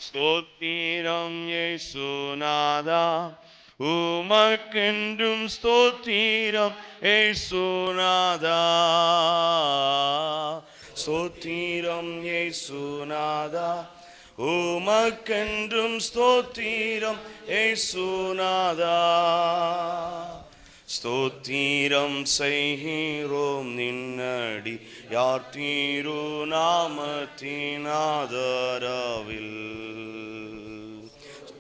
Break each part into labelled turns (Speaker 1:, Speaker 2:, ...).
Speaker 1: ஸ்தோத்திரம் இயேசுநாதா, உமக்கென்றும் ஸ்தோத்திரம் இயேசுநாதா. ஸ்தோத்திரம் இயேசுநாதா, உமக்கென்றும் ஸ்தோத்திரம் இயேசுநாதா. ஸ்தோத்திரம் செய்கிறோம் நின்னடி யார் திருநாமத்தின் ஆதரவில்.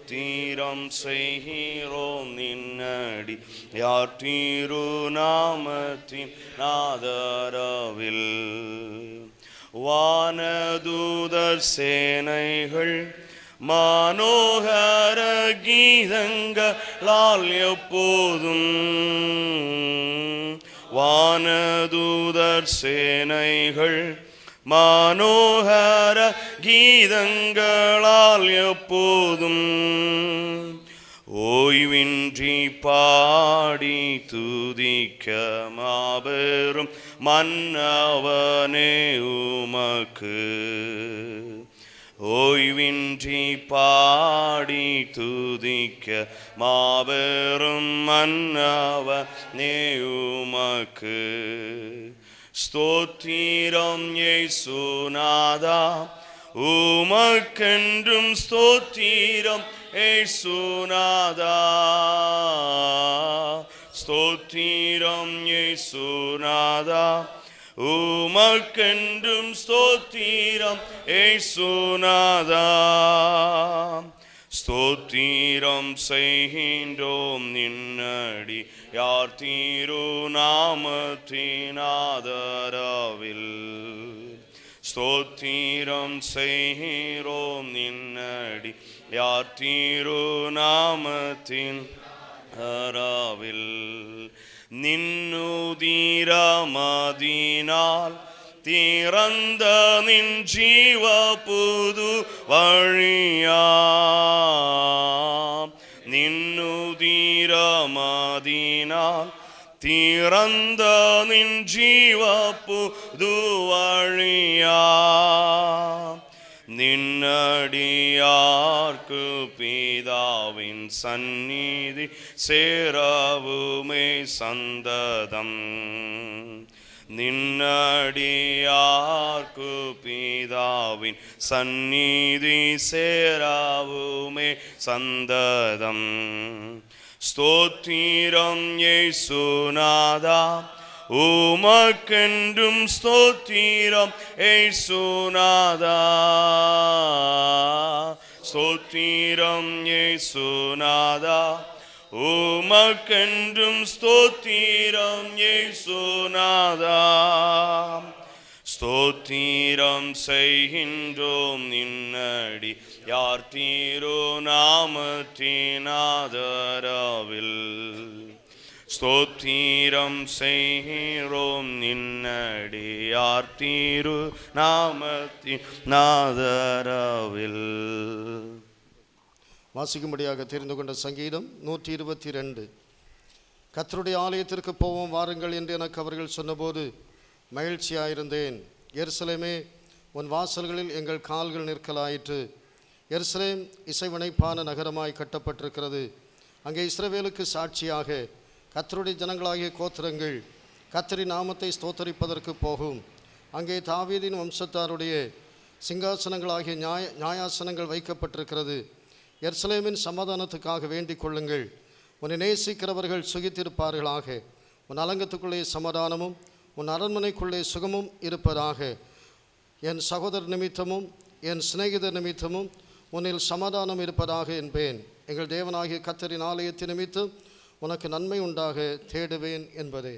Speaker 1: ஸ்தோத்திரம் செய்கிறோம் நின்னடி யார் திருநாமத்தின் ஆதரவில். வானதூதர் சேனைகள் மனோகர கீதங்களால் எப்போதும், வானதூதர் சேனைகள் மனோகர கீதங்களால் எப்போதும் ஓய்வின்றி பாடி துதிக்க மாபெரும் மன்னவனே உமக்கு. ஓய்வின்றி பாடி துதிக்க மாபெரும் மன்னவனே உமக்கு. ஸ்தோத்திரம் இயேசுநாதா, உமக்கென்றும் ஸ்தோத்திரம் இயேசுநாதா. ஸ்தோத்திரம் இயேசுநாதா, உமக்கென்றும் ஸ்தோத்திரம் இயேசுநாதா. ஸ்தோத்திரம் செய்கின்றோம் நின்னடி யார் திருநாமத்தின் ஆதரவில். ஸ்தோத்திரம் செய்கிறோம் நின்னடி யார் திருநாமத்தின் ஆதரவில். நின்னுதிரமதினால் திறந்த நின் ஜீவ புது வழியாம். நின்னுதிரமதினால் திறந்த நின் ஜீவ புது வழியாம். நின்னடியார்க்கு பிதாவின் சந்நிதி சேரவுமே சந்ததம். நின்னடியார்க்கு பிதாவின் சந்நிதி சேரவுமே சந்ததம். ஸ்தோத்திரம் இயேசுநாதா, உமக்கென்றும் ஸ்தோத்திரம் இயேசுநாதா. ஸ்தோத்திரம் இயேசுநாதா, உமக்கென்றும் ஸ்தோத்திரம் இயேசுநாதா. ஸ்தோத்திரம் செய்கின்றோம் நின்னடி யார் திருநாமத்தின் ஆதரவில். ஸ்தோத்திரம் செய்கிறோம் நின்னடி யார் திருநாமத்தின் ஆதரவில்.
Speaker 2: வாசிக்கும்படியாக தெரிந்து கொண்ட சங்கீதம் 122. கர்த்தருடைய ஆலயத்திற்கு போவோம் வாருங்கள் என்று எனக்கு அவர்கள் சொன்னபோது மகிழ்ச்சியாயிருந்தேன். எருசலேமே, உன் வாசல்களில் எங்கள் கால்கள் நிற்கலாயிற்று. எருசலேம் இசைவினைப்பான நகரமாய் கட்டப்பட்டிருக்கிறது. அங்கே இஸ்ரவேலுக்கு சாட்சியாக கர்த்தருடைய ஜனங்களாகிய கோத்திரங்கள் கர்த்தரின் நாமத்தை ஸ்தோத்தரிப்பதற்கு போகும். அங்கே தாவீதின் வம்சத்தாருடைய சிங்காசனங்களாகிய நியாயாசனங்கள் வைக்கப்பட்டிருக்கிறது. எருசலேமின் சமாதானத்துக்காக வேண்டிக் கொள்ளுங்கள். உன்னை நேசிக்கிறவர்கள் சுகித்திருப்பார்களாக. உன் அலங்கத்துக்குள்ளே சமாதானமும் உன் அரண்மனைக்குள்ளே சுகமும் இருப்பதாக. என் சகோதரர் நிமித்தமும் என் சிநேகிதர் நிமித்தமும் உன்னில் சமாதானம் இருப்பதாக என்பேன். எங்கள் தேவனாகிய கர்த்தரின் ஆலயத்தின் நிமித்தம் உனக்கு நன்மை உண்டாக தேடுவேன் என்பதே.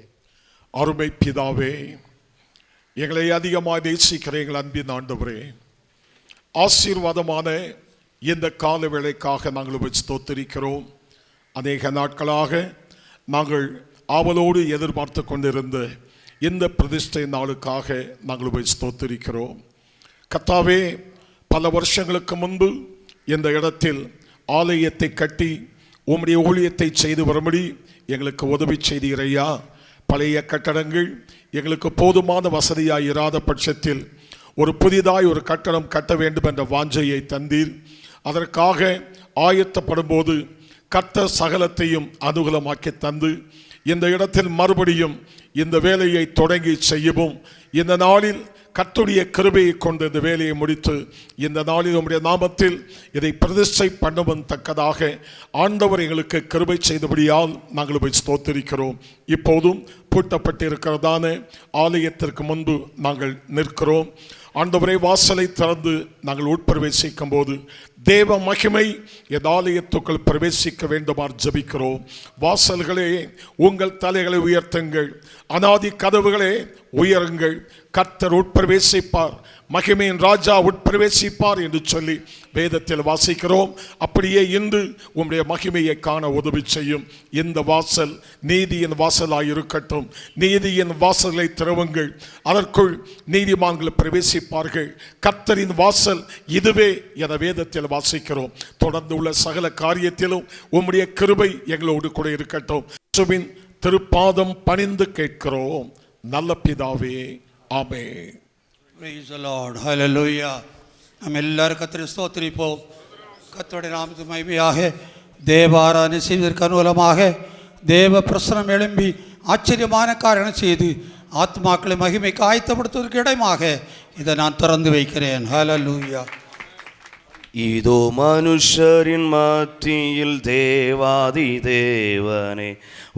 Speaker 3: அருமை பிதாவே, எங்களை அதிகமாக நேசிக்கிற எங்கள் அன்பின் ஆண்டவரே, ஆசீர்வாதமான இந்த கால வேளைக்காக நாங்கள் ஸ்தோத்திரிக்கிறோம். அநேக நாட்களாக நாங்கள் ஆவலோடு எதிர்பார்த்து கொண்டிருந்த இந்த பிரதிஷ்டை நாளுக்காக நாங்கள் ஸ்தோத்திரிக்கிறோம். கர்த்தாவே, பல வருஷங்களுக்கு முன்பு இந்த இடத்தில் ஆலயத்தை கட்டி உம்முடைய ஊழியத்தை செய்து வரும்படி எங்களுக்கு உதவி செய்தீரையா. பழைய கட்டடங்கள் எங்களுக்கு போதுமான வசதியாக இராத பட்சத்தில் ஒரு புதிதாய் ஒரு கட்டடம் கட்ட வேண்டும் என்ற வாஞ்சையை தந்தீர். அதற்காக ஆயத்தப்படும் போது கர்த்தர் சகலத்தையும் அனுகூலமாக்கி தந்து இந்த இடத்தில் மறுபடியும் இந்த வேலையை தொடங்கி செய்யவும், இந்த நாளில் கர்த்தருடைய கிருபையை கொண்டு இந்த வேலையை முடித்து இந்த நாளில் உம்முடைய நாமத்தில் இதை பிரதிஷ்டை பண்ணவும் தக்கதாக ஆண்டவர் எங்களுக்கு கிருபை செய்தபடியால் நாங்கள் போய் ஸ்தோத்திரிக்கிறோம். இப்போதும் பூட்டப்பட்டிருக்கிறதான ஆலயத்திற்கு முன்பு நாங்கள் நிற்கிறோம். ஆண்டவரே, வாசலை திறந்து நாங்கள் உட்பிரவேசிக்கும் போது தேவ மகிமை என் ஆலயத்துக்குள் பிரவேசிக்க வேண்டுமாறு ஜெபிக்கிறோம். வாசல்களே, உங்கள் தலைகளை உயர்த்துங்கள், அநாதி கதவுகளே உயருங்கள், கர்த்தர் உட்பிரவேசிப்பார், மகிமையின் ராஜா உட்பிரவேசிப்பார் என்று சொல்லி வேதத்தில் வாசிக்கிறோம். அப்படியே இன்று உம்முடைய மகிமையை காண உதவி செய்யும். இந்த வாசல் நீதியின் வாசலாய் இருக்கட்டும். நீதியின் வாசலை திறவுங்கள், அதற்குள் நீதிமான்கள் பிரவேசிப்பார்கள். கர்த்தரின் வாசல் இதுவே என வேதத்தில் வாசிக்கிறோம். தொடர்ந்து உள்ள சகல காரியத்திலும் உம்முடைய கிருபை எங்களோடு கூட இருக்கட்டும். இயேசுவின் திருப்பாதம் பணிந்து கேட்கிறோம் நல்ல பிதாவே, ஆமென்.
Speaker 4: Praise the Lord. Hallelujah. நாம் எல்லாரும் கர்த்தரை ஸ்தோத்திரிப்போம். கர்த்தருடைய நாமத்துக்கு மகிமையாக தேவ ஆராதனை செய்வதற்கு அனுகூலமாக தேவ பிரசனம் எழும்பி ஆச்சரியமான காரணம் செய்து ஆத்மாக்களை மகிமைக்கு ஆயத்தப்படுத்துவதற்கு இடமாக இதை நான் திறந்து வைக்கிறேன். Hallelujah.
Speaker 1: இதோ மனுஷரின் மத்தியில் தேவாதி தேவனே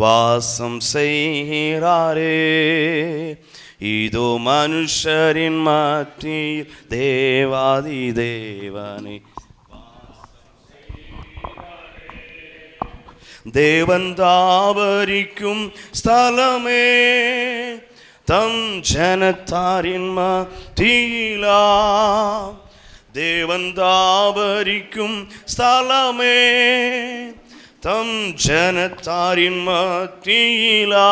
Speaker 1: வாசம் செய்கிறாரே. இதோ மனுஷரின் மத்தியில் தேவாதி தேவனே தேவன் தாவரிக்கும் ஸ்தலமே, தம் ஜனத்தாரின் மத்தியிலா. தேவன் தாவரிக்கும் ஸ்தலமே, தம் ஜனத்தாரின் மத்தியிலா.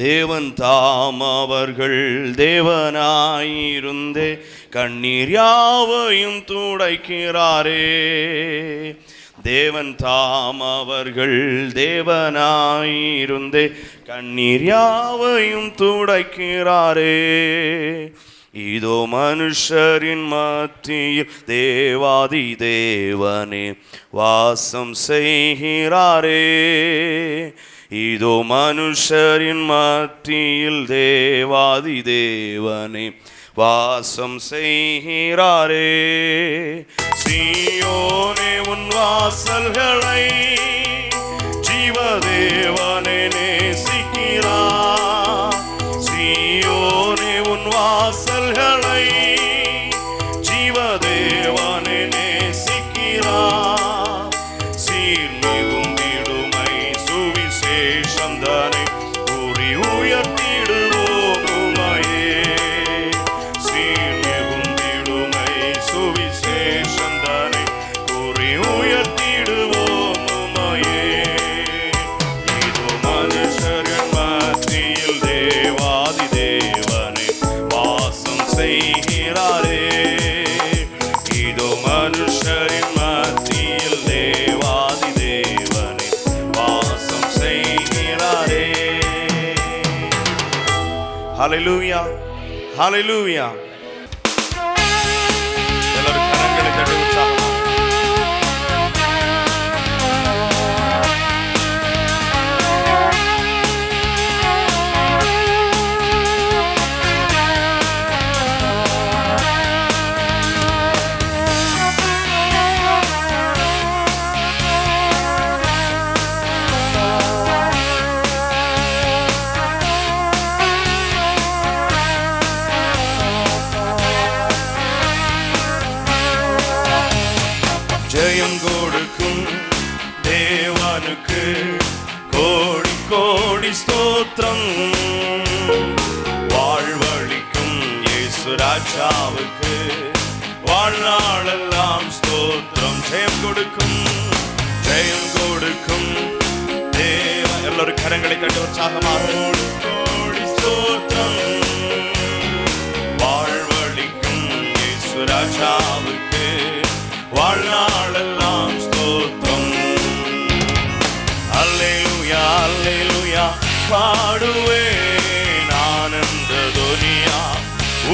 Speaker 1: தேவன் தாம் அவர்கள் தேவனாயிருந்தே கண்ணீர் யாவையும் துடைக்கிறாரே. தேவன் தாம் அவர்கள் தேவனாயிருந்தே கண்ணீர் யாவையும் துடைக்கிறாரே. இதோ மனுஷரின் மத்தியில் தேவாதி தேவனே வாசம் செய்கிறாரே. இதோ மனுஷரின் மத்தியில் தேவாதி தேவனே வாசம் செய்கிறாரே. சீயோனே, உன் வாசல்களை ஜீவதேவனே நேசிக்கிறார். சீயோனே, உன் வாசல்களை ஜீவதேவனே நேசிக்கிறார். சீர்மிகும் விடுமை சுவிசேஷம் தானே கூறி உயர்த்திடுவோம் உமையே. சீர்மிகும் விடுமை சுவிசேஷம் தானே கூறி உயர்த்திடுவோம் உமையே. இதோ மனுஷரின் மத்தியில் தேவாதி தேவனே வாசம் செய்கிறாரே. இதோ மனுஷரின் மத்தியில் தேவாதி தேவனே வாசம் செய்கிறாரே. ஹல்லேலூயா, ஹல்லேலூயா. எல்லாரும் கரங்களை தட்டி உற்சாகமா ஜெயம் கொடுக்கும் தேவனுக்கு கோடி கோடி ஸ்தோத்திரம். வாழ்வழிக்கும் இயேசு ராஜாவுக்கு வாழ்நாளெல்லாம் ஸ்தோத்திரம். ஜெயம் கொடுக்கும், ஜெயம் கொடுக்கும் தேவ. எல்லாரும் கரங்களை தட்டி உற்சாகமாக கோடி ஸ்தோத்திரம். வாழ்வழிக்கும் இயேசு ராஜாவுக்கு வாழ்நாளெல்லாம் ஸ்தோத்திரம். அல்லேலூயா, அல்லேலூயா பாடுவேன் ஆனந்த துனியா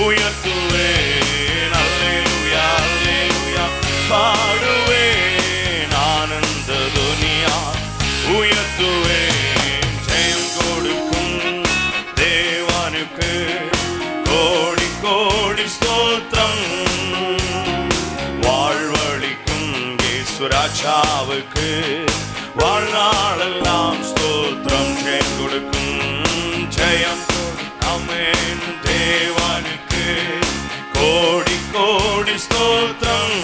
Speaker 1: உயர்த்துவேன். அல்லேலூயா, அல்லேலூயா ஸ்தோத்திரம். வாழ்வளிக்கும் இயேசு ராஜாவுக்கு வாழ்நாளெல்லாம் ஸ்தோத்திரம். ஜெயம் கொடுக்கும் ஜெயம் ஆமென் தேவனுக்கு கோடி கோடி ஸ்தோத்திரம்.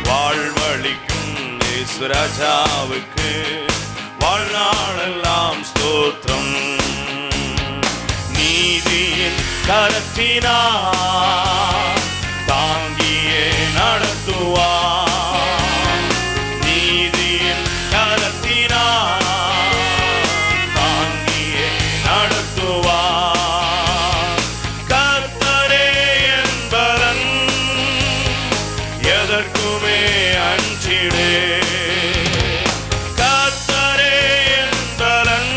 Speaker 1: வாழ்வளிக்கும் இயேசு ராஜாவுக்கு வாழ்நாளெல்லாம் ஸ்தோத்திரம். நீதியின் கரத்தினார் தாங்கியே நடத்துவார். நீதியின் கரத்தினார் தாங்கியே நடத்துவார். கர்த்தரே என்பவன் எதற்குமே அஞ்சிடே. கர்த்தரே என்பவன்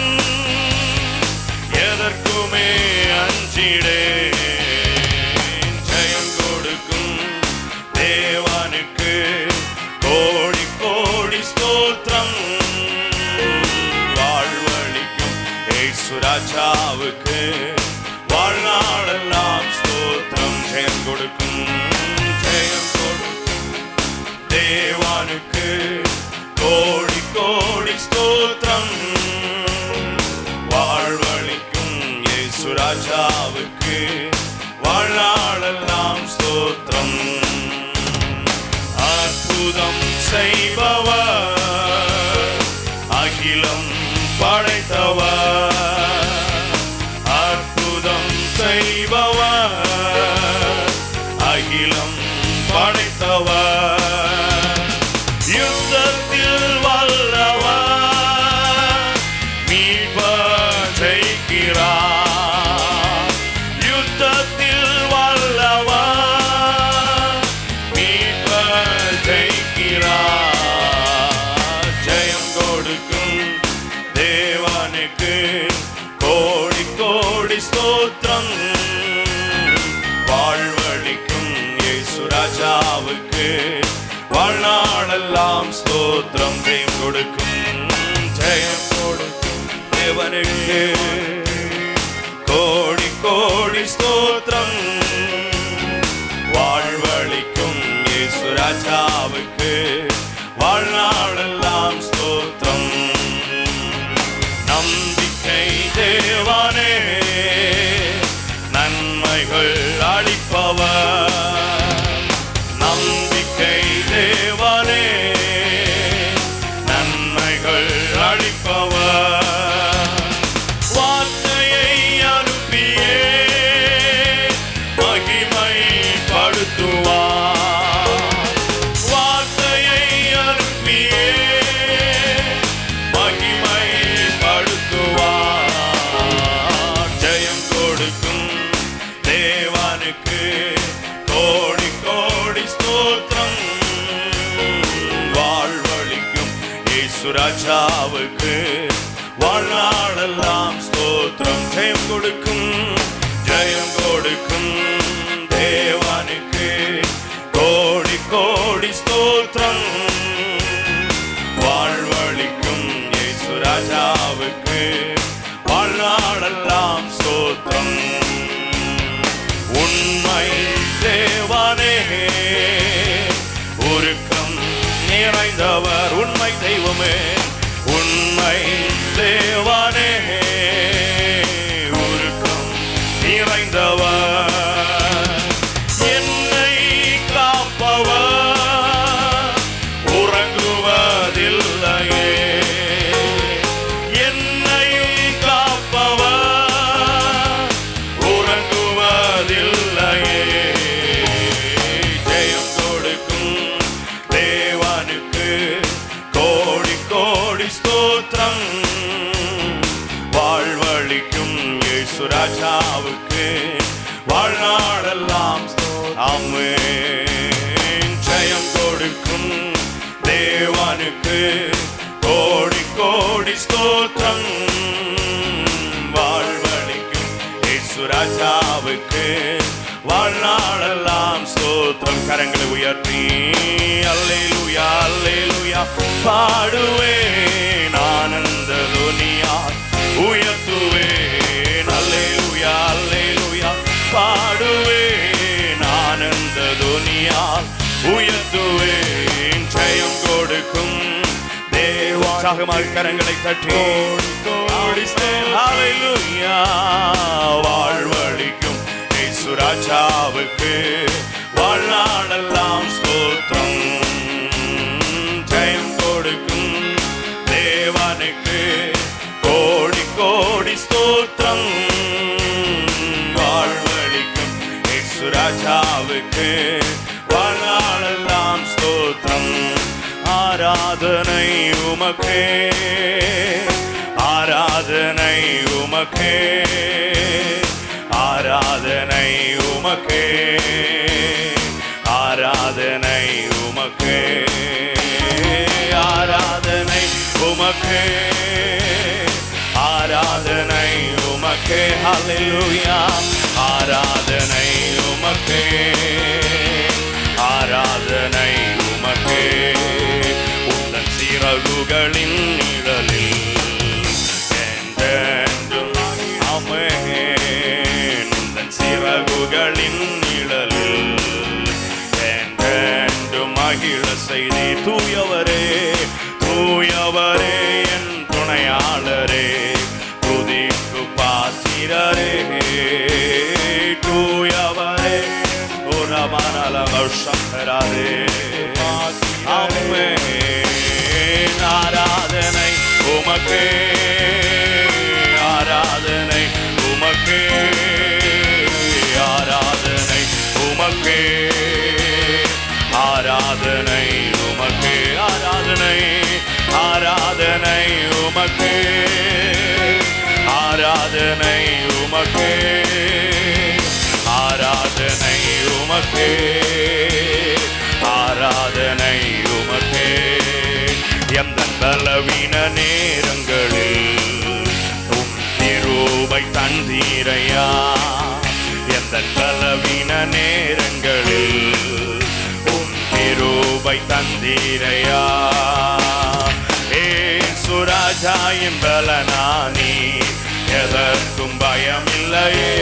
Speaker 1: எதற்குமே அஞ்சிடே. ஜெயம் கொடுக்கும் தேவனுக்கு கோடி கோடி ஸ்தோத்திரம். வாழ்வளிக்கும் இயேசு ராஜாவுக்கு வாழ்நாளெல்லாம் ஸ்தோத்திரம். ஜெயம் கொடுக்கும் ஜெயம் கொடுக்கும் தேவனுக்கு கோடி கோடி ஸ்தோத்திரம். வாழ்வளிக்கும் இயேசு ராஜாவுக்கு வாழ்நாளெல்லாம் ஸ்தோத்திரம். அற்புதம் செய்பவர் அகிலம் படைத்தவர். அற்புதம் செய்பவர் அகிலம் படைத்தவர். யுத்தத்தில் வல்லவர் மீட்பர் ஜெயிக்கிறார். யுத்தத்தில் வல்லவர் மீட்பர் ஜெயிக்கிறார். ஜெயம் கொடுக்கும் தேவனுக்கு கோடி கோடி ஸ்தோத்திரம். வாழ்வளிக்கும் இயேசு ராஜாவுக்கு வாழ்நாளெல்லாம் ஸ்தோத்திரம். ஜெயம் கொடுக்கும் ஜெயம் கொடுக்கும் தேவனுக்கு கோடி கோடி ஸ்தோத்திரம். வாழ்வளிக்கும் இயேசு ராஜாவுக்கு வாழ்நாளெல்லாம் ஸ்தோத்திரம். நம்பிக்கை தேவனே நன்மைகள் அளிப்பவர். நம்பிக்கை தேவனே நன்மைகள் அளிப்பவர். வார்த்தையை அனுப்பியே மகிமைப்படுத்துவார். வார்த்தையை அனுப்பியே மகிமைப்படுத்துவார். ஜெயம் கொடுக்கும் தேவனுக்கு கோடி கோடி ஸ்தோத்திரம். வாழ்வளிக்கும் இயேசு ராஜாவுக்கு வாழ்நாளெல்லாம் ஸ்தோத்திரம். ஜெயம் கொடுக்கும் ஜெயம் கொடுக்கும் தேவனுக்கு கோடி கோடி ஸ்தோத்திரம். வாழ்வளிக்கும் இயேசு ராஜாவுக்கு வாழ்நாளெல்லாம் ஸ்தோத்திரம். உண்மை தேவனே உருக்கம் நிறைந்தவர். உண்மை தெய்வமே உண்மை தேவனே உருக்கம் நிறைந்தவர். என்னை காப்பவர் உறங்குவதில்லையே. என்னை காப்பவர் உறங்குவதில்லையே. ஜெயம் கொடுக்கும் தேவனுக்கு கோடி கோடி ஸ்தோத்திரம். வாழ்வளிக்கும் இயேசு ராஜாவுக்கு வாழ்நாளெல்லாம் ஆமென். ஜெயம் கொடுக்கும் தேவனுக்கு கோடி கோடி ஸ்தோத்திரம். வாழ்வளிக்கும் இயேசு ராஜாவுக்கு வாழ்நாளெல்லாம் ஸ்தோத்திரம். கரங்களை உயர்த்தி அல்லேலூயா அல்லேலூயா பாடுவேன். ஆனந்த துனியார் உயர்த்துவேன். அல்லேலூயா அல்லேலூயா பாடுவேன். உயர்த்துவேன். ஜெயம் கொடுக்கும் தேவா. உற்சாகமாக கரங்களை தட்டி ஹல்லேலூயா. வாழ்வளிக்கும் இயேசு ராஜாவுக்கு வாழ்நாளெல்லாம் ஸ்தோத்திரம். ஜெயம் கொடுக்கும் தேவனுக்கு கோடி கோடி ஸ்தோத்திரம். வாழ்வளிக்கும் இயேசு ராஜாவுக்கு வாழ்நாளெல்லாம் ஸ்தோத்திரம். ஆராதனை உமக்கே, ஆராதனை உமக்கே, ஆராதனை உமக்கே, ஆராதனை உமக்கே, ஆராதனை உமக்கே, ஆராதனை உமக்கே. ஹல்லேலூயா. ஆராதனை உமக்கே, ஆராதனை உமக்கே. உந்தன் சிறகுகளின் நிழலில் என்றென்றும் ஆமென். உந்தன் சிறகுகளின் நிழலில் என்றென்றும் மகிழ செய்தி. தூயவரே, தூயவரே, என் துணையாளரே, துதிக்கு பாத்திரரே. தூயவரே, உரமனலவசந்தரே. ஆமென். ஆராதனை உமக்கே, ஆராதனை உமக்கே, ஆராதனை உமக்கே, ஆராதனை உமக்கே, ஆராதனை, ஆராதனை உமக்கே, ஆராதனை உமக்கே, ஆராதனை உமக்கே, ஆராதனை உமக்கே. எந்த பலவீன நேரங்களில் உம் திருபை தந்தீரையா. எந்த பலவீன நேரங்களில் உம் திருபை தந்தீரையா. ஏசு ராஜா என் பலனானி, எதற்கும் பயமில்லையே.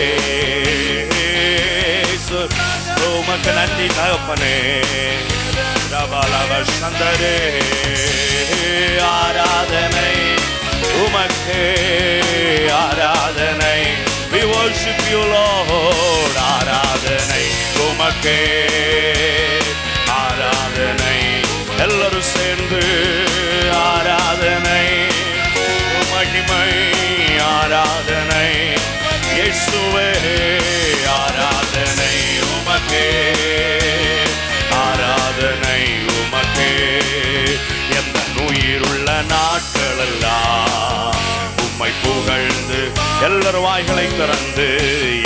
Speaker 1: உமக்கு நன்றி தகப்பனே. ரபலவசந்தரே. ஆராதனை உமக்கே, ஆராதனை. We worship you Lord. ஆராதனை உமக்கே, ஆராதனை. எல்லாரும் சேர்ந்து ஆராதனை, மகிமை ஆராதனை. இயேசுவே ஆராதனை உமக்கே, ஆராதனை உமக்கே. எந்த உயிருள்ள நாட்களெல்லாம் உம்மை புகழ்ந்து, எல்லாரும் வாய்களை திறந்து,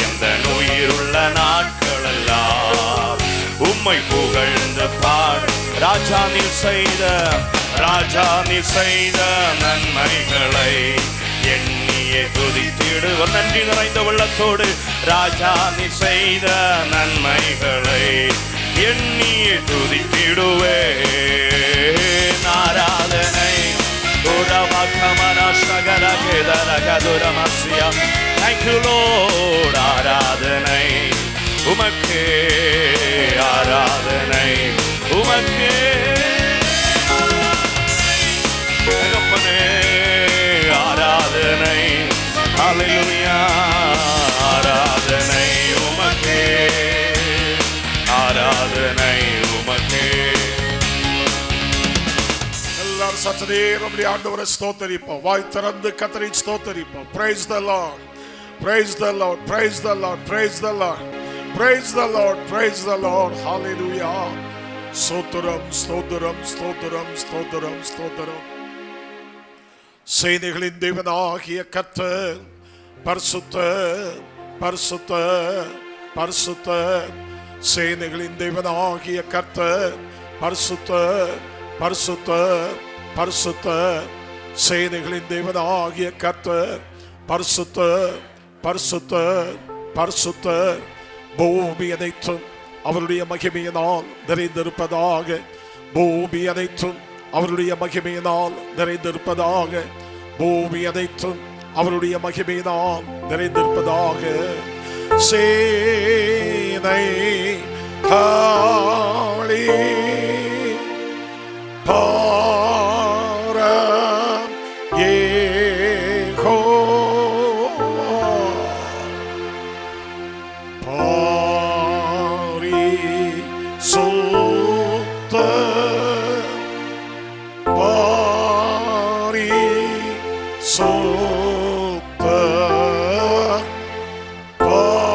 Speaker 1: எந்த உயிருள்ள நாட்களெல்லாம் உம்மை புகழ்ந்து பாடு. ராஜா நீ செய்த, ராஜா நீ செய்த நன்மைகளை எண்ணியே துதித்திடு. நன்றி நிறைந்த உள்ளத்தோடு ராஜா நீ செய்த நன்மைகளை எண்ணியே துதித்திடுவே. ஆராதனை Thank you Lord. ஆராதனை உமக்கே, ஆராதனை உமக்கே. தகப்பனே ஆராதனை. ஹல்லேலூயா. ஆராதனை உமக்கே, ஆராதனை உமக்கே.
Speaker 3: எல்லாரும் சற்று நேரம் அப்படி ஆண்டவரை ஸ்தோத்தரிப்போம். வாய் திறந்து கர்த்தரை ஸ்தோத்தரிப்போம். Praise the Lord, praise the Lord, praise the Lord, praise the Lord, praise the Lord, praise the Lord. Hallelujah. ஸ்தோத்திரம், ஸ்தோத்திரம், ஸ்தோத்திரம், ஸ்தோத்திரம், ஸ்தோத்திரம். சேனைகளின் தேவனாகிய கர்த்தர் பரிசுத்தர், பரிசுத்தர், பரிசுத்தர். சேனைகளின் தேவனாகிய கர்த்தர் பரிசுத்தர், பரிசுத்தர், பரிசுத்தர். சேனைகளின் தேவனாகிய கர்த்தர் பரிசுத்தர், பரிசுத்தர், பரிசுத்தர். பூமி அனைத்தும் அவருடைய மகிமையினால் நிறைந்திருப்பதாக. பூமி அனைத்தும் அவருடைய மகிமையினால் நிறைந்திருப்பதாக. பூமி அனைத்தும் அவருடைய மகிமையினால் நிறைந்திருப்பதாக. சேனை காளி பாரம் யெகோவா பரிசுத்த பரிசுத்த பரிசுத்த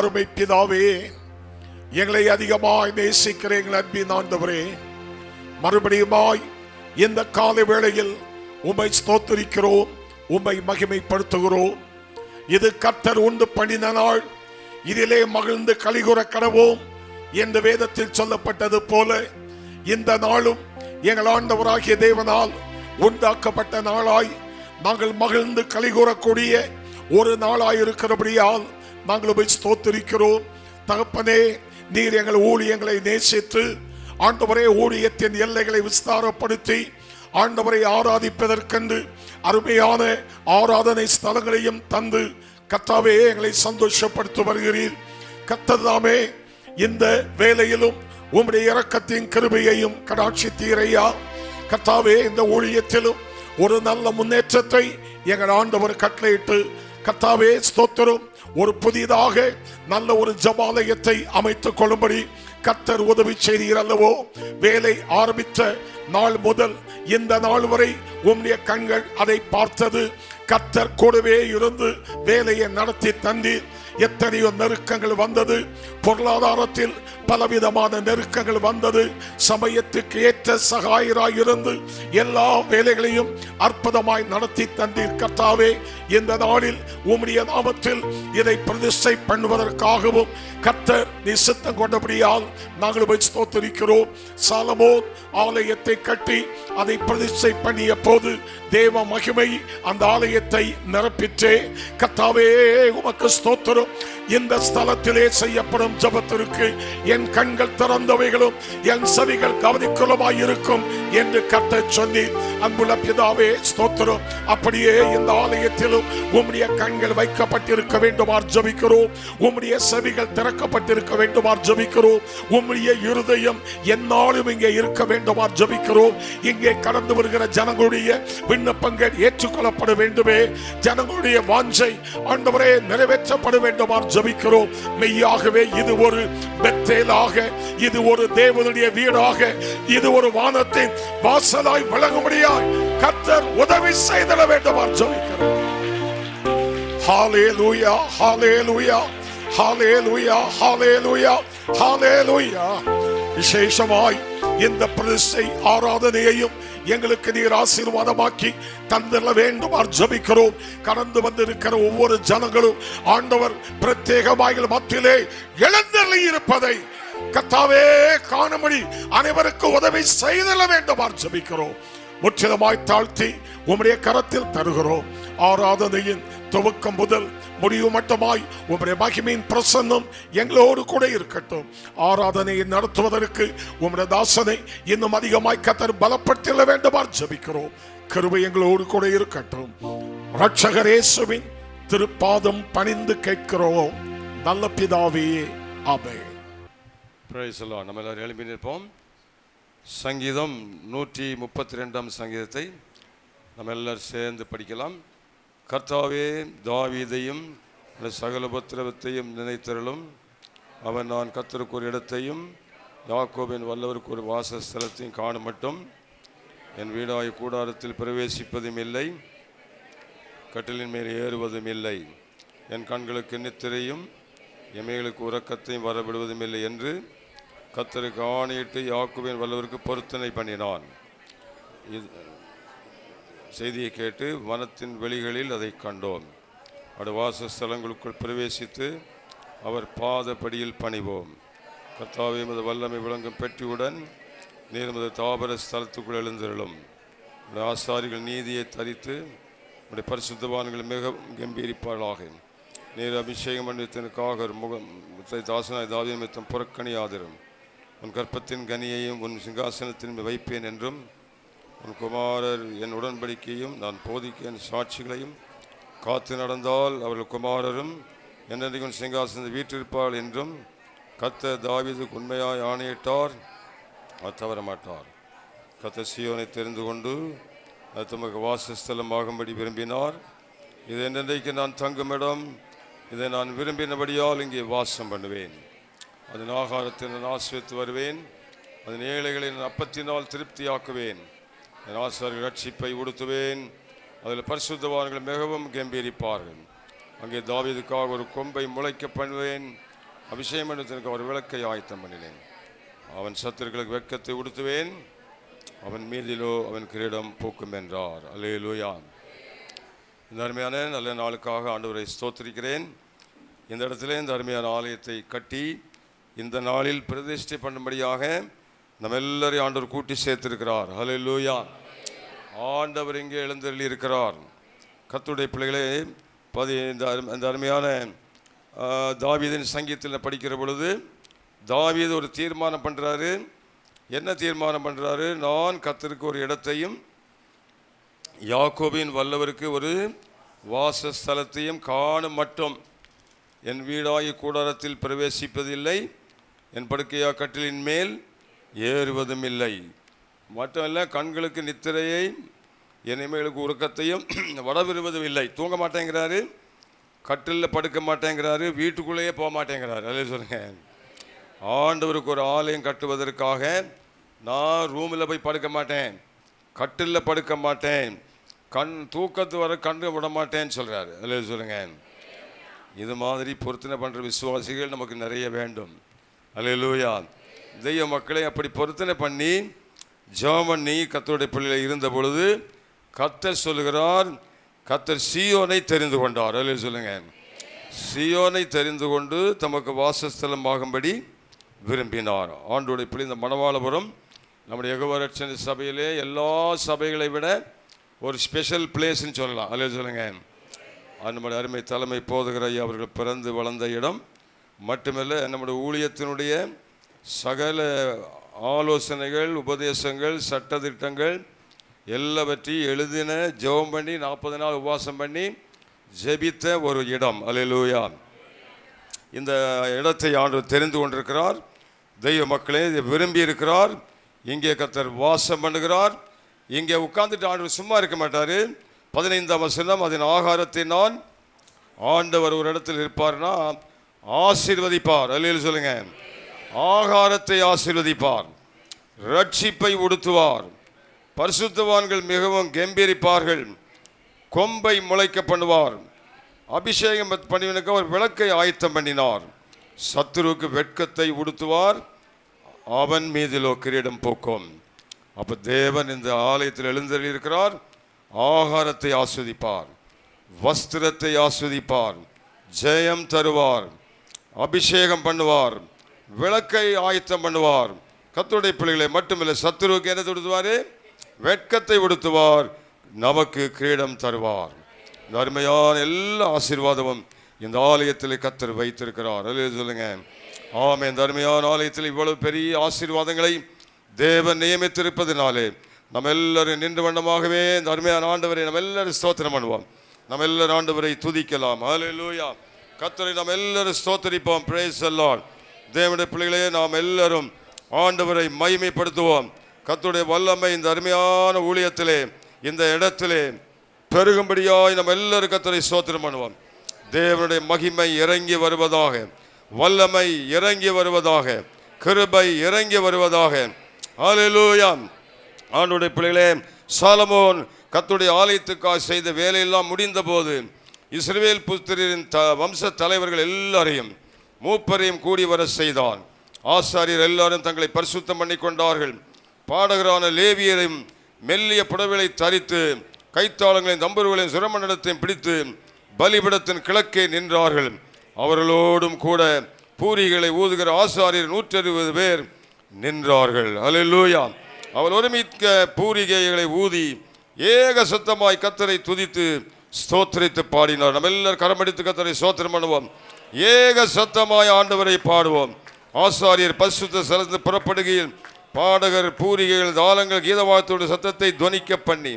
Speaker 3: அருமை பிதாவே, எங்களை அதிகமாய் நேசிக்கிற எங்கள் அன்பின் ஆண்டவரே, மறுபடியுமாய் இந்த காலை வேளையில் உம்மை ஸ்தோத்திரிக்கிறோம், உம்மை மகிமைப்படுத்துகிறோம். இது கர்த்தர் உண்டு பண்ணின நாள், இதிலே மகிழ்ந்து கலிகுற கடவோம் என்று வேதத்தில் சொல்லப்பட்டது போல இந்த நாளும் எங்கள் ஆண்டவராகிய தேவனால் உண்டாக்கப்பட்ட நாளாய் நாங்கள் மகிழ்ந்து கலிகூறக்கூடிய ஒரு நாளாய் இருக்கிறபடியால் நாங்கள் போய் ஸ்தோத்திரிக்கிறோம். தகப்பனே, நீர் எங்கள் ஊழியங்களை நேசித்து ஆண்டவரே ஊழியத்தின் எல்லைகளை விஸ்தாரப்படுத்தி ஆண்டவரை ஆராதிப்பதற்கென்று அருமையான ஆராதனை ஸ்தலங்களையும் தந்து கர்த்தாவே எங்களை சந்தோஷப்படுத்தி வருகிறீர். கர்த்தர்தாமே இந்த வேளையிலும் உம்முடைய இரக்கத்தின் கிருபையையும் கடாட்சித்தீரையா. கர்த்தாவே, இந்த ஊழியத்திலும் ஒரு நல்ல முன்னேற்றத்தை எங்கள் ஆண்டவர் கட்டளையிட்டு கர்த்தாவே ஸ்தோத்திரம், ஒரு புதிதாக நல்ல ஒரு ஜபாலயத்தை அமைத்துக் கொள்ளும்படி கர்த்தர் உதவி செய்தீர் அல்லவோ. வேலை ஆரம்பித்த நாள் முதல் இந்த நாள் வரை உம்முடைய கண்கள் அதை பார்த்தது. கர்த்தர் கூடவே இருந்து வேலையை நடத்தி தந்தீர். எத்தனையோ நெருக்கங்கள் வந்தது, பொருளாதாரத்தில் பலவிதமான நெருக்கங்கள் வந்தது. சமயத்துக்கு ஏற்ற சகாயராய் இருந்து எல்லா வேலைகளையும் அற்புதமாய் நடத்தி தந்தீர். கர்த்தாவே, இந்த நாளில் உம்முடைய நாமத்தில் இதை பிரதிஷ்டை பண்ணுவதற்காகவும் கர்த்தர் நீ சித்தம் கொண்டபடியால் நாங்கள் போய் ஸ்தோத்திரிக்கிறோம். சாலமோன் ஆலயத்தை கட்டி அதை பிரதிஷ்டை பண்ணிய போது தேவ மகிமை அந்த ஆலயத்தை நிரப்பிற்றே. கர்த்தாவே, உமக்கு ஸ்தோத்திரம். இந்த ஸ்தலத்திலே செய்யப்படும் ஜபத்திற்கு என் கண்கள் திறந்தவைகளும் என் செவிகள் கவனிக்குள்ளமாய் இருக்கும் என்று கர்த்தர் சொல்லி, அன்புள்ள பிதாவே ஸ்தோத்திரம். அப்படியே இந்த ஆலயத்திலும் உம்முடைய கண்கள் வைக்கப்பட்டிருக்க வேண்டுமாறு ஜெபிக்கிறோம். உம்முடைய செவிகள் திறக்கப்பட்டிருக்க வேண்டுமாறு ஜெபிக்கிறோம். உம்முடைய இருதயம் எந்நாளும் இங்கே இருக்க வேண்டுமாறு ஜெபிக்கிறோம். இங்கே கடந்து வருகிற ஜனங்களுடைய விண்ணப்பங்கள் ஏற்றுக்கொள்ளப்பட வேண்டுமே. ஜனங்களுடைய வாஞ்சை ஆண்டவரே நிறைவேற்றப்பட வேண்டுமாறு ஜெபிக்கிறோம். மெய்யாகவே இது ஒரு பெத்தேலாக, இது ஒரு தேவனுடைய வீடாக, இது ஒரு வானத்தின் வாசலாய் விளங்கும்படியாய் கர்த்தர் உதவி செய்திட வேண்டுமாறு ஜெபிக்கிறோம். ஹல்லேலூயா, ஹல்லேலூயா, ஹல்லேலூயா, ஹல்லேலூயா, ஹல்லேலூயா. விசேஷமாய் இந்த பிரதிஷ்டை ஆராதனையையும் எங்களுக்கு நீர் ஆசீர்வாதமாக்கி தந்திர வேண்டும் ஜெபிக்கிறோம். கடந்து வந்திருக்கிற ஒவ்வொரு ஜனங்களும் ஆண்டவர் பிரத்யேகமாக மத்தியிலே எழுந்தருளி இருப்பதை கர்த்தாவே காணும்படி அனைவருக்கு உதவி செய்தல வேண்டும் ஜெபிக்கிறோம். முற்றிலுமாய் தாழ்த்தி உம்முடைய கரத்தில் தருகிறோம். ஆராதனையின் துவக்கம் முதல் முடிவு மட்டுமாய் உம்முடைய மகிமையின் பிரசன்னம் எங்களோடு கூட இருக்கட்டும். ஆராதனையை நடத்துவதற்கு உம்முடைய தாசனை இன்னும் அதிகமாய் கர்த்தர் பலப்படுத்த வேண்டுமா ஜெபிக்கிறோம். கிருபை எங்களோடு கூட இருக்கட்டும். இரட்சகர் இயேசுவின் திருப்பாதம் பணிந்து கேட்கிறோம் நல்ல பிதாவே, ஆமென்.
Speaker 1: Praise the Lord. நம்ம எல்லாரும் எழும்பி நிற்போம். சங்கீதம் 132 சங்கீதத்தை நம்ம எல்லாரும் சேர்ந்து படிக்கலாம். கர்த்தாவே, தாவீதையும் சகல உபத்திரவத்தையும் நினைத்தருளும். அவன் நான் கர்த்தருக்கு ஒரு இடத்தையும் யாக்கோபின் வல்லவருக்கு ஒரு வாசஸ்தலத்தையும் காணும் மட்டும் என் வீடாய் கூடாரத்தில் பிரவேசிப்பதும் இல்லை, கட்டிலின் மேல் ஏறுவதும் இல்லை. என் கண்களுக்கு நித்திரையும் எமைகளுக்கு உறக்கத்தையும் வரவிடுவதும் இல்லை என்று கர்த்தருக்கு ஆணையிட்டு யாக்கோபின் வல்லவருக்கு பொருத்தனை பண்ணினான். செய்தியை கேட்டு வனத்தின் வெளிகளில் அதை கண்டோம். அவருடைய வாசஸ்தலங்களுக்குள் பிரவேசித்து அவர் பாதப்படியில் பணிவோம். கர்த்தாவே, உமது வல்லமை விளங்கும் பெட்டியுடன் நீர் உமது தாபர ஸ்தலத்துக்குள் எழுந்தருளும். உடைய ஆசாரிகள் நீதியை தரித்து உடைய பரிசுத்தவான்கள் மிக கம்பீரிப்பார்களாக. நீர் அபிஷேகம் பண்ணித்தனுக்காக தாசனாய் தாவீது நிமித்தம் புறக்கணியாதிரும். உன் கற்பத்தின் கனியையும் உன் சிங்காசனத்தின் வைப்பேன் என்றும் உன் குமாரர் என் உடன்படிக்கையும் நான் போதிக்க என் சாட்சிகளையும் காத்து நடந்தால் அவர்கள் குமாரரும் என்னென்றைக்கும் சிங்காசனத்தில் வீற்றிருப்பாள் என்றும் கர்த்தர் தாவீதுக்கு உண்மையாய் ஆணையிட்டார், அவர் தவற மாட்டார். கர்த்தர் சீயோனை தெரிந்து கொண்டு அது தமக்கு வாசஸ்தலமாகும்படி விரும்பினார். இது என்னென்றைக்கு நான் தங்குமிடம், இதை நான் விரும்பினபடியால் இங்கே வாசம் பண்ணுவேன். அதன் ஆகாரத்தை நான் ஆசிரித்து வருவேன். அதன் ஏழைகளை நான் அப்பத்தினால் திருப்தியாக்குவேன். என் ஆசாரியர்கள் ரட்சிப்பை உடுத்துவேன். அதில் பரிசுத்தவான்கள் மிகவும் கம்பீரிப்பார்கள். அங்கே தாவீதுக்காக ஒரு கொம்பை முளைக்க பண்ணுவேன். அபிஷேகம் பண்ணத்திற்கு ஒரு விளக்கை ஆயத்தம் பண்ணினேன். அவன் சத்துருக்களுக்கு வெட்கத்தை உடுத்துவேன். அவன் மீதிலோ அவன் கிரீடம் பூக்கும் என்றார். அல்லேலூயா. இந்த அருமையான நல்ல நாளுக்காக ஆண்டவரை ஸ்தோத்திரிக்கிறேன். இந்த இடத்துல இந்த அருமையான ஆலயத்தை கட்டி இந்த நாளில் பிரதிஷ்டை பண்ணும்படியாக நம்ம எல்லாரையும் ஆண்டவர் கூட்டி சேர்த்திருக்கிறார். அல்லேலூயா. ஆண்டவர் இங்கே எழுந்தருளி இருக்கிறார். கர்த்தருடைய பிள்ளைகளே, இந்த அருமையான தாவீதின் சங்கீதத்தில் படிக்கிற பொழுது தாவீது ஒரு தீர்மானம் பண்ணுறாரு. என்ன தீர்மானம் பண்ணுறாரு? நான் கர்த்தருக்கு ஒரு இடத்தையும் யாக்கோபின் வல்லவருக்கு ஒரு வாசஸ்தலத்தையும் காணும் மட்டும் என் வீடாய கூடாரத்தில் பிரவேசிப்பதில்லை, என் படுக்கையா கட்டிலின் மேல் ஏறுவதும் இல்லை. மட்டுமல்ல, கண்களுக்கு நித்திரையை என் இமைகளுக்கு உறக்கத்தையும் வடவிருவதும் இல்லை. தூங்க மாட்டேங்கிறாரு, கட்டிலில் படுக்க மாட்டேங்கிறாரு, வீட்டுக்குள்ளேயே போக மாட்டேங்கிறாரு. அதே சொல்லுங்க, ஆண்டவருக்கு ஒரு ஆலயம் கட்டுவதற்காக நான் ரூமில் போய் படுக்க மாட்டேன், கட்டிலில் படுக்க மாட்டேன், தூக்கத்து வர கண்டு விட மாட்டேன்னு சொல்கிறாரு. அதே சொல்லுங்க, இது மாதிரி பொருத்தனை பண்ணுற விசுவாசிகள் நமக்கு நிறைய வேண்டும். அல்லேலூயா. தெய்வ மக்களை அப்படி பொருத்தனை பண்ணி ஜெபம் பண்ணி கர்த்தருடைய பிள்ளையில் இருந்த பொழுது கர்த்தர் சொல்லுகிறார், கர்த்தர் சீயோனை தெரிந்து கொண்டார். அல்லேலூயா சொல்லுங்க. சீயோனை தெரிந்து கொண்டு தமக்கு வாசஸ்தலமாகும்படி விரும்பினார். ஆண்டோடைய பிள்ளை இந்த மணவாளபுரம் நம்முடைய யெகோவா சபையிலே எல்லா சபைகளை விட ஒரு ஸ்பெஷல் பிளேஸ்ன்னு சொல்லலாம். அல்லேலூயா சொல்லுங்க. நம்முடைய அருமை தலைமை போதகர் ஐயா அவர்கள் பிறந்து வளர்ந்த இடம் மட்டுமல்ல, நம்முடைய ஊழியத்தினுடைய சகல ஆலோசனைகள், உபதேசங்கள், சட்டத்திட்டங்கள் எல்லாவற்றையும் எழுதின, ஜெபம் பண்ணி 40 நாள் உபவாசம் பண்ணி ஜெபித்த ஒரு இடம். அல்லேலூயா. இந்த இடத்தை ஆண்டவர் தெரிந்து கொண்டிருக்கிறார். தெய்வ மக்களே, விரும்பி இருக்கிறார். இங்கே கர்த்தர் வாசம் பண்ணுகிறார். இங்கே உட்கார்ந்துட்டு ஆண்டவர் சும்மா இருக்க மாட்டார். 15ஆம் வசனம், அதன் ஆகாரத்தை நான் ஆண்டவர் ஒரு இடத்தில் இருப்பார்னா ஆசீர்வதிப்பார். அல்லேலூயா சொல்லுங்க. ஆகாரத்தை ஆசீர்வதிப்பார், ரட்சிப்பை உடுத்துவார், பரிசுத்தவான்கள் மிகவும் கம்பீரிப்பார்கள், கொம்பை முளைக்க பண்ணுவார், அபிஷேகம் பண்ணிவனுக்கு ஒரு விளக்கை ஆயத்தம் பண்ணினார், சத்துருவுக்கு வெட்கத்தை உடுத்துவார், அவன் மீதிலோ கிரீடம் போக்கும். அப்ப தேவன் இந்த ஆலயத்தில் எழுந்தருளியிருக்கிறார். ஆகாரத்தை ஆஸ்வதிப்பார், வஸ்திரத்தை ஆஸ்வதிப்பார், ஜெயம் தருவார், அபிஷேகம் பண்ணுவார், விளக்கை ஆயத்தம் பண்ணுவார். கர்த்தருடைய பிள்ளைகளை மட்டுமில்லை, சத்துருவுக்கு என்ன கொடுத்துவாரு? வெட்கத்தை உடுத்துவார், நமக்கு கிரீடம் தருவார். இந்த அருமையான எல்லா ஆசீர்வாதமும் இந்த ஆலயத்தில் கர்த்தர் வைத்திருக்கிறார். சொல்லுங்க ஆமென். இந்த அருமையான ஆலயத்தில் இவ்வளவு பெரிய ஆசீர்வாதங்களை தேவன் நியமித்திருப்பதினாலே நம்ம எல்லாரும் நின்று வண்ணமாகவே இந்த அருமையான ஆண்டவரை நம்ம எல்லாரும் ஸ்தோத்திரம் பண்ணுவோம். நம்ம எல்லாரும் ஆண்டவரை துதிக்கலாம். ஹல்லேலூயா. கர்த்தரை நாம் எல்லாரும் ஸ்தோத்திரிப்போம். Price the Lord. தேவனுடைய பிள்ளைகளே, நாம் எல்லாரும் ஆண்டவரை மகிமைப்படுத்துவோம். கர்த்தருடைய வல்லமை இந்த அருமையான ஊழியத்திலே, இந்த இடத்திலே பெருகும்படியாய் நம்ம எல்லாரும் கர்த்தரை ஸ்தோத்திரம் பண்ணுவோம். தேவனுடைய மகிமை இறங்கி வருவதாக, வல்லமை இறங்கி வருவதாக, கிருபை இறங்கி வருவதாக. ஹல்லேலூயா. ஆண்டவருடைய பிள்ளைகளே, சாலமோன் கர்த்தருடைய ஆலயத்துக்காக செய்த வேலையெல்லாம் முடிந்த போது இஸ்ரவேல் புத்திரரின் வம்ச தலைவர்கள் எல்லாரையும் மூப்பரையும் கூடி வர செய்தான். ஆசாரியர் எல்லாரும் தங்களை பரிசுத்தம் பண்ணி கொண்டார்கள். பாடகரான லேவியரையும் மெல்லிய புடவைகளை தரித்து கைத்தாளங்களையும் தம்புருகளையும் சுரமண்டலத்தையும் பிடித்து பலிபீடத்தின் கிழக்கே நின்றார்கள். அவர்களோடும் கூட பூரிகளை ஊதுகிற ஆசாரியர் 160 பேர் நின்றார்கள். ஹல்லேலூயா. அவர் ஒருமிக்க பூரிகைகளை ஊதி ஏக சத்தமாய் கர்த்தரை துதித்து ஸ்தோத்திரித்து பாடினார். நம்ம எல்லாரும் கரமடித்து கர்த்தரை ஸ்தோத்திரம் பண்ணுவோம். ஏக சத்தமாய் ஆண்டவரை பாடுவோம். ஆசாரியர் பரிசுத்த ஸ்தலத்திலிருந்து புறப்படுகையில் பாடகர் பூரிகைகள் தாளங்கள் கீதவாதத்தோடு சத்தத்தை துவனிக்க பண்ணி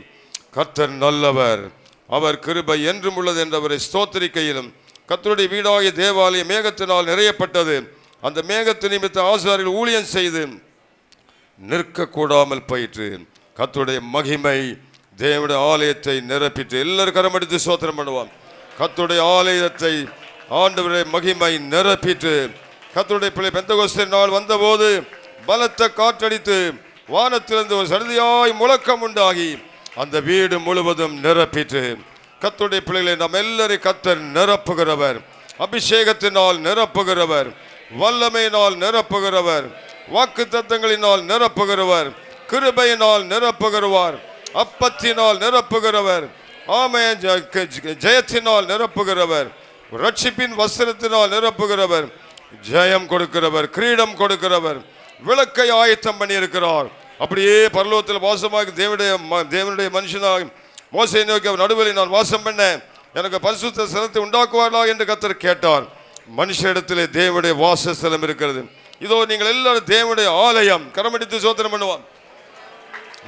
Speaker 1: கர்த்தர் நல்லவர், அவர் கிருபை என்றும் உள்ளது என்றவரை ஸ்தோத்திரிக்கையிலும் கர்த்தருடைய வீடாகிய தேவாலயம் மேகத்தினால் நிறையப்பட்டது. அந்த மேகத்து நிமித்த ஆசாரியர்கள் ஊழியம் செய்து நிற்கக்கூடாமல் போயிற்று. கர்த்தருடைய மகிமை தேவனுடைய ஆலயத்தை நிரப்பிட்டு எல்லாரும் கரமடித்து ஸ்தோத்திரம் பண்ணுவோம். கர்த்தருடைய ஆலயத்தை ஆண்டவருடைய மகிமை நிரப்பிட்டு கர்த்தருடைய பிள்ளை பெந்தகோஸ்தே நாள் வந்தபோது பலத்த காற்றடித்து வானத்திலிருந்து ஒரு சடுதியாய் முழக்கம் உண்டாகி அந்த வீடு முழுவதும் நிரப்பிட்டு கர்த்தருடைய பிள்ளைகளை நாம் எல்லாரையும் கர்த்தர் நிரப்புகிறவர், அபிஷேகத்தினால் நிரப்புகிறவர், வல்லமையினால் நிரப்புகிறவர், வாக்கு தத்தங்களினால் நிரப்புகிறவர், கிருபையினால் நிரப்புகிறவர், அப்பத்தினால் நிரப்புகிறவர், ஆமென், ஜெயத்தினால் நிரப்புகிறவர், ரட்சிப்பின் வஸ்திரத்தினால் நிரப்புகிறவர், ஜெயம் கொடுக்கிறவர், கிரீடம் கொடுக்கிறவர், விளக்கை ஆயத்தம் பண்ணியிருக்கிறார். அப்படியே பரலோகத்தில் வாசமாக தேவனுடைய மனுஷனாக மோசேயை நோக்கி அவர் நடுவில் நான் வாசம் பண்ண எனக்கு பரிசுத்த ஸ்தலத்தை உண்டாக்குவார்களா என்று கர்த்தர் கேட்டார். மனுஷனிடத்திலே தேவனுடைய வாசஸ்தலம் இருக்கிறது. இதோ நீங்கள் எல்லாரும் தேவனுடைய ஆலயம். கரமடித்து ஸ்தோத்திரம் பண்ணுவோம்.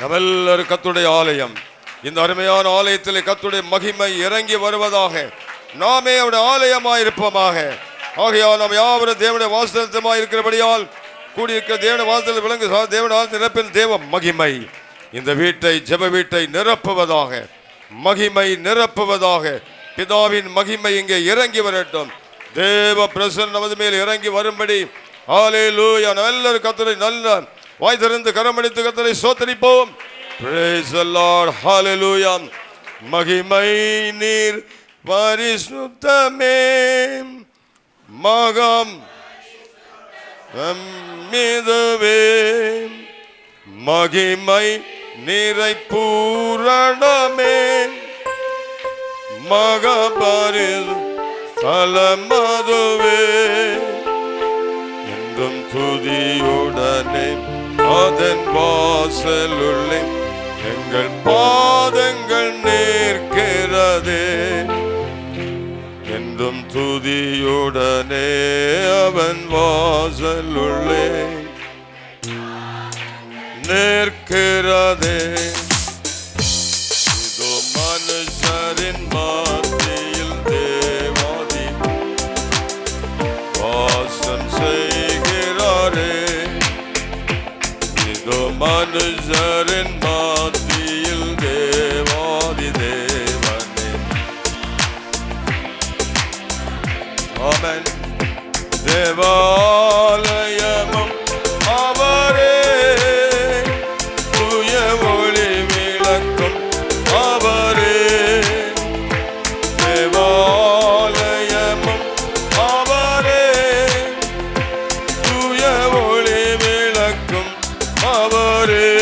Speaker 1: நம்ம எல்லாரும் கர்த்தருடைய ஆலயம். இந்த அருமையான ஆலயத்திலே கர்த்தருடைய மகிமை இறங்கி வருவதாக, நாமே அவருடைய ஆலயமாய் இருப்போமாக. ஆகையால் நாம் யாவரும் தேவனுடைய வாசஸ்தலமாய் இருக்கிறபடியால் கூடியிருக்கிற தேவனுடைய வாசல் விளங்கு தேவனுடைய ஆலயத்தில் நிரப்பில் தேவ மகிமை இந்த வீட்டை, ஜெப வீட்டை நிரப்புவதாக, மகிமை நிரப்புவதாக. பிதாவின் மகிமை இங்கே இறங்கி வரட்டும். தேவ பிரசன்னம் நமது மேல் இறங்கி வரும்படி ஹல்லேலூயா. எல்லாரும் கர்த்தரை நல்ல வாய் திறந்து கரமடித்து கர்த்தரை ஸ்தோத்திரிப்போம். Praise the Lord. Hallelujah. மகிமை நீர் பரிசுத்தமே மகம் மீதுவே மகிமை நீரை பூரணமே மகபரில் தலமதுவே என்றும் துதியுடனே அதன் வாசலுள்ளே எங்கள் பாதங்கள் நிற்கிறதே. என்றும் துதியுடனே அவன் வாசலுள்ளே நிற்கிறதே. இதோ மனுஷரின் மத்தியில் தேவாதி வாசம் செய்கிறாரே. இதோ மனுஷரின் மத்தியில் தேவாதி தேவனே. ஆமென். தேவாலயமும் அவரே, தூய ஒளி விளக்கும் அவரே. தேவாலயமும் அவரே, தூய ஒளி விளக்கும் அவரே.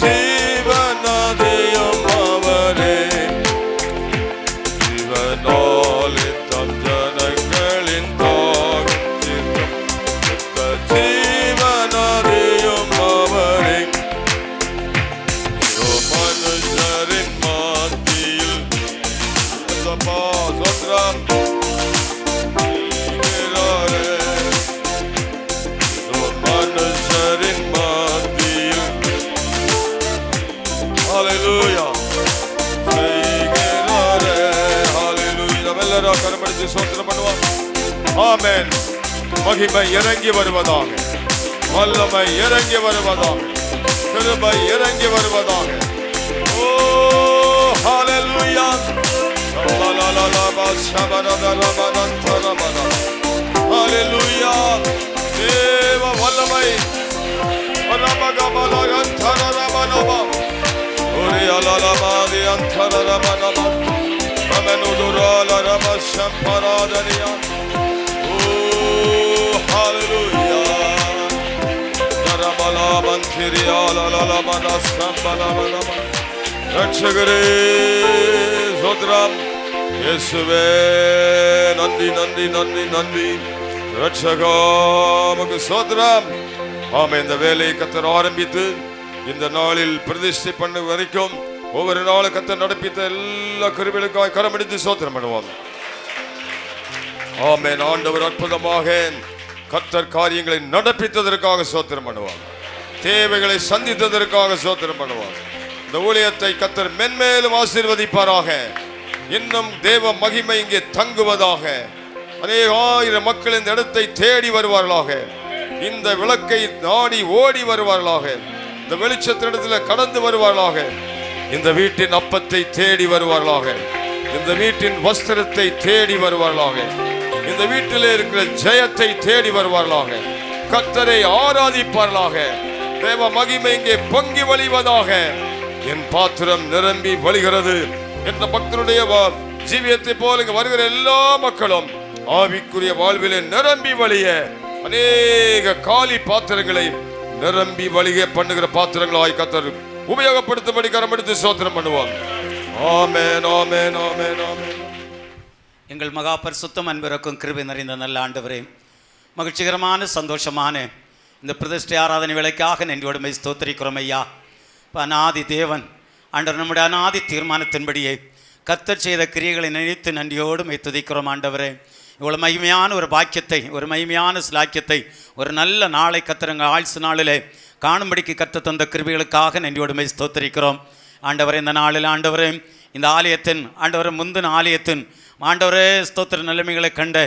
Speaker 1: ஜீவநதியும் அவரே. ஜீவனாலே தம் ஜனங்களின் தாகம் தீர்க்கும் ஜீவநதியும் அவரே. மனுஷரின் மாத்தியில் சோத்ரம் மனுஷரின் மாத்தியில் ஹல்லேலூயா செய்கிறாரே. ஹல்லேலூயா. நம்ம எல்லாரும் கரமடித்து ஸ்தோத்திரம் பண்ணுவோம். ஆமென். மகிமை இறங்கி வருவதாக, வல்லமை இறங்கி வருவதாக, கிருபை இறங்கி வருவதாக. ஓ ஹல்லேலூயா. ஹல்லேலூயா. தேவ வல்லமை ரட்சகரே சோத்ரம் இயேசுவே நன்றி நன்றி நன்றி நன்றி. ரட்சகாமுக்கு சோத்ரம். ஆமென். இந்த வேலையை கர்த்தர் ஆரம்பித்து இந்த நாளில் பிரதிஷ்டை பண்ண வரைக்கும் ஒவ்வொரு நாளும் கர்த்தர் நடப்பித்த எல்லா கிருபைகளுக்காக கரமடித்து சோத்திரம் பண்ணுவோம். ஆமென். ஆண்டவர் அற்புதமாக கர்த்தர் காரியங்களை நடப்பித்ததற்காக சோத்திரம் பண்ணுவார். தேவைகளை சந்தித்ததற்காக சோத்திரம் பண்ணுவார். இந்த ஊழியத்தை கர்த்தர் மென்மேலும் ஆசீர்வதிப்பாராக. இன்னும் தேவ மகிமை இங்கே தங்குவதாக. அநேக ஆயிரம் மக்கள் இந்த இடத்தை தேடி வருவார்களாக. இந்த விளக்கை நாடி ஓடி வருவார்களாக. இந்த வெளிச்சத்திடத்தில் கடந்து வருவார்களாக. இந்த வீட்டின் அப்பத்தை தேடி வருவார்களாக. இந்த வீட்டின் வஸ்திரத்தை தேடி வருவார்களாக. இந்த வீட்டிலே இருக்கிற ஜெயத்தை தேடி வருவார்களாக. கர்த்தரை ஆராதிப்பார்களாக. தேவ மகிமை இங்கே பொங்கி வழிவதாக. என் பாத்திரம் நிரம்பி வழிகிறது என்ற பக்தருடைய ஜீவியத்தை போல இங்கு வருகிற எல்லா மக்களும் ஆவிக்குரிய வாழ்விலே நிரம்பி வழிய அநேக காலி பாத்திரங்களை நிரம்பி வழிய பண்ணுகிற பாத்திரங்களாய் கர்த்தர் உபயோகப்படுத்தும்படி கரமெடுத்து ஸ்தோத்திரம் பண்ணுவார். ஆமென் ஆமென் ஆமென் ஆமென்.
Speaker 5: எங்கள் மகா பரிசுத்தம் அன்பிறக்கும் கிருபை நிறைந்த நல்ல ஆண்டவரே, மகிழ்ச்சிகரமான சந்தோஷமான இந்த பிரதிஷ்டை ஆராதனை வேளைக்காக நன்றியோடுமை ஸ்தோத்திரிக்கிறோம் ஐயா. இப்போ அநாதி தேவன் ஆண்டவர் நம்முடைய அநாதி தீர்மானத்தின்படியே கர்த்தர் செய்த கிரியைகளை நினைத்து நன்றியோடுமை துதிக்கிறோம் ஆண்டவரே. இவ்வளோ மகிமையான ஒரு பாக்கியத்தை, ஒரு மகிமையான சிலாக்கியத்தை, ஒரு நல்ல நாளை கர்த்தருங்க ஆயுசு நாளிலே காணும்படிக்கு கர்த்தர் தந்த கிருபைகளுக்காக நன்றியோடுமை ஸ்தோத்திரிக்கிறோம் ஆண்டவரே. இந்த நாளில் ஆண்டவரே, இந்த ஆலயத்தின் ஆண்டவரை முந்தின ஆலயத்தின் ஆண்டவரே ஸ்தோத்திர நிலைமைகளை கண்ட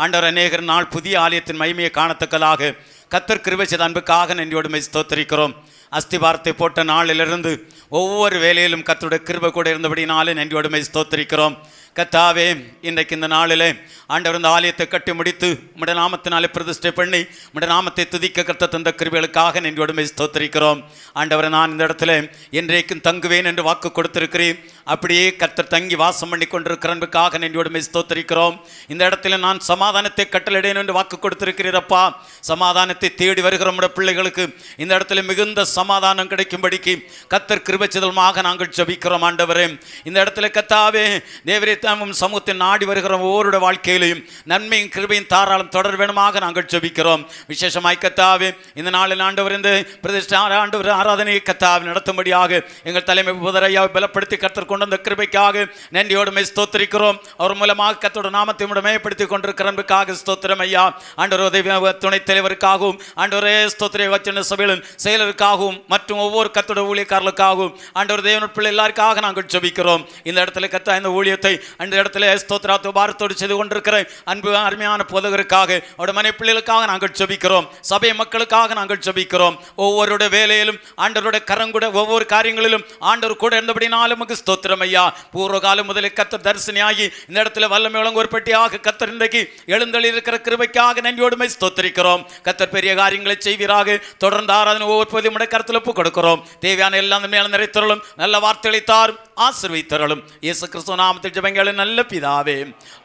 Speaker 5: ஆண்டவர் அநேகர் நாள் புதிய ஆலயத்தின் மகிமையை காணத்தக்கதாக கர்த்தர் கிருபை செய்த அன்புக்காக நன்றியோடுமை ஸ்தோத்திரிக்கிறோம். அஸ்திபாரத்தை போட்ட நாளிலிருந்து ஒவ்வொரு வேலையிலும் கர்த்தருடைய கிருபை கூட இருந்தபடினாலே நன்றியோடுமை ஸ்தோத்திரிக்கிறோம். கர்த்தாவே, இன்றைக்கு இந்த நாளிலே ஆண்டவர் இந்த ஆலயத்தை கட்டி முடித்து உம்முடைய நாமத்தினாலே பிரதிஷ்டை பண்ணி உம்முடைய நாமத்தை துதிக்க கர்த்தர் தந்த கிருபைகளுக்காக நன்றியோடுமை ஸ்தோத்திரிக்கிறோம். ஆண்டவரை, நான் இந்த இடத்துல என்றைக்கும் தங்குவேன் என்று வாக்கு கொடுத்திருக்கிறேன். அப்படியே கர்த்தர் தங்கி வாசம் பண்ணி கொண்டிருக்கிற அன்புக்காக நன்றியோடுமை ஸ்தோத்திரிக்கிறோம். இந்த இடத்துல நான் சமாதானத்தை கட்டளையிடேன் என்று வாக்கு கொடுத்திருக்கிறீரப்பா. சமாதானத்தை தேடி வருகிற நம்முடைய பிள்ளைகளுக்கு இந்த இடத்துல மிகுந்த சமாதானம் கிடைக்கும்படிக்கு கர்த்தர் கிருபை செய்தலுமாக நாங்கள் ஜெபிக்கிறோம் ஆண்டவரே. இந்த இடத்துல கர்த்தாவே தேவரே தாமும் சமூகத்தை நாடி வருகிற ஒவ்வொருடைய வாழ்க்கையிலையும் நன்மையும் கிருபையும் தாராளம் தொடர் வேணுமாக நாங்கள் ஜெபிக்கிறோம். விசேஷமாய் கர்த்தாவே இந்த நாளில் ஆண்டவர் இந்த பிரதிஷ்டை ஆண்டவர் ஆராதனையை கர்த்தாவே நடத்தும்படியாக எங்கள் தலைமை புதரையாவை பலப்படுத்தி கர்த்தர் கொண்டு வந்த கிருபைக்காக நன்றியோடுமை ஸ்தோத்திரிக்கிறோம். அவர் மூலமாக கர்த்தரோட நாமத்தை மேம்படுத்தி கொண்டிருக்கிற அன்புக்காக ஸ்தோத்திரம் ஐயா. ஆண்டவர் உதவி துணைத் தலைவருக்காகவும் ஆண்டவரே ஸ்தோத்திர வச்சன சபையின் செயலருக்காகவும் மற்றும் ஒவ்வொரு கர்த்தரோட ஊழியக்காரர்களுக்காகவும் ஆண்டவர் தேவனுடைய பிள்ளை எல்லாருக்காக நாங்கள் ஜெபிக்கிறோம். இந்த இடத்துல கர்த்தா இந்த ஊழியத்தை அந்த இடத்துல ஸ்தோத்திராத்து பாரத்தோடு செய்து கொண்டிருக்கிற அன்பு அருமையான போதகருக்காக அவருடைய மனை பிள்ளைகளுக்காக நாங்கள் ஜெபிக்கிறோம். சபை மக்களுக்காக நாங்கள் ஜெபிக்கிறோம். ஒவ்வொருடைய வேலையிலும் ஆண்டவருடைய கரங்குட ஒவ்வொரு காரியங்களிலும் ஆண்டவர் கூட இருந்தபடினாலும் நமக்கு ஸ்தோத்திரம் ஐயா. பூர்வ காலம் முதலில் கர்த்தர் தரிசனியாகி இந்த இடத்துல வல்லமை வழங்க ஒரு பெட்டியாக கர்த்தர் இன்றைக்கு எழுந்தளி இருக்கிற கிருபைக்காக நன்றியோடுமை ஸ்தோத்திரிக்கிறோம். கர்த்தர் பெரிய காரியங்களை செய்வீராக. தொடர்ந்து ஆராதனை ஒவ்வொரு பொழுதும் கருத்தில் ஒப்பு கொடுக்கிறோம். தேவையான எல்லா மேலும் நிறைத்தரலும் நல்ல வார்த்தைகளை தாரும் ஆசீர்வதித்தரலும் இயேசு கிறிஸ்து நாமத்தில் ஜெபங்களின் நல்ல பிதாவே,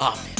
Speaker 5: ஆமென்.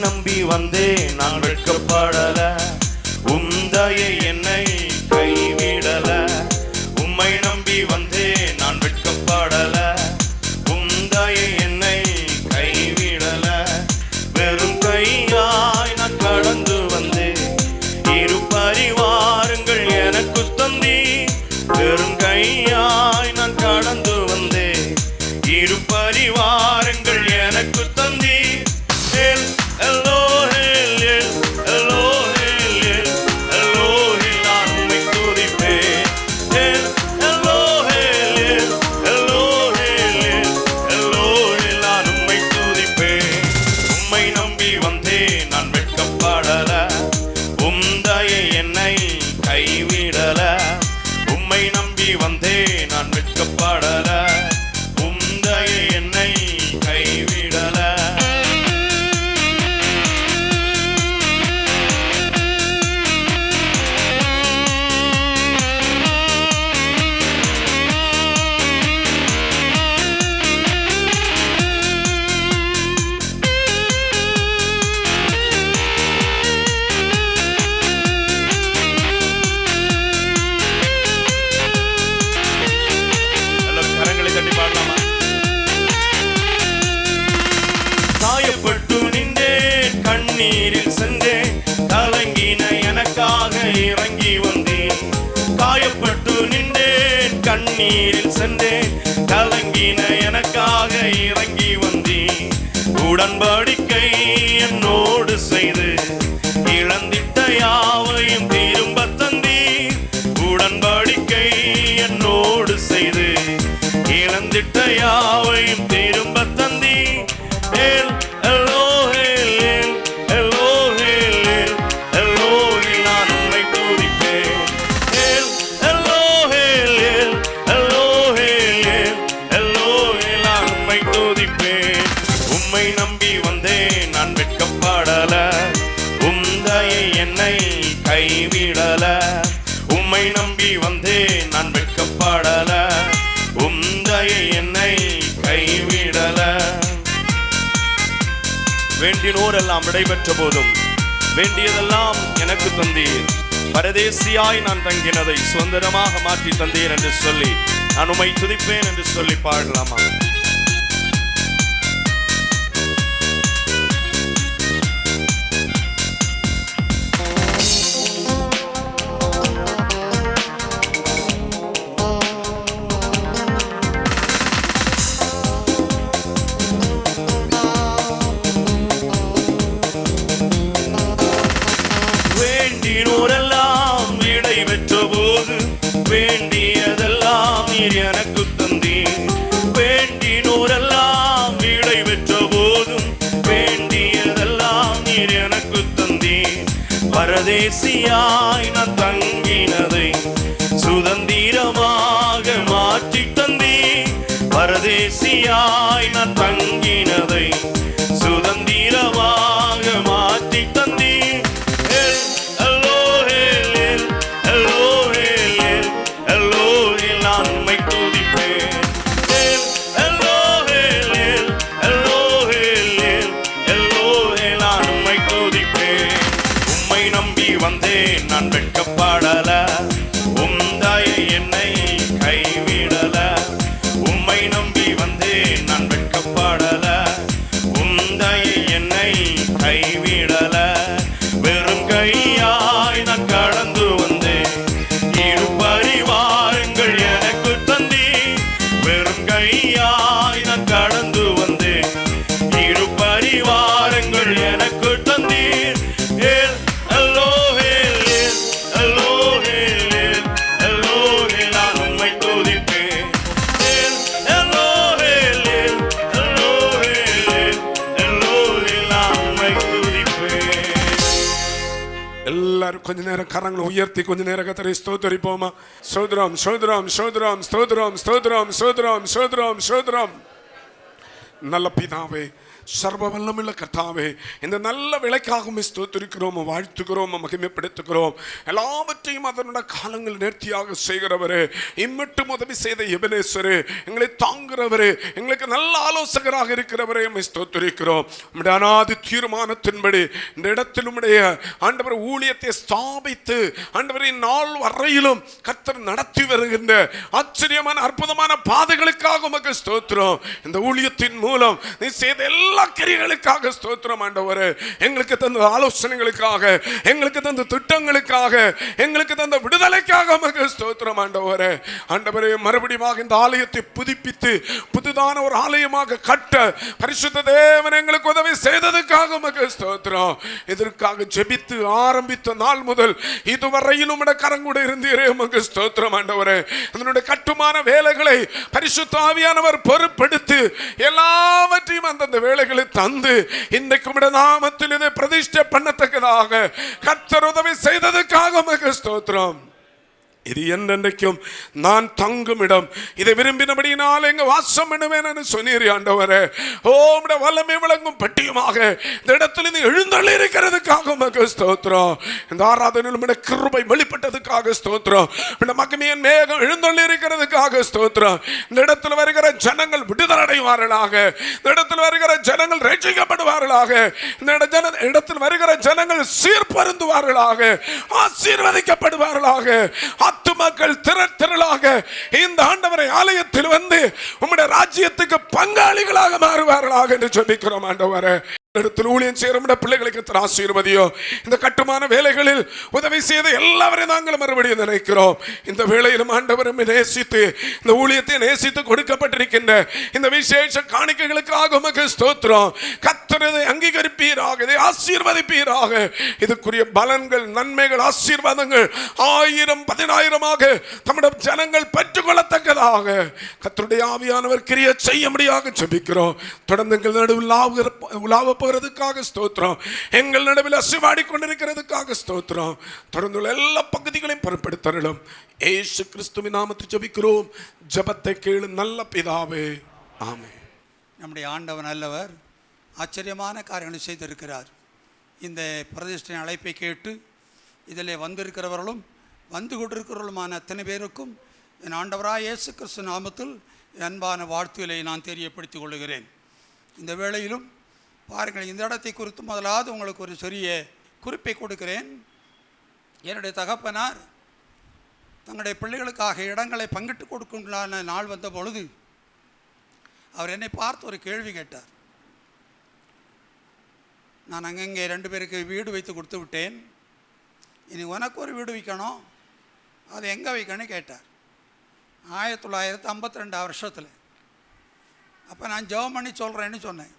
Speaker 6: நம்பி வந்தேன் நான் வெட்கப்படல, உம்தயை என்னை கைவிடல. உம்மை நம்பி வந்தேன் நான் வெட்கப்படல, உம்தயை என்னை கைவிடல. வெறும் கையாய் நான் கடந்து வந்தேன், இரு பரிவாரங்கள் எனக்கு தந்தி. வெறும் கையாய் நான் கடந்து வந்தேன், இரு பரிவாரங்கள் எனக்கு தந்தி. காயப்பட்டு நின்றேன், கண்ணீரில் சென்றேன், கலங்கின எனக்காக இறங்கி வந்தேன். காயப்பட்டு நின்றேன், கண்ணீரில் சென்றேன், கலங்கின எனக்காக இறங்கி வந்தேன். உடன்படிக்கை என்னோடு செய்து இழந்திட்ட யாவையும் திரும்ப தந்தீர். உடன்படிக்கை என்னோடு செய்து இழந்திட்ட யாவையும் திரும்ப தந்தீர். உம்மை நம்பி வந்தேன் நான் வெட்கப்படல, உம்தயை என்னை கைவிடல. உம்மை நம்பி வந்தேன் நான் வெட்கப்படல, உம்தயை என்னை கைவிடல. வேண்டினோரெல்லாம் விடைபெற்ற போதும் வேண்டியதெல்லாம் எனக்கு தந்தீர். பரதேசியாய் நான் தங்கினதை சுதந்திரமாக மாற்றி தந்தீர் என்று சொல்லி நான் உம்மை துதிப்பேன் என்று சொல்லி பாடலாமா? வேண்டினோரெல்லாம் விடை பெற்ற போது வேண்டியதெல்லாம் நீர் எனக்கு தந்தீர். வேண்டினோரெல்லாம் விடை பெற்ற போதும் வேண்டியதெல்லாம் நீர் எனக்கு தந்தீர். பரதேசியாய் நான் தங்கினதை சுதந்திரமாக மாற்றி தந்தீர். பரதேசியாய் நான் தங்கினதை சுதந்திரமாக மாற்றி தந்தீர். வந்தேன் நான் வெட்கப்படல, உம்தயை என்னை கைவிடல. உம்மை நம்பி வந்தேன் நான் வெட்கப்படல, உம்தயை என்னை கைவிடல. வெறும் கையாய் நான் கடந்து வந்தேன், இரு பரிவாரங்கள் எனக்கு தந்தீர். வெறும் கையாய் நான் கடந்து வந்தேன், இரு பரிவாரங்கள் எனக்கு தந்தீர்.
Speaker 3: எல்லாரும் கொஞ்ச நேரம் கரங்களை உயர்த்தி கொஞ்ச நேரம் கர்த்தரை ஸ்தோத்திரிப்போமா? ஸ்தோத்திரம் ஸ்தோத்திரம் ஸ்தோத்திரம் ஸ்தோத்திரம் ஸ்தோத்திரம் ஸ்தோத்திரம் ஸ்தோத்திரம் ஸ்தோத்திரம். நல்ல பிதாவே,
Speaker 7: சர்வ வல்லமுள்ள கர்த்தாவே, இந்த நல்ல விலைக்காக ஸ்தோத்திரிக்கிறோம், வாழ்த்துக்கிறோம், மகிமைப்படுத்துகிறோம். எல்லாவற்றையும் அதனுடைய காலங்கள் நேர்த்தியாக செய்கிறவரே, இம்மட்டும் உதவி செய்த எபனேஸ்வரே, எங்களை தாங்குகிறவரே, எங்களுக்கு நல்ல ஆலோசகராக இருக்கிறவரே ஸ்தோத்திரிக்கிறோம். நம்முடைய அநாதி தீர்மானத்தின்படி இந்த இடத்தில் உம்முடைய ஆண்டவர் ஊழியத்தை ஸ்தாபித்து ஆண்டவரின் நாள் வரையிலும் கர்த்தர் நடத்தி வருகின்ற ஆச்சரியமான அற்புதமான பாதைகளுக்காக உமக்கு ஸ்தோத்திரம். இந்த ஊழியத்தின் மூலம் நீ செய்த எல்லா கிரியைகளுக்காக ஸ்தோத்திரம் ஆண்டவரே. எங்களுக்கு தந்த ஆலோசனைகளுக்காக, எங்களுக்கு தந்த திட்டங்களுக்காக, எங்களுக்கு தந்த விடுதலைக்காக உமக்கு ஸ்தோத்திரம் ஆண்டவரே. ஆண்டவரே, மறுபடியும் இந்த ஆலயத்தை புதுப்பித்து புதுதான ஒரு ஆலயமாக கட்ட பரிசுத்த தேவன் எங்களுக்கு உதவி செய்ததுக்காக உமக்கு ஸ்தோத்திரம். இதற்காக ஜெபித்து ஆரம்பித்த நாள் முதல் இதுவரையிலும் கரங்கூட இருந்தீரே உமக்கு ஸ்தோத்திரம் ஆண்டவரே. அதனுடைய கட்டுமான வேலைகளை பரிசுத்த ஆவியானவர் பொறுப்பெடுத்து எல்லாவற்றையும் அந்தந்த வேலைகளை தந்து இன்றைக்கு உம்முடைய நாமத்தில் இதை பிரதிஷ்டை பண்ணத்தக்கதாக கர்த்தர் உதவி செய்ததுக்காக உமக்கு ஸ்தோத்திரம். இது என்றென்றைக்கும் நான் தங்கும் இடம், இதை விரும்பினபடியினால் எங்க வாசம் பண்ணுவேன் சொன்னீர் ஆண்டவரே. உம்முடைய வல்லமை விளங்கும் பட்டியுமாக இந்த இடத்துல நீ எழுந்தள்ளி இருக்கிறதுக்காக உமக்கு ஸ்தோத்திரம். இந்த ஆராதனையில் உம்முடைய கிருபை வெளிப்பட்டதுக்காக ஸ்தோத்திரம். இந்த மகிமையின் மேகம் எழுந்தள்ளி இருக்கிறதுக்காக ஸ்தோத்திரம். இந்த இடத்துல வருகிற ஜனங்கள் விடுதலை அடைவார்களாக, இந்த இடத்துல வருகிற ஜனங்கள் ரட்சிக்கப்படுவார்களாக, இந்த இடத்தில் வருகிற ஜனங்கள் சீர்பருந்துவார்களாக, ஆசீர்வதிக்கப்படுவார்களாக. மக்கள் திரளாக இந்த ஆண்டவரை ஆலயத்தில் வந்து உம்முடைய ராஜ்யத்துக்கு பங்காளிகளாக மாறுவார்களாக என்று ஜெபிக்கிறோம் ஆண்டவரே. இடத்தில் ஊழியம் செய்கிற பிள்ளைகளுக்கு ஆசீர்வதியோ. இந்த கட்டுமான வேலைகளில் உதவி செய்த எல்லாவரையும் நாங்கள் மறுபடியும் நினைக்கிறோம். இந்த வேளையிலும் ஆண்டவரும் நேசித்து இந்த ஊழியத்தை நேசித்து கொடுக்கப்பட்டிருக்கின்ற இந்த விசேஷ காணிக்கைகளுக்காக உமக்கு ஸ்தோத்திரம். கர்த்தர் இதை அங்கீகரிப்பீராக, இதை ஆசீர்வதிப்பீராக. இதுக்குரிய பலன்கள், நன்மைகள், ஆசீர்வாதங்கள் 1000 10,000 நம்முடைய ஜனங்கள் பெற்றுக்கொள்ளத்தக்கதாக கர்த்தருடைய ஆவியானவர் கிரியை செய்ய முடியாக ஜெபிக்கிறோம். தொடர்ந்து எங்கள் நடுவில் போகிறதுக்காக ஸ்தோத்திரம். எங்கள் நடுவில் அசைவாடி கொண்டிருக்கிறதுக்காக ஸ்தோத்திரம். தொடர்ந்து எல்லா பகுதிகளையும் பொறுப்பெடுத்தருளும். இயேசு கிறிஸ்துவின் நாமத்தில் ஜெபிக்கிறோம். ஜெபத்தை கேளு நல்ல பிதாவே, ஆமென்.
Speaker 4: நம்முடைய ஆண்டவன் நல்லவர், ஆச்சரியமான காரியங்களை செய்திருக்கிறார். இந்த பிரதிஷ்டை அழைப்பை கேட்டு இதில் வந்திருக்கிறவர்களும் வந்து கொண்டிருக்கிறவர்களுமான அத்தனை பேருக்கும் என் ஆண்டவராக இயேசு கிறிஸ்து நாமத்தில் அன்பான வாழ்த்துக்களை நான் தெரியப்படுத்திக் கொள்கிறேன். இந்த வேளையிலும் பாருங்கள், இந்த இடத்தை குறித்து முதலாவது உங்களுக்கு ஒரு சிறிய குறிப்பை கொடுக்கிறேன். என்னுடைய தகப்பனார் தங்களுடைய பிள்ளைகளுக்காக இடங்களை பங்கிட்டு கொடுக்கின்ற நாள் வந்த பொழுது அவர் என்னை பார்த்து ஒரு கேள்வி கேட்டார். நான் அங்கங்கே 2 பேருக்கு வீடு வைத்து கொடுத்து விட்டேன், இனி உனக்கு ஒரு வீடு வைக்கணும், அது எங்கே வைக்கணும்னு கேட்டார். 1952 வருஷத்தில். அப்போ நான் ஜெபம் பண்ணி சொல்கிறேன்னு சொன்னேன்.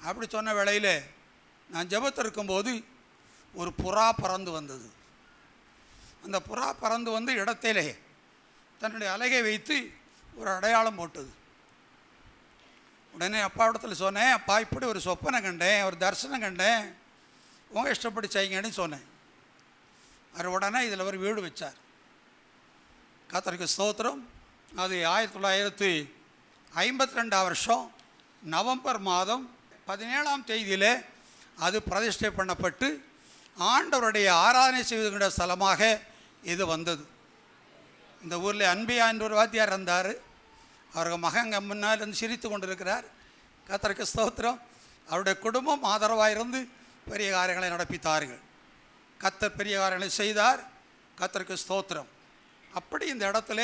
Speaker 4: அப்படி சொன்ன வேளையில் நான் ஜெபத்தில் இருக்கும்போது ஒரு புறா பறந்து வந்தது. அந்த புறா பறந்து வந்து இடத்திலே தன்னுடைய அலகை வைத்து ஒரு அடையாளம் போட்டது. உடனே அப்பா இடத்துல சொன்னேன், அப்பா இப்படி ஒரு சொப்பனை கண்டேன், ஒரு தரிசனம் கண்டேன், உங்கள் இஷ்டப்படி செய்யுங்கன்னு சொன்னேன். அது உடனே இதில் ஒரு வீடு வச்சார். கர்த்தருக்கு ஸ்தோத்திரம். அது 1952 வருஷம் நவம்பர் மாதம் 17ஆம் தேதியில் அது பிரதிஷ்டை பண்ணப்பட்டு ஆண்டவருடைய ஆராதனை செய்வதற்குரிய ஸ்தலமாக இது வந்தது. இந்த ஊரில் அன்பியா என்ற ஒரு வாத்தியார் இருந்தார். அவர்கள் மகங்க முன்னால் இருந்து சிரித்து கொண்டிருக்கிறார். கர்த்தருக்கு ஸ்தோத்திரம். அவருடைய குடும்பம் ஆதரவாக இருந்து பெரிய காரியங்களை நடப்பித்தார்கள். கர்த்தர் பெரிய காரியங்களை செய்தார். கர்த்தருக்கு ஸ்தோத்திரம். அப்படி இந்த இடத்துல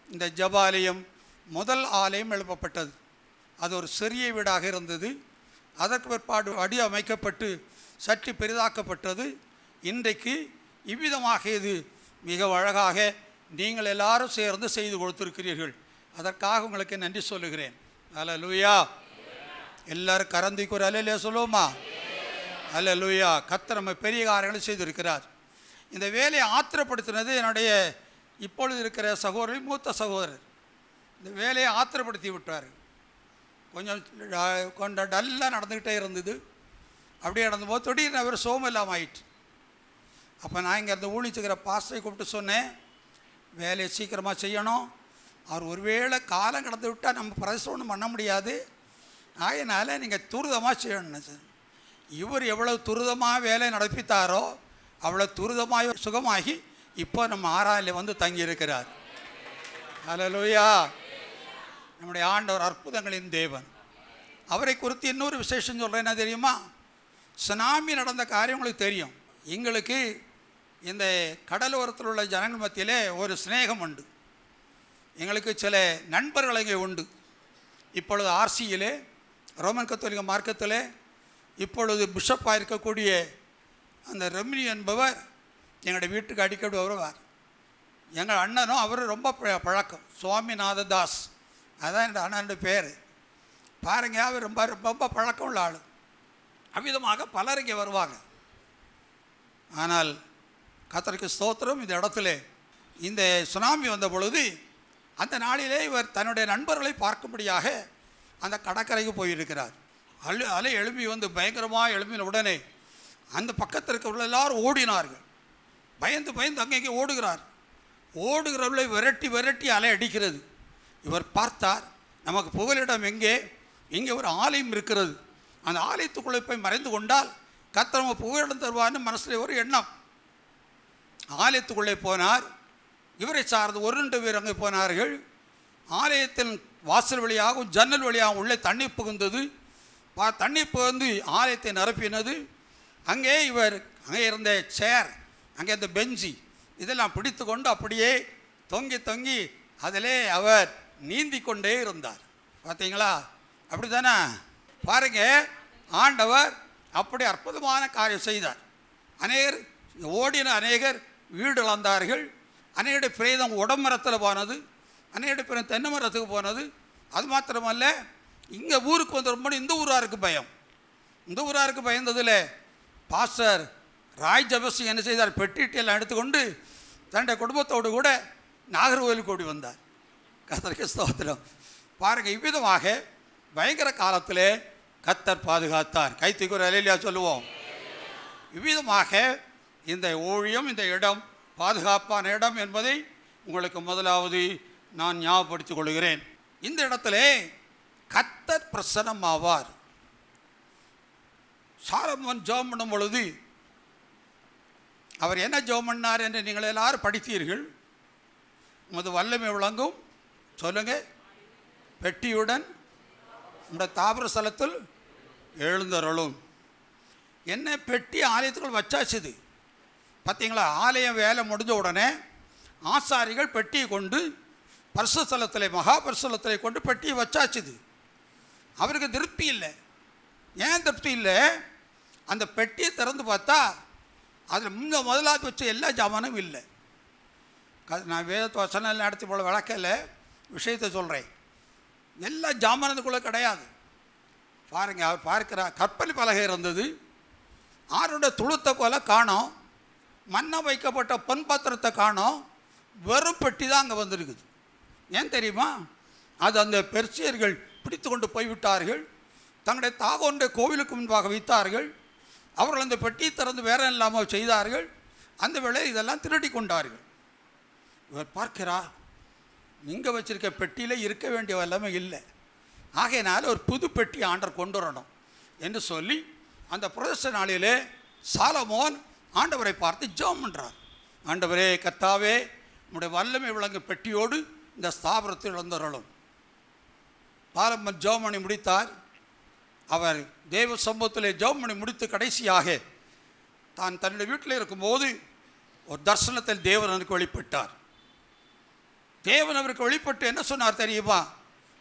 Speaker 4: இந்த ஜெபாலயம் முதல் ஆலயம் எழுப்பப்பட்டது. அது ஒரு சிறிய வீடாக இருந்தது. அதற்கு பிற்பாடு அடி அமைக்கப்பட்டு சற்று பெரிதாக்கப்பட்டது. இன்றைக்கு இவ்விதமாக இது மிக அழகாக நீங்கள் எல்லாரும் சேர்ந்து செய்து கொடுத்திருக்கிறீர்கள். அதற்காக உங்களுக்கு நன்றி சொல்லுகிறேன். அல்லேலூயா. எல்லாரும் கரந்திக்கு ஒரு அல்லேலூயா சொல்லுவோமா? அல்லேலூயா. கர்த்தர் நம்ம பெரிய காரியங்களை செய்திருக்கிறார். இந்த வேலையை ஆத்திரப்படுத்தினது என்னுடைய இப்பொழுது இருக்கிற சகோதரர், மூத்த சகோதரர். இந்த வேலையை ஆத்திரப்படுத்தி விட்டார். கொஞ்சம் டல்லாக நடந்துக்கிட்டே இருந்தது. அப்படியே நடந்தபோது திடீர்னு அவர் சோகம் இல்லாமல் ஆயிட்டு. அப்போ நான் இங்கே அந்த ஊழிச்சுக்கிற பாஸ்டரை கூப்பிட்டு சொன்னேன், வேலையை சீக்கிரமாக செய்யணும். அவர் ஒருவேளை காலம் கடந்து விட்டால் நம்ம பிரதேசம் ஒன்றும் பண்ண முடியாது, ஆகையினால நீங்கள் துரிதமாக செய்யணும் சார். இவர் எவ்வளோ துரிதமாக வேலை நடப்பித்தாரோ அவ்வளோ துரிதமாக சுகமாகி இப்போ நம்ம ஆறாவில் வந்து தங்கியிருக்கிறார். ஹல்லேலூயா. நம்முடைய ஆண்டவர் அற்புதங்களின் தேவன். அவரை குறித்து இன்னொரு விசேஷம் சொல்கிறேன். என்ன தெரியுமா? சுனாமி நடந்த காரியம் உங்களுக்கு தெரியும். எங்களுக்கு இந்த கடலோரத்தில் உள்ள ஜனங்கள் மத்தியிலே ஒரு சிநேகம் உண்டு. எங்களுக்கு சில நண்பர்கள் இங்கே உண்டு. இப்பொழுது ஆர்சியிலே ரோமன் கத்தோலிக்க மார்க்கத்திலே இப்பொழுது பிஷப்பாக இருக்கக்கூடிய அந்த ரெமினி என்பவர் எங்களுடைய வீட்டுக்கு அடிக்கடி வருவார். எங்கள் அண்ணனும் அவர் ரொம்ப பழக்கம். சுவாமிநாத தாஸ், அதான் என் அண்ணனுடைய பேர். பாருங்க, அவர் ரொம்ப ரொம்ப பழக்கம் உள்ள ஆள். அவ்விதமாக பலர் இங்கே வருவாங்க. ஆனால் கர்த்தருக்கு ஸ்தோத்திரம், இந்த இடத்துல இந்த சுனாமி வந்த பொழுது அந்த நாளிலே இவர் தன்னுடைய நண்பர்களை பார்க்கும்படியாக அந்த கடற்கரைக்கு போயிருக்கிறார். அலை எழும்பி வந்து பயங்கரமாக எழும்பின உடனே அந்த பக்கத்திற்கு உள்ள எல்லாரும் ஓடினார்கள். பயந்து பயந்து அங்கங்கே ஓடுகிறார். ஓடுகிறவர்களை விரட்டி விரட்டி அலை அடிக்கிறது. இவர் பார்த்தார், நமக்கு புகலிடம் எங்கே? இங்கே ஒரு ஆலயம் இருக்கிறது. அந்த ஆலயத்துக்குள்ளே போய் மறைந்து கொண்டால் கர்த்தர் நம்ம புகலிடம் தருவார்னு மனசில் ஒரு எண்ணம். ஆலயத்துக்குள்ளே போனார். இவரை சார்ந்து 1-2 பேர் அங்கே போனார்கள். ஆலயத்தின் வாசல் வழியாகவும் ஜன்னல் வழியாகவும் உள்ளே தண்ணீர் புகுந்தது. தண்ணீர் புகுந்து ஆலயத்தை நிரப்பினது. அங்கே இவர் அங்கே இருந்த சேர், அங்கே இருந்த பெஞ்சி இதெல்லாம் பிடித்து கொண்டு அப்படியே தொங்கி தொங்கி அதிலே அவர் நீந்தி கொண்டே இருந்தார். பார்த்தீங்களா? அப்படி தானே? பாருங்க, ஆண்டவர் அப்படி அற்புதமான காரியம் செய்தார். அநேகர் ஓடின, அநேகர் வீடு இழந்தார்கள். அநேகருடைய பிரேதம் உடம்பரத்தில் போனது, அநேகருடைய பிரேதம் தென்னை மரத்துக்கு போனது. அது மாத்திரமல்ல, இங்கே ஊருக்கு வந்து ரொம்ப இந்த ஊராருக்கு பயம். இந்த ஊராருக்கு பயந்ததில் பாஸ்டர் ராய் ஜபஸ்ரீ என்ன செய்தார்? பெட்டியெல்லாம் எடுத்துக்கொண்டு தன்னுடைய குடும்பத்தோடு கூட நாகர்கோவிலுக்கு ஓடி வந்தார். கர்த்தருக்கு ஸ்தோத்திரம். பாருங்கள், இவ்விதமாக பயங்கர காலத்தில் கர்த்தர் பாதுகாத்தார். கைத்துக்கு ஒரு அல்லேலூயா சொல்லுவோம். இவ்விதமாக இந்த ஊழியம், இந்த இடம் பாதுகாப்பான இடம் என்பதை உங்களுக்கு முதலாவது நான் ஞாபகப்படுத்திக் கொள்கிறேன். இந்த இடத்துல கர்த்தர் பிரசன்னமாவார். சாலமோன் ஜெபம் பண்ணும் பொழுது அவர் என்ன ஜெபம் பண்ணார் என்று நீங்கள் எல்லாரும் படித்தீர்கள். உமது வல்லமை விளங்கும், சொல்லுங்க, பெட்டியுடன் இந்த தாவர ஸ்தலத்தில் எழுந்தருளும். என்ன பெட்டி ஆலயத்துக்குள் வச்சாச்சுது. பார்த்தீங்களா? ஆலயம் வேலை முடிஞ்ச உடனே ஆசாரிகள் பெட்டியை கொண்டு பரிசுத்த ஸ்தலத்திலே, மகா பரிசுத்த ஸ்தலத்திலே கொண்டு பெட்டியை வச்சாச்சுது. அவருக்கு திருப்தி இல்லை. ஏன் திருப்தி இல்லை? அந்த பெட்டியை திறந்து பார்த்தா அதில் முதலாவது வச்ச எல்லா ஜாமானும் இல்லை. நான் வேத வசனம் நடத்தி போல விளக்கல, விஷயத்தை சொல்கிறேன். எல்லா ஜாமானத்துக்குள்ளே கிடையாது. பாருங்க, அவர் பார்க்கிறார். கற்பனை பலகை இருந்தது. ஆரோட துளுத்த கொலை காணோம். மண்ணை வைக்கப்பட்ட பொன் பாத்திரத்தை காணோம். வெறும் பெட்டி தான் அங்கே வந்திருக்குது. ஏன் தெரியுமா? அது அந்த பெர்சியர்கள் பிடித்து கொண்டு போய்விட்டார்கள். தங்களுடைய தாகோன்றை கோவிலுக்கு முன்பாக வைத்தார்கள். அவர்கள் அந்த பெட்டியை திறந்து வேற இல்லாமல் செய்தார்கள். அந்த வேளை இதெல்லாம் திருடி கொண்டார்கள். இவர் பார்க்கிறார், இங்கே வச்சிருக்க பெட்டியில் இருக்க வேண்டிய வல்லமை இல்லை. ஆகையினால ஒரு புது பெட்டி ஆண்டவர் கொண்டு வரணும் என்று சொல்லி அந்த பிரதேச நாளிலே சாலமோன் ஆண்டவரை பார்த்து ஜெபம் பண்ணுறார். ஆண்டவரே, கர்த்தாவே, உம்முடைய வல்லமை விளங்கு பெட்டியோடு இந்த ஸ்தாபனத்தில் எழுந்தருளும். சாலமோன் ஜெபம் பண்ணி முடித்தார். அவர் தேவ சமூகத்திலே ஜெபம் பண்ணி முடித்து கடைசியாக தான் தன்னுடைய வீட்டில் இருக்கும்போது ஒரு தரிசனத்தில் தேவன் அவருக்கு வெளிப்பட்டார். தேவன் அவருக்கு வெளிப்பட்டு என்ன சொன்னார் தெரியுமா?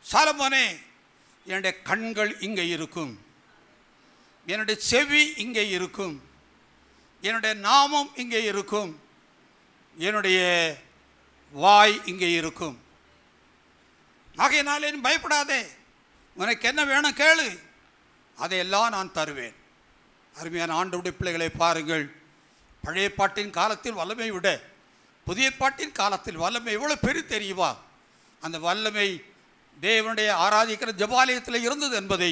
Speaker 4: சாலமோனே, என்னுடைய கண்கள் இங்கே இருக்கும், என்னுடைய செவி இங்கே இருக்கும், என்னுடைய நாமம் இங்கே இருக்கும், என்னுடைய வாய் இங்கே இருக்கும். ஆகையினாலே நீ பயப்படாதே, உனக்கு என்ன வேணும் கேளு, அதையெல்லாம் நான் தருவேன். அருமையான ஆண்டவருடைய பிள்ளைகளை பாருங்கள். பழைய பாட்டின் காலத்தில் வல்லமை விட புதிய பாட்டின் காலத்தில் வல்லமை எவ்வளோ பெரிய தெரியுமா? அந்த வல்லமை தேவனுடைய ஆராதிக்கிற ஜெபாலயத்தில் இருந்தது என்பதை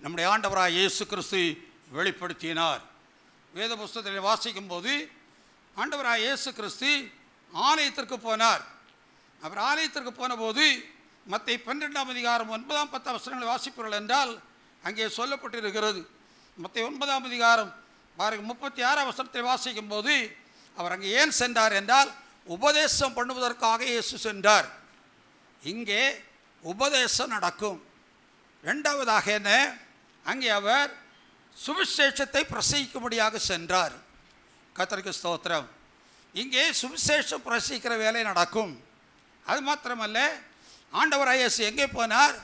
Speaker 4: நம்முடைய ஆண்டவராக இயேசு கிறிஸ்து வெளிப்படுத்தினார். வேத புஸ்தகத்தில் வாசிக்கும் போது ஆண்டவராக இயேசு கிறிஸ்து ஆலயத்திற்கு போனார். அவர் ஆலயத்திற்கு போன போது மத்தேயு 12 அதிகாரம் 9-10 வசனங்களை வாசிப்பீர்கள் என்றால், அங்கே சொல்லப்பட்டிருக்கிறது. மத்தேயு 9ஆம் அதிகாரம் பாருங்க 36ஆம் வசனத்தை வாசிக்கும் போது அவர் அங்கே ஏன் சென்றார் என்றால் உபதேசம் பண்ணுவதற்காக இயேசு சென்றார். இங்கே உபதேசம் நடக்கும். இரண்டாவதாக என்ன, அங்கே அவர் சுவிசேஷத்தை பிரசங்கிக்கும்படியாக சென்றார். கர்த்தருக்கு ஸ்தோத்திரம். இங்கே சுவிசேஷம் பிரசங்கிக்கிற வேலை நடக்கும். அது மாத்திரமல்ல, ஆண்டவராகிய இயேசு எங்கே போனார்?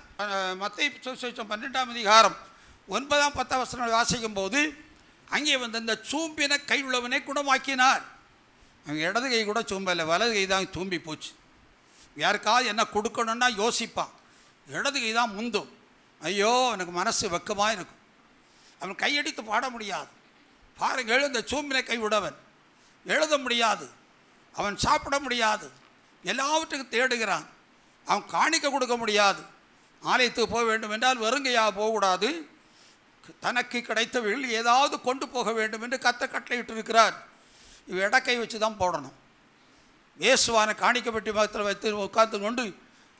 Speaker 4: மத்தேயு சுவிசேஷம் 12ஆம் அதிகாரம் 9ஆம் 10ஆம் வசனம் வாசிக்கும் போது அங்கே வந்து இந்த சூம்பின கை உள்ளவனை குணமாக்கினார். அவன் இடது கை கூட சூம்பலை, வலது கை தான் தூம்பி போச்சு. யாருக்காவது என்ன கொடுக்கணுன்னா யோசிப்பான், இடது கை தான் முந்தும். ஐயோ எனக்கு மனசு வெக்கமாக இருக்கும். அவன் கையடித்து பாட முடியாது. பாருங்கள், இந்த சூம்பின கை உடவன் எழுத முடியாது, அவன் சாப்பிட முடியாது, எல்லாவற்றுக்கும் தேடுகிறான். அவன் காணிக்க கொடுக்க முடியாது. ஆலயத்துக்கு போக வேண்டும் என்றால் வெறுங்கையாக போகக்கூடாது, தனக்கு கிடைத்தவர்கள் ஏதாவது கொண்டு போக வேண்டும் என்று கட்டளையிட்டிருக்கிறார். இவ இடக்கை வச்சு தான் போடணும். இயேசுவான காணிக்கப்பட்டி மாத்திரம் வைத்து உட்கார்ந்து கொண்டு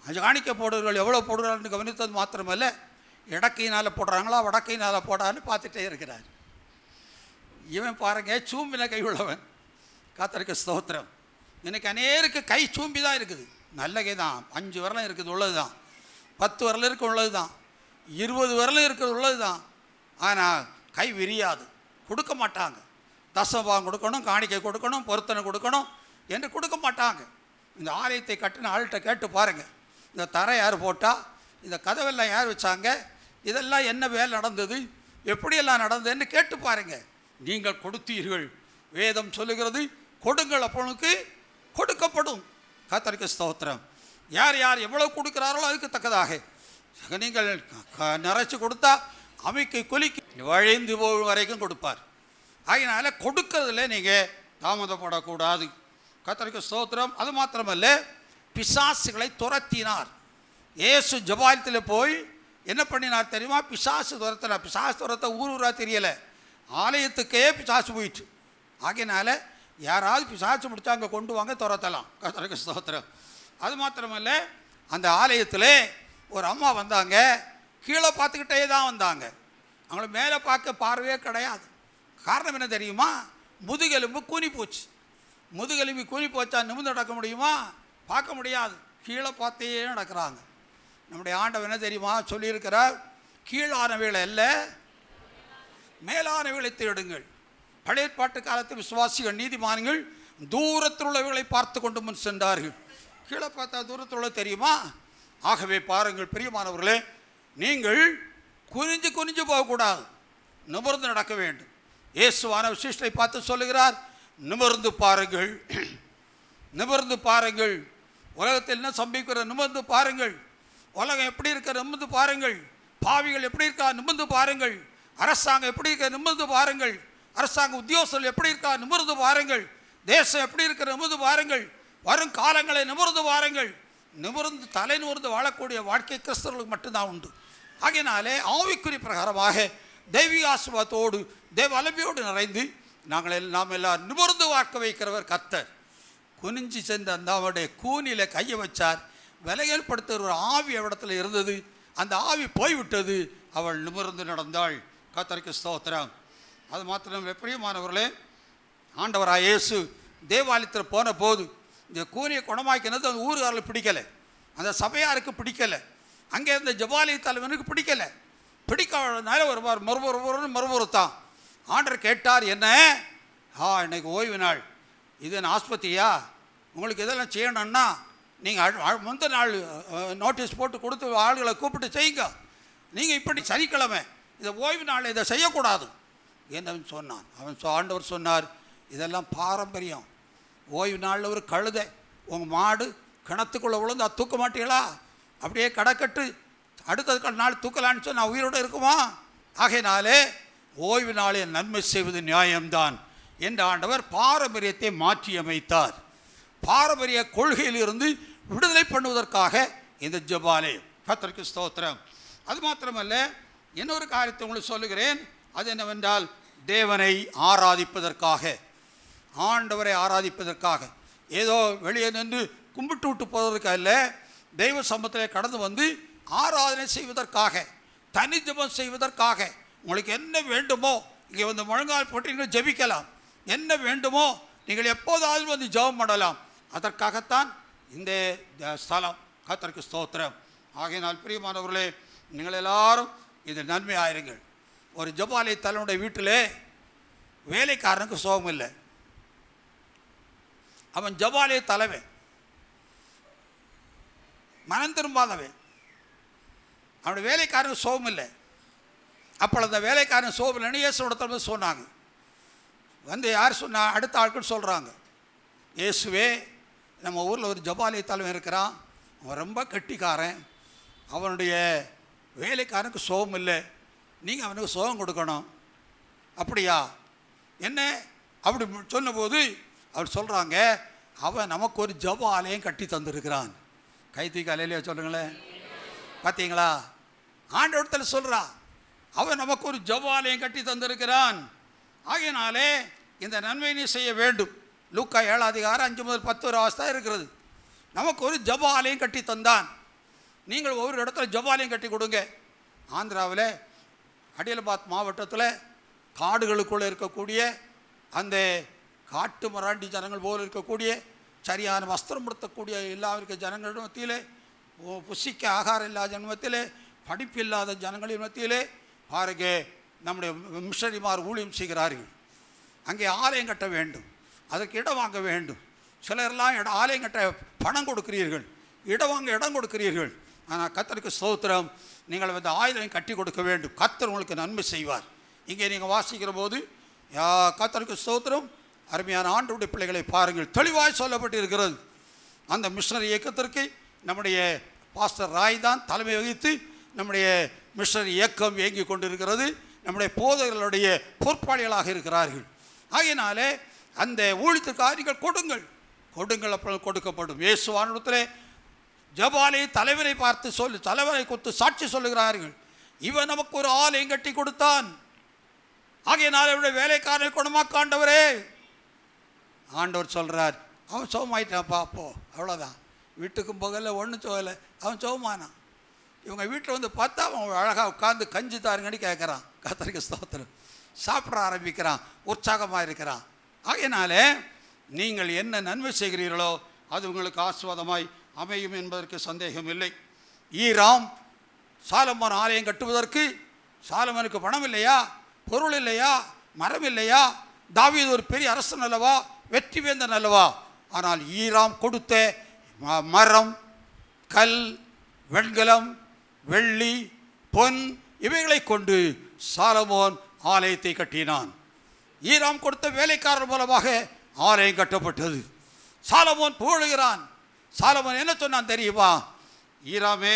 Speaker 4: அந்த காணிக்க போடுறவர்கள் எவ்வளோ போடுறான்னு கவனித்தது மாத்திரமல்ல, இடக்கையினால் போடுறாங்களா வடக்கையினால் போடான்னு பார்த்துட்டே இருக்கிறார். இவன் பாருங்க, சூம்பின கை உள்ளவன். கர்த்தருக்கு ஸ்தோத்திரம். எனக்கு அநேருக்கு கை சூம்பி தான் இருக்குது. நல்ல கை தான், 5 விரலும் இருக்குது உள்ளது தான், 10 விரலும் இருக்க உள்ளது தான், 20 விரலும் இருக்கிறது உள்ளது தான். ஆனால் கை விரியாது, கொடுக்க மாட்டாங்க. தசமபாகம் கொடுக்கணும், காணிக்கை கொடுக்கணும், பொருத்தனை கொடுக்கணும் என்று கொடுக்க மாட்டாங்க. இந்த ஆலயத்தை கட்டின ஆள்கிட்ட கேட்டு பாருங்கள், இந்த தரை யார் போட்டா, இந்த கதவெல்லாம் யார் வச்சாங்க, இதெல்லாம் என்ன வேலை நடந்தது, எப்படியெல்லாம் நடந்ததுன்னு கேட்டு பாருங்கள். நீங்கள் கொடுத்தீர்கள், வேதம் சொல்லுகிறது, கொடுங்கள் அப்பொழுது கொடுக்கப்படும். கர்த்தருக்கு ஸ்தோத்திரம். யார் யார் எவ்வளவு கொடுக்கிறார்களோ அதுக்கு தக்கதாக நீங்கள் நிறைச்சி கொடுத்தா அமைக்கை குலுக்கி வழிந்து போகும் வரைக்கும் கொடுப்பார். அதனால் கொடுக்கறதுல நீங்கள் தாமதப்படக்கூடாது. கர்த்தருக்கு ஸ்தோத்திரம். அது மாத்திரமல்ல, பிசாசுகளை துரத்தினார். இயேசு ஜபாலயத்தில் போய் என்ன பண்ணினார் தெரியுமா? பிசாசு துரத்தினார். பிசாசு துரத்த ஊரூராக தெரியலை, ஆலயத்துக்கே பிசாசு போயிட்டு. ஆகையினால யாராவது பிசாசு முடிச்சா அங்கே கொண்டு வாங்க, துரத்தலாம். கர்த்தருக்கு ஸ்தோத்திரம். அது மாத்திரமல்ல, அந்த ஆலயத்தில் ஒரு அம்மா வந்தாங்க, கீழே பார்த்துக்கிட்டே தான் வந்தாங்க. அவங்கள மேலே பார்க்க பார்வையே கிடையாது. காரணம் என்ன தெரியுமா? முதுகெலும்பு கூனி போச்சு. முதுகெலும்பு கூனி போச்சா நிமிர்ந்து நடக்க முடியுமா? பார்க்க முடியாது, கீழே பார்த்தே நடக்கிறாங்க. நம்முடைய ஆண்டவர் என்ன தெரியுமா சொல்லியிருக்கிறார்? கீழானவைகளை அல்ல மேலானவைகளை தேடுங்கள். பழைய பாட்டு காலத்து விசுவாசிகள் நீதிமான்கள் தூரத்தில் உள்ளவைகளை பார்த்து கொண்டு முன் சென்றார்கள். கீழே பார்த்தா தூரத்தில் உள்ள தெரியுமா? ஆகவே பாருங்கள் பிரியமானவர்களே, நீங்கள் குனிஞ்சு குனிஞ்சு போகக்கூடாது, நிமிர்ந்து நடக்க வேண்டும். இயேசுவான விசிஷ்டை பார்த்து சொல்லுகிறார், நிமிர்ந்து பாருங்கள், நிமிர்ந்து பாருங்கள். உலகத்தில் என்ன சம்பவிக்கிற நிமிர்ந்து பாருங்கள். உலகம் எப்படி இருக்கிற நிமிர்ந்து பாருங்கள். பாவிகள் எப்படி இருக்கா நிமிர்ந்து பாருங்கள். அரசாங்கம் எப்படி இருக்க நிமிர்ந்து பாருங்கள். அரசாங்க உத்தியோகஸ்தர்கள் எப்படி இருக்கா நிமிர்ந்து பாருங்கள். தேசம் எப்படி இருக்கிற நிமிர்ந்து பாருங்கள். வரும் காலங்களை நிமிர்ந்து பாருங்கள். நிமிர்ந்து தலை நிமிர்ந்து வாழக்கூடிய வாழ்க்கை கிறிஸ்தவர்களுக்கு மட்டும்தான் உண்டு. ஆகையினாலே ஆவிக்குறி பிரகாரமாக தெய்வீக ஆசீர்வாதத்தோடு தேவ அலபியோடு நிறைந்து நாம் எல்லாம் நிமிர்ந்து பார்க்க வைக்கிறவர் கர்த்தர். குனிஞ்சு சென்று அந்த அவருடைய கூனில கையை வச்சார். விலையல்படுத்துகிற ஒரு ஆவி இடத்துல இருந்தது, அந்த ஆவி போய்விட்டது. அவள் நிமிர்ந்து நடந்தாள். கர்த்தருக்கு ஸ்தோத்திரம். அது மாத்திரம் பிரியமானவர்களே, ஆண்டவராக இயேசு தேவாலயத்தில் போன போது இந்த கூனியை குணமாக்கினது அந்த ஊருகாரில் பிடிக்கலை, அந்த சபையாருக்கு பிடிக்கலை, அங்கே இருந்த ஜபாலய தலைவனுக்கு பிடிக்கலை. பிடிக்காதனால ஒரு மறுபுறத்தான் ஆண்டவர் கேட்டார், என்ன இன்னைக்கு ஓய்வு நாள், இது என்ன ஆஸ்பத்திரியா? உங்களுக்கு இதெல்லாம் செய்யணும்னா நீங்கள் முந்த நாள் நோட்டீஸ் போட்டு கொடுத்து ஆளுகளை கூப்பிட்டு செய்யுங்க. நீங்கள் இப்படி சனிக்கிழமை இதை ஓய்வு நாள் இதை செய்யக்கூடாது என்னன்னு சொன்னான். ஆண்டவர் சொன்னார், இதெல்லாம் பாரம்பரியம். ஓய்வு நாளில் ஒரு கழுதை உங்கள் மாடு கிணத்துக்குள்ளே விழுந்து அது தூக்க மாட்டீங்களா? அப்படியே கடக்கட்டு அடுத்த நாள் தூக்கலான்னு சொன்னால் உயிரோடு இருக்குமா? ஆகையினாலே ஓய்வு நாளில் நன்மை செய்வது நியாயம்தான் என்று ஆண்டவர் பாரம்பரியத்தை மாற்றி அமைத்தார். பாரம்பரிய கொள்கையிலிருந்து விடுதலை பண்ணுவதற்காக இந்த ஜெபாலயம். கர்த்தருக்கு ஸ்தோத்திரம். அது மாத்திரமல்ல, இன்னொரு காரியத்தை உங்களுக்கு சொல்லுகிறேன். அது என்னவென்றால், தேவனை ஆராதிப்பதற்காக, ஆண்டவரை ஆராதிப்பதற்காக, ஏதோ வெளியே நின்று கும்பிட்டு விட்டு போவதற்காக இல்லை, தெய்வ சமூகத்தில் கடந்து வந்து ஆராதனை செய்வதற்காக. தனி ஜெபம் செய்வதற்காக உங்களுக்கு என்ன வேண்டுமோ இங்கே வந்து முழங்கால் போட்டு நீங்கள் ஜெபிக்கலாம். என்ன வேண்டுமோ நீங்கள் எப்போதாவது வந்து ஜெபம் பண்ணலாம். அதற்காகத்தான் இந்த ஸ்தலம். கர்த்தருக்கு ஸ்தோத்திரம். ஆகையினால் பிரியமானவர்களே, நீங்கள் எல்லாரும் இது நன்மையாயிருங்கள். ஒரு ஜெபாலய தலைவனுடைய வீட்டில் வேலைக்காரனுக்கு சோகம் இல்லை. அவன் ஜெபாலய தலைவன், மனம் திரும்பாதவன். அவனுடைய வேலைக்காரனுக்கு சோகம் இல்லை. அப்போ அந்த வேலைக்காரன் சோகம் இல்லைன்னு இயேசுவிடத்தில் வந்து சொன்னாங்க. வந்து யார் சொன்னா? அடுத்த ஆட்கள் சொல்கிறாங்க, இயேசுவே, நம்ம ஊரில் ஒரு ஜெபாலய தலைவன் இருக்கிறான், அவன் ரொம்ப கெட்டிக்காரன், அவனுடைய வேலைக்காரனுக்கு சோகம் இல்லை, நீங்கள் அவனுக்கு சோகம் கொடுக்கணும். அப்படியா? என்ன அப்படி சொன்னபோது அவர் சொல்கிறாங்க, அவன் நமக்கு ஒரு ஜெப ஆலயம் கட்டி தந்திருக்கிறான். கைத்தூக்கி அலையிலையா சொல்லுங்களேன். பார்த்தீங்களா? ஆண்டவரத்தில் சொல்கிறா, அவன் நமக்கு ஒரு ஜெப ஆலயம் கட்டி தந்திருக்கிறான். ஆகையினாலே இந்த நன்மை நீ செய்ய வேண்டும். லூக்கா 7:5-10 இருக்கிறது. நமக்கு ஒரு ஜெப ஆலயம் கட்டி தந்தான். நீங்கள் ஒவ்வொரு இடத்துல ஜெப ஆலயம் கட்டி கொடுங்க. ஆந்திராவில் அடியலபாத் மாவட்டத்தில் காடுகளுக்குள்ளே இருக்கக்கூடிய அந்த காட்டு மராண்டி ஜனங்கள் போல் இருக்கக்கூடிய, சரியான வஸ்திரம் படுத்தக்கூடிய எல்லா இருக்க ஜனங்களின் மத்தியிலே, புசிக்க ஆகாரம் இல்லாத ஜனமத்திலே, படிப்பு இல்லாத ஜனங்களின் மத்தியிலே பாருங்க நம்முடைய மிஷனரிமார் ஊழியம் செய்கிறார்கள். அங்கே ஆலயம் கட்ட வேண்டும், அதற்கு இடம் வாங்க வேண்டும். சிலரெல்லாம் ஆலயம் கட்ட பணம் கொடுக்கிறீர்கள், இடம் வாங்க இடம் கொடுக்கிறீர்கள். ஆனால் கர்த்தருக்கு ஸ்தோத்திரம், நீங்கள் வந்து ஆலயம் கட்டி கொடுக்க வேண்டும். கர்த்தர் உங்களுக்கு நன்மை செய்வார். இங்கே நீங்கள் வாசிக்கிற போது கர்த்தருக்கு ஸ்தோத்திரம், அருமையான ஆண்டவருடைய பிள்ளைகளை பாருங்கள், தெளிவாய் சொல்லப்பட்டு இருக்கிறது. அந்த மிஷனரி இயக்கத்திற்கு நம்முடைய பாஸ்டர் ராய் தான் தலைமை வகித்து நம்முடைய மிஷனரி இயக்கம் இயங்கி கொண்டிருக்கிறது. நம்முடைய போதகர்களுடைய பொறுப்பாளிகளாக இருக்கிறார்கள். ஆகையினாலே அந்த ஊழியத்திற்கு நீங்கள் கொடுங்கள், கொடுங்கள், அப்புறம் கொடுக்கப்படும். இயேசுவானிடத்திலே ஜெபாலய தலைவரை பார்த்து தலைவரை கொடுத்து சாட்சி சொல்லுகிறார்கள், இவன் நமக்கு ஒரு ஆலயம் கட்டி கொடுத்தான். ஆகையினால இவருடைய வேலைக்காரனை குணமாக்க ஆண்டவரே. ஆண்டவர் சொல்கிறார், அவன் சோகமாயிட்டான்ப்பா. அப்போ அவ்வளோதான், வீட்டுக்கும் போகலை, ஒன்றும் சோகலை, அவன் சோகமானான். இவங்க வீட்டில் வந்து பார்த்தா அவன் அழகாக உட்காந்து கஞ்சி தாருங்கன்னு கேட்குறான். கர்த்தருக்கு ஸ்தோத்திரம், சாப்பிட ஆரம்பிக்கிறான், உற்சாகமாக இருக்கிறான். ஆகையினால நீங்கள் என்ன நன்மை செய்கிறீர்களோ அது உங்களுக்கு ஆசீர்வாதமாய் அமையும் என்பதற்கு சந்தேகம் இல்லை. ஈராம் சாலமோன் ஆலயம் கட்டுவதற்கு சாலமோனுக்கு பணம் இல்லையா, பொருள் இல்லையா, மரம் இல்லையா? தாவீது ஒரு பெரிய அரசன் அல்லவா, வெற்றி வேந்தன் அல்லவா? ஆனால் ஈராம் கொடுத்த மரம், கல், வெண்கலம், வெள்ளி, பொன் இவைகளை கொண்டு சாலமோன் ஆலயத்தை கட்டினான். ஈராம் கொடுத்த வேலைக்காரர் மூலமாக ஆலயம் கட்டப்பட்டது. சாலமோன் புகழுகிறான். சாலமோன் என்ன சொன்னான் தெரியுமா? ஈராமே,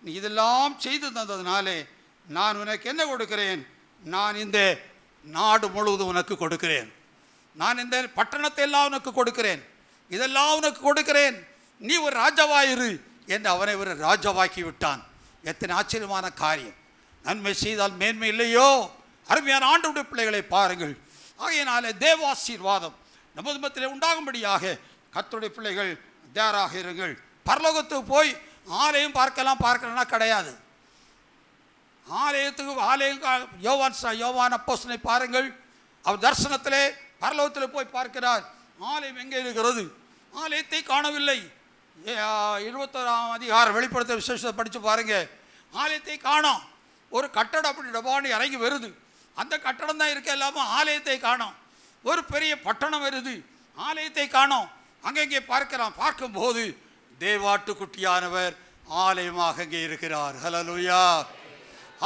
Speaker 4: நீ இதெல்லாம் செய்து தந்ததுனாலே நான் உனக்கு என்ன கொடுக்கிறேன்? நான் இந்த நாடு முழுவதும் உனக்கு கொடுக்கிறேன், நான் இந்த பட்டணத்தை எல்லாம் உனக்கு கொடுக்கிறேன், இதெல்லாம் உனக்கு கொடுக்கிறேன், நீ ஒரு ராஜாவாயிரு என்று அவனை ஒரு ராஜாவாக்கி விட்டான். எத்தனை ஆச்சரியமான காரியம்! நன்மை செய்தால் மேன்மை இல்லையோ? அருமையான ஆண்டவருடைய பிள்ளைகளை பாருங்கள். ஆகையினாலே தேவாசீர்வாதம் நமது மத்தியிலே உண்டாகும்படியாக கர்த்தருடைய பிள்ளைகள் தயாராக இருங்கள். பரலோகத்துக்கு போய் ஆலயம் பார்க்கலன்னா கிடையாது. ஆலயம் யோவான் அப்போஸ்தலனை பாருங்கள், அவர் தரிசனத்திலே பரலோகத்தில் போய் பார்க்கிறார். ஆலயம் எங்கே இருக்கிறது? ஆலயத்தை காணவில்லை. 21ஆம் அதிகாரம் வெளிப்படுத்த விசேஷத்தை படித்து பாருங்க. ஆலயத்தை காணோம். ஒரு கட்டடம் அப்படி டபானி இறங்கி வருது, அந்த கட்டடம் தான் இருக்க இல்லாமல் ஆலயத்தை காணோம். ஒரு பெரிய பட்டணம் வருது, ஆலயத்தை காணோம். அங்கங்கே பார்க்கும்போது தேவாட்டுக்குட்டியானவர் ஆலயமாக அங்கே இருக்கிறார். ஹல்லேலூயா!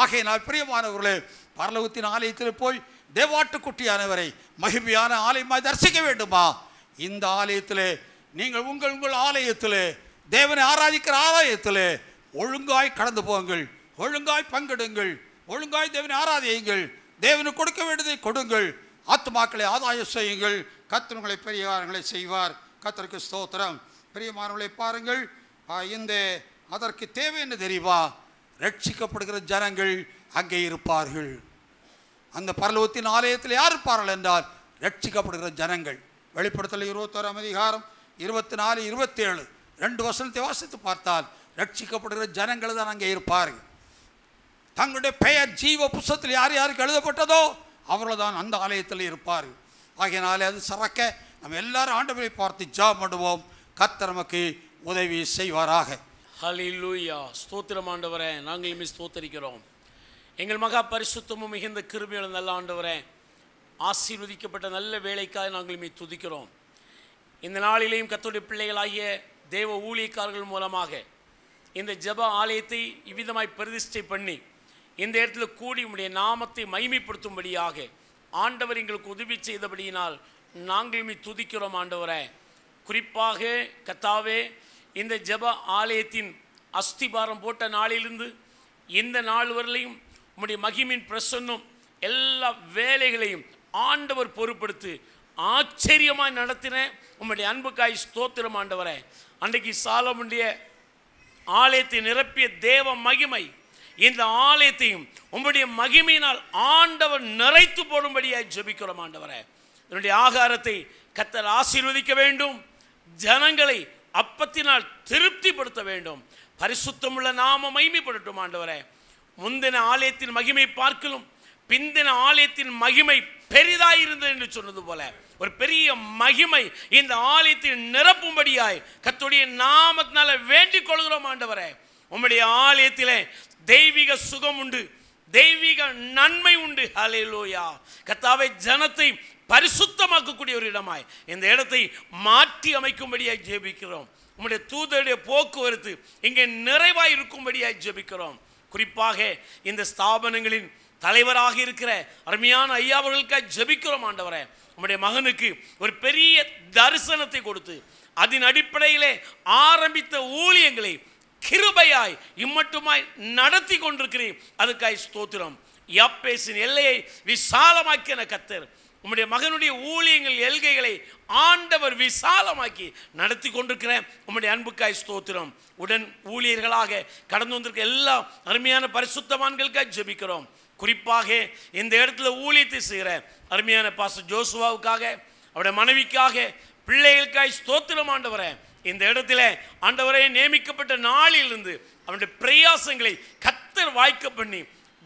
Speaker 4: ஆகையினால் பிரியமானவர்களே, பரலோகத்தின் ஆலயத்தில் போய் தேவாட்டுக்குட்டியானவரை மகிமையான ஆலயமாய் தரிசிக்க வேண்டுமா? இந்த ஆலயத்திலே நீங்கள் உங்கள் ஆலயத்திலே தேவனை ஆராதிக்கிற ஆலயத்திலே ஒழுங்காய் கடந்து போங்கள், ஒழுங்காய் பங்கெடுங்கள், ஒழுங்காய் தேவனை ஆராதியுங்கள், தேவனுக்கு கொடுக்க வேண்டியதை கொடுங்கள், ஆத்துமாக்களை ஆதாயம் செய்யுங்கள். கர்த்தர் உங்களை பெரிய காரியங்களை செய்வார். கர்த்தருக்கு ஸ்தோத்திரம். பிரியமானவர்களை பாருங்கள், இந்த அதற்கு தேவை என்ன தெரியுமா? ரட்சிக்கப்படுகிற ஜனங்கள் அங்கே இருப்பார்கள். அந்த பரலோகத்தின் ஆலயத்தில் யார் இருப்பார்கள் என்றால் ரட்சிக்கப்படுகிற ஜனங்கள். வெளிப்படுத்தல் 21ஆம் அதிகாரம் 24, 27 2 வசனத்தை வாசித்து பார்த்தால் ரட்சிக்கப்படுகிற ஜனங்கள் தான் அங்கே இருப்பார்கள். தங்களுடைய பெயர் ஜீவ புஸ்தகத்தில் யார் யாருக்கு எழுதப்பட்டதோ அவர்கள் தான் அந்த ஆலயத்தில் இருப்பார். ஆகையினாலே அது சிறக்க நம்ம எல்லாரும் ஆண்டவரை பார்த்து ஜெபம் பண்ணுவோம். கர்த்தர் நமக்கு உதவி செய்வாராக.
Speaker 8: ஹல்லேலூயா. ஸ்தோத்திரம் ஆண்டவரே, நாங்கள் ஸ்தோத்தரிக்கிறோம். எங்கள் மகா பரிசுத்தமும் மிகுந்த கிருபையுள்ள நல்ல ஆண்டவரே, ஆசீர்வதிக்கப்பட்ட நல்ல வேலைக்காக நாங்கள் துதிக்கிறோம். இந்த நாளிலேயும் கர்த்தருடைய பிள்ளைகளாகிய தேவ ஊழியக்காரர்கள் மூலமாக இந்த ஜெப ஆலயத்தை இவ்விதமாய் பிரதிஷ்டை பண்ணி இந்த இடத்துல கூடி உம்முடைய நாமத்தை மகிமைப்படுத்தும்படியாக ஆண்டவர் எங்களுக்கு உதவி செய்தபடியினால் நாங்கள் துதிக்கிறோம் ஆண்டவரே. குறிப்பாக கர்த்தாவே, இந்த ஜெப ஆலயத்தின் அஸ்திபாரம் போட்ட நாளிலிருந்து இந்த நாள் வரலையும் உம்முடைய மகிமின் பிரசன்னம் எல்லா வேலைகளையும் ஆண்டவர் பொறுப்படுத்தி ஆச்சரியமாய் நடத்தின உம்முடைய அன்புக்காய் ஸ்தோத்திரம் ஆண்டவரே. அன்றைக்கு சாலமோனுடைய ஆலயத்தை நிரப்பிய தேவ மகிமை இந்த ஆலயத்தையும் உம்முடைய மகிமையினால் ஆண்டவர் நிறைத்து போடும்படியாய் ஜெபிக்கிறோம் ஆண்டவரே. என்னுடைய ஆகாரத்தை கர்த்தர் ஆசீர்வதிக்க வேண்டும், ஜனங்களை அப்பத்தினால் திருப்திப்படுத்த வேண்டும். பரிசுத்தமுள்ள நாம மகிமைப்படட்டும் ஆண்டவரே. முந்தின ஆலயத்தின் மகிமை பார்க்கலும் பிந்தின ஆலயத்தின் மகிமை பெரிதாயிருந்தது என்று சொன்னது போல ஒரு பெரிய மகிமை இந்த ஆலயத்தில் நிரப்பும்படியாய் கர்த்தருடைய நாமத்தினால வேண்டிக் கொள்கிறோம் ஆண்டவரே. உம்முடைய ஆலயத்திலே தெய்வீக சுகம் உண்டு, தெய்வீக நன்மை உண்டு. ஹல்லேலூயா. கர்த்தாவே, ஜனத்தை பரிசுத்தமாக்கக்கூடிய ஒரு இடமாய் இந்த இடத்தை மாற்றி அமைக்கும்படியாய் ஜெபிக்கிறோம். உம்முடைய தூதருடைய போக்குவரத்து இங்கே நிறைவாய் இருக்கும்படியாய் ஜெபிக்கிறோம். குறிப்பாக இந்த ஸ்தாபனங்களின் தலைவராக இருக்கிற அருமையான ஐயா அவர்களுக்காக ஜெபிக்கிறோம் ஆண்டவரே. உம்முடைய மகனுக்கு ஒரு பெரிய தரிசனத்தை கொடுத்து அதன் அடிப்படையிலே ஆரம்பித்த ஊழியங்களை கிருபையாய் இம்மட்டுமாய் நடத்தி கொண்டிருக்கிறேன். அதுக்காய் ஸ்தோத்திரம். யாப்பேசின் எல்லையை விசாலமாக்கின கர்த்தர் உம்முடைய மகனுடைய ஊழியங்கள் எல்கைகளை ஆண்டவர் விசாலமாக்கி நடத்தி கொண்டிருக்கிற உம்முடைய அன்புக்காய் ஸ்தோத்திரம். உடன் ஊழியர்களாக கடந்து வந்திருக்க எல்லா அருமையான பரிசுத்தவான்களுக்காக ஜெபிக்கிறோம். குறிப்பாக இந்த இடத்துல ஊழியத்தை செய்கிற அருமையான பாஸ்டர் ஜோசுவாவுக்காக, அவருடைய மனைவிக்காக, பிள்ளைகளுக்காய் ஸ்தோத்திரம் ஆண்டவரே. இந்த இடத்துல ஆண்டவரே நியமிக்கப்பட்ட நாளிலிருந்து அவனுடைய பிரயாசங்களை கர்த்தர் வாய்க்க பண்ணி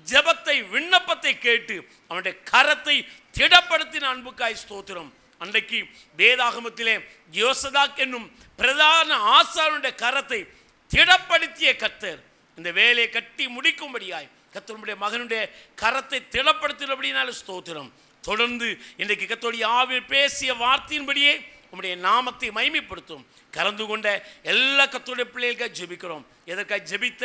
Speaker 8: ஜெபத்தை விண்ணப்பத்தை கேட்டு அவனுடைய கரத்தை திடப்படுத்தின அன்புக்காய் ஸ்தோத்திரம். அன்றைக்கு வேதாகமத்திலே யோசதாக் என்னும் பிரதான ஆசாரியனுடைய கரத்தை திடப்படுத்திய கர்த்தர் இந்த வேலையை கட்டி முடிக்கும்படியாய் கர்த்தருடைய மகனுடைய கரத்தை திடப்படுத்தினபடினால ஸ்தோத்திரம். தொடர்ந்து இன்றைக்கு கர்த்தருடைய ஆவியில் பேசிய வார்த்தையின்படியே உம்முடைய நாமத்தை மகிமைப்படுத்தும். கலந்து கொண்ட எல்லா கர்த்தருடைய பிள்ளைகளுக்காக ஜெபிக்கிறோம். எதற்காக ஜெபித்த,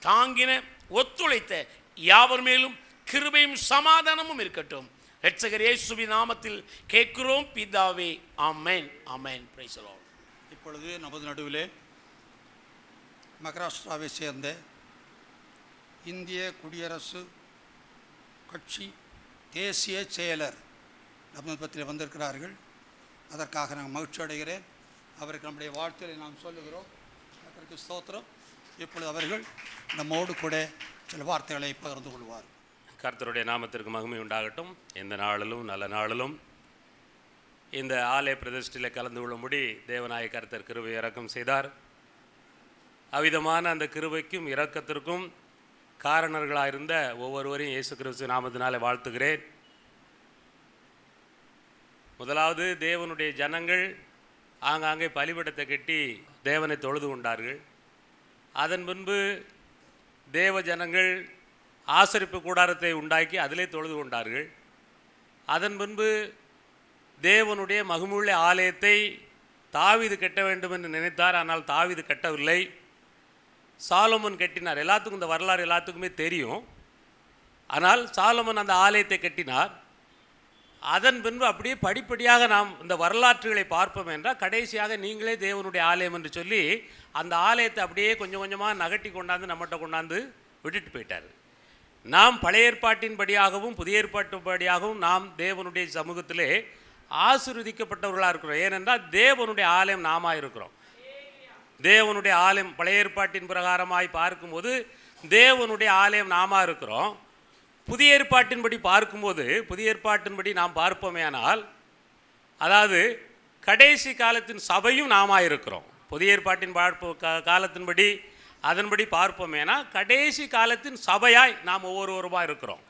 Speaker 8: தாங்கின, ஒத்துழைத்த யாவர் மேலும் கிருபையும் சமாதானமும் இருக்கட்டும். இரட்சகர் இயேசுவின் நாமத்தில் கேட்கிறோம் பிதாவே. ஆமென், ஆமென். Praise the Lord.
Speaker 4: இப்பொழுது நமது நடுவிலே மகாராஷ்டிராவை சேர்ந்த இந்திய குடியரசு கட்சி தேசிய செயலர் நமது பத்தியில் வந்திருக்கிறார்கள். அதற்காக நான் மகிழ்ச்சி அடைகிறேன். அவருக்கு நம்முடைய வாழ்த்துக்களை நாம் சொல்லுகிறோம். அதற்கு ஸ்தோத்திரம். இப்பொழுது அவர்கள் நம்மோடு கூட சில வார்த்தைகளை பகிர்ந்து கொள்வார்.
Speaker 6: கர்த்தருடைய நாமத்திற்கு மகிமை உண்டாகட்டும். இந்த நாளிலும் நல்ல நாளிலும் இந்த ஆலய பிரதிஷ்டையில் கலந்து கொள்ளும்படி தேவனாய கர்த்தர் கிருபை இரக்கம் செய்தார். அவ்விதமான அந்த கிருபைக்கும் இரக்கத்திற்கும் காரணர்களாக இருந்த ஒவ்வொருவரையும் இயேசு கிறிஸ்து நாமத்தினாலே வாழ்த்துகிறேன். முதலாவது, தேவனுடைய ஜனங்கள் ஆங்காங்கே பலிபீடத்தை கட்டி தேவனை தொழுது கொண்டார்கள். அதன் பின்பு தேவ ஜனங்கள் ஆசரிப்பு கூடாரத்தை உண்டாக்கி அதிலே தொழுது கொண்டார்கள். அதன் பின்பு தேவனுடைய மகிமுள்ள ஆலயத்தை தாவீது கட்ட வேண்டும் என்று நினைத்தார். ஆனால் தாவீது கட்டவில்லை, சாலமோன் கட்டினார். எல்லாத்துக்கும் இந்த வரலாறு எல்லாத்துக்குமே தெரியும். ஆனால் சாலமோன் அந்த ஆலயத்தை கட்டினார். அதன் பின்பு அப்படியே படிப்படியாக நாம் இந்த வரலாற்றுகளை பார்ப்போம் என்றால் கடைசியாக நீங்களே தேவனுடைய ஆலயம் என்று சொல்லி அந்த ஆலயத்தை அப்படியே கொஞ்சம் கொஞ்சமாக நகட்டி கொண்டாந்து நம்மகிட்ட கொண்டாந்து விட்டுட்டு போயிட்டார். நாம் பழைய ஏற்பாட்டின்படியாகவும் புதிய ஏற்பாட்டின்படியாகவும் நாம் தேவனுடைய சமூகத்திலே ஆசீர்வதிக்கப்பட்டவர்களாக இருக்கிறோம். ஏனென்றால் தேவனுடைய ஆலயம் நாம இருக்கிறோம். தேவனுடைய ஆலயம் பழைய ஏற்பாட்டின் பிரகாரமாய் பார்க்கும்போது தேவனுடைய ஆலயம் நாம இருக்கிறோம். புதிய ஏற்பாட்டின்படி பார்க்கும்போது புதிய ஏற்பாட்டின்படி நாம் பார்ப்போமேனால், அதாவது கடைசி காலத்தின் சபையும் நாம இருக்கிறோம். புதிய ஏற்பாட்டின் காலத்தின்படி
Speaker 8: அதன்படி பார்ப்போமேனா கடைசி காலத்தின் சபையாய் நாம் ஒவ்வொருவருமாக இருக்கிறோம்.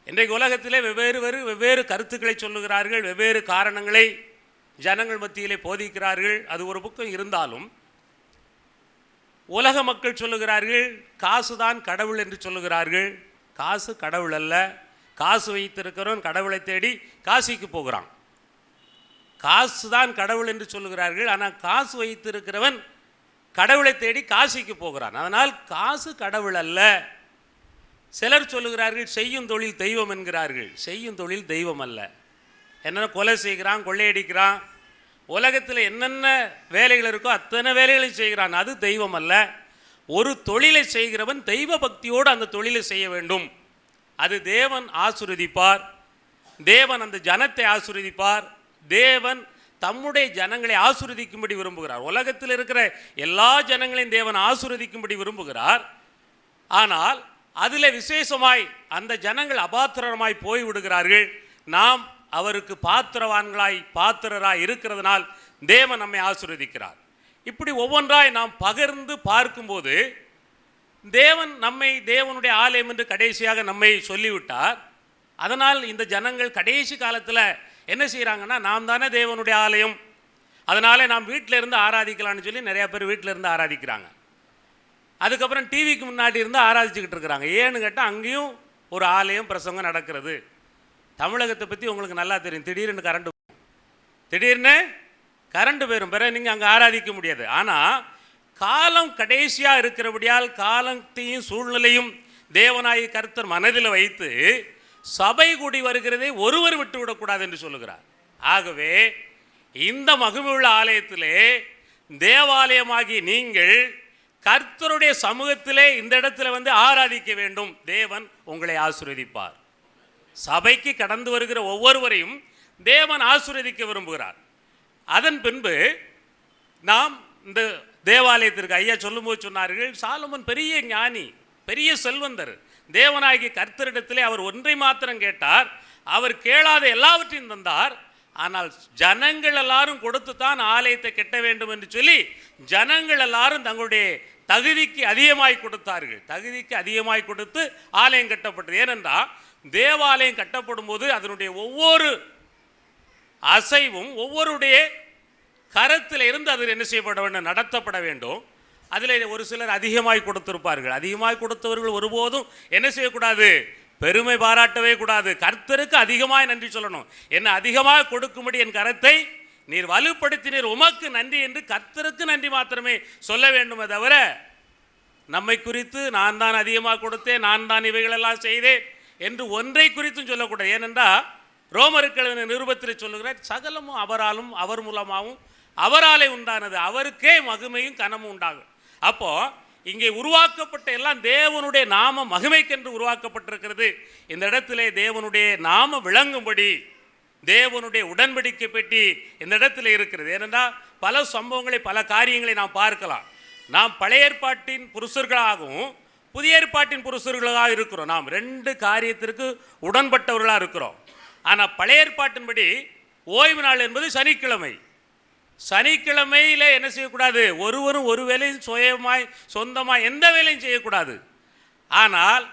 Speaker 8: இன்றைக்கு உலகத்திலே வெவ்வேறு கருத்துக்களை சொல்லுகிறார்கள், வெவ்வேறு காரணங்களை ஜனங்கள் மத்தியிலே போதிக்கிறார்கள். அது ஒரு பக்கம் இருந்தாலும் உலக மக்கள் சொல்லுகிறார்கள் காசு தான் கடவுள் என்று சொல்லுகிறார்கள். காசு கடவுள் அல்ல. காசு வைத்திருக்கிறவன் கடவுளை தேடி காசிக்கு போகிறான். காசு தான் கடவுள் என்று சொல்லுகிறார்கள். ஆனால் காசு வைத்திருக்கிறவன் கடவுளை தேடி காசிக்கு போகிறான். அதனால் காசு கடவுள் அல்ல. சிலர் சொல்லுகிறார்கள் செய்யும் தொழில் தெய்வம் என்கிறார்கள். செய்யும் தொழில் தெய்வம் அல்ல. என்னென்ன கொலை செய்கிறான், கொள்ளையடிக்கிறான், உலகத்தில் என்னென்ன வேலைகள் இருக்கோ அத்தனை வேலைகளையும் செய்கிறான், அது தெய்வம் அல்ல. ஒரு தொழிலை செய்கிறவன் தெய்வ பக்தியோடு அந்த தொழிலை செய்ய வேண்டும். அது தேவன் ஆசீர்வதிப்பார். தேவன் அந்த ஜனத்தை ஆசீர்வதிப்பார். தேவன் தம்முடைய ஜனங்களை ஆசீர்வதிக்கும்படி விரும்புகிறார். உலகத்தில் இருக்கிற எல்லா ஜனங்களையும் தேவன் ஆசீர்வதிக்கும்படி விரும்புகிறார். ஆனால் அதில் விசேஷமாய் அந்த ஜனங்கள் அபாத்திரமாய் போய்விடுகிறார்கள். நாம் அவருக்கு பாத்திரராய் இருக்கிறதுனால் தேவன் நம்மை ஆசீர்வதிக்கிறார். இப்படி ஒவ்வொன்றாய் நாம் பகிர்ந்து பார்க்கும்போது தேவன் நம்மை தேவனுடைய ஆலயம் என்று கடைசியாக நம்மை சொல்லிவிட்டார். அதனால் இந்த ஜனங்கள் கடைசி காலத்தில் என்ன செய்கிறாங்கன்னா, நாம் தானே தேவனுடைய ஆலயம், அதனால நாம் வீட்டில் இருந்து ஆராதிக்கலாம்னு சொல்லி நிறையா பேர் வீட்டில் இருந்து ஆராதிக்கிறாங்க. அதுக்கப்புறம் டிவிக்கு முன்னாடி இருந்து ஆராதிச்சுக்கிட்டு இருக்கிறாங்க. ஏன்னு கேட்டால் அங்கேயும் ஒரு ஆலயம் பிரசங்கம் நடக்கிறது. தமிழகத்தை பற்றி உங்களுக்கு நல்லா தெரியும். திடீர்னு கரண்ட் போயிடும், பிறகு நீங்கள் அங்கே ஆராதிக்க முடியாது. ஆனால் காலம் கடைசியாக இருக்கிறபடியால் காலத்தையும் சூழ்நிலையும் தேவனாய் கர்த்தர் மனதில் வைத்து சபை கூடி வருகிறதை ஒருவர் விட்டு விடக்கூடாது என்று சொல்லுகிறார். ஆகவே இந்த மகிமையுள்ள ஆலயத்திலே தேவாலயமாகி நீங்கள் கர்த்தருடைய சமூகத்திலே இந்த இடத்துல வந்து ஆராதிக்க வேண்டும். தேவன் உங்களை ஆசீர்வதிப்பார். சபைக்கு கடந்து வருகிற ஒவ்வொருவரையும் தேவன் ஆசீர்வதிக்க விரும்புகிறார். அதன் பின்பு நாம் இந்த தேவாலயத்திற்கு ஐயா சொல்லும்போது சொன்னார்கள், சாலமோன் பெரிய ஞானி, பெரிய செல்வந்தர். தேவனாகிய கர்த்தரிடத்திலே அவர் ஒன்றை மாத்திரம் கேட்டார், அவர் கேளாத எல்லாவற்றையும் தந்தார். ஆனால் ஜனங்கள் எல்லாரும் கொடுத்து தான் ஆலயத்தை கட்ட வேண்டும் என்று சொல்லி ஜனங்கள் எல்லாரும் தங்களுடைய தகுதிக்கு அதிகமாய் கொடுத்தார்கள். தகுதிக்கு அதிகமாய் கொடுத்து ஆலயம் கட்டப்பட்டது. ஏனென்றால் தேவாலயம் கட்டப்படும் போது அதனுடைய ஒவ்வொரு அசைவும் ஒவ்வொருடைய கரத்தில் இருந்து அது என்ன செய்யப்பட வேண்டும், நடத்தப்பட வேண்டும். அதில் ஒரு சிலர் அதிகமாய் கொடுத்திருப்பார்கள். அதிகமாய் கொடுத்தவர்கள் ஒருபோதும் என்ன செய்யக்கூடாது, பெருமை பாராட்டவே கூடாது. கர்த்தருக்கு அதிகமாய் நன்றி சொல்லணும். என்ன அதிகமாக கொடுக்கும்படி என் கரத்தை நீர் வலுப்படுத்தினீர், உமக்கு நன்றி என்று கர்த்தருக்கு நன்றி மாத்திரமே சொல்ல வேண்டுமே தவிர நம்மை குறித்து நான் தான் அதிகமாக கொடுத்தேன், நான் தான் இவைகளெல்லாம் செய்தேன் என்று ஒன்றை குறித்தும் சொல்லக்கூடாது. ஏனென்றால் ரோமர்கள் நிருபத்தில் சொல்லுகிறார், சகலமும் அவராலும் அவர் மூலமாகவும் அவராலே உண்டானது, அவருக்கே மகிமையும் கனமும் உண்டாகும். அப்போ இங்கே உருவாக்கப்பட்ட எல்லாம் தேவனுடைய நாம மகிமைக்கென்று உருவாக்கப்பட்டிருக்கிறது. இந்த இடத்திலே தேவனுடைய நாம விளங்கும்படி தேவனுடைய உடன்படிக்கை பெட்டி இந்த இடத்துல இருக்கிறது. ஏனென்றால் பல சம்பவங்களை பல காரியங்களை நாம் பார்க்கலாம். நாம் பழைய ஏற்பாட்டின் புருஷர்களாகவும் புதிய ஏற்பாட்டின் புருஷர்களாக இருக்கிறோம். நாம் ரெண்டு காரியத்திற்கு உடன்பட்டவர்களாக இருக்கிறோம். ஆனால் பழைய ஏற்பாட்டின்படி ஓய்வு நாள் என்பது சனிக்கிழமை. சனிக்கிழமையில் என்ன செய்யக்கூடாது, ஒருவரும் ஒரு வேலையும் சொந்தமாக எந்த வேலையும் செய்யக்கூடாது. ஆனால்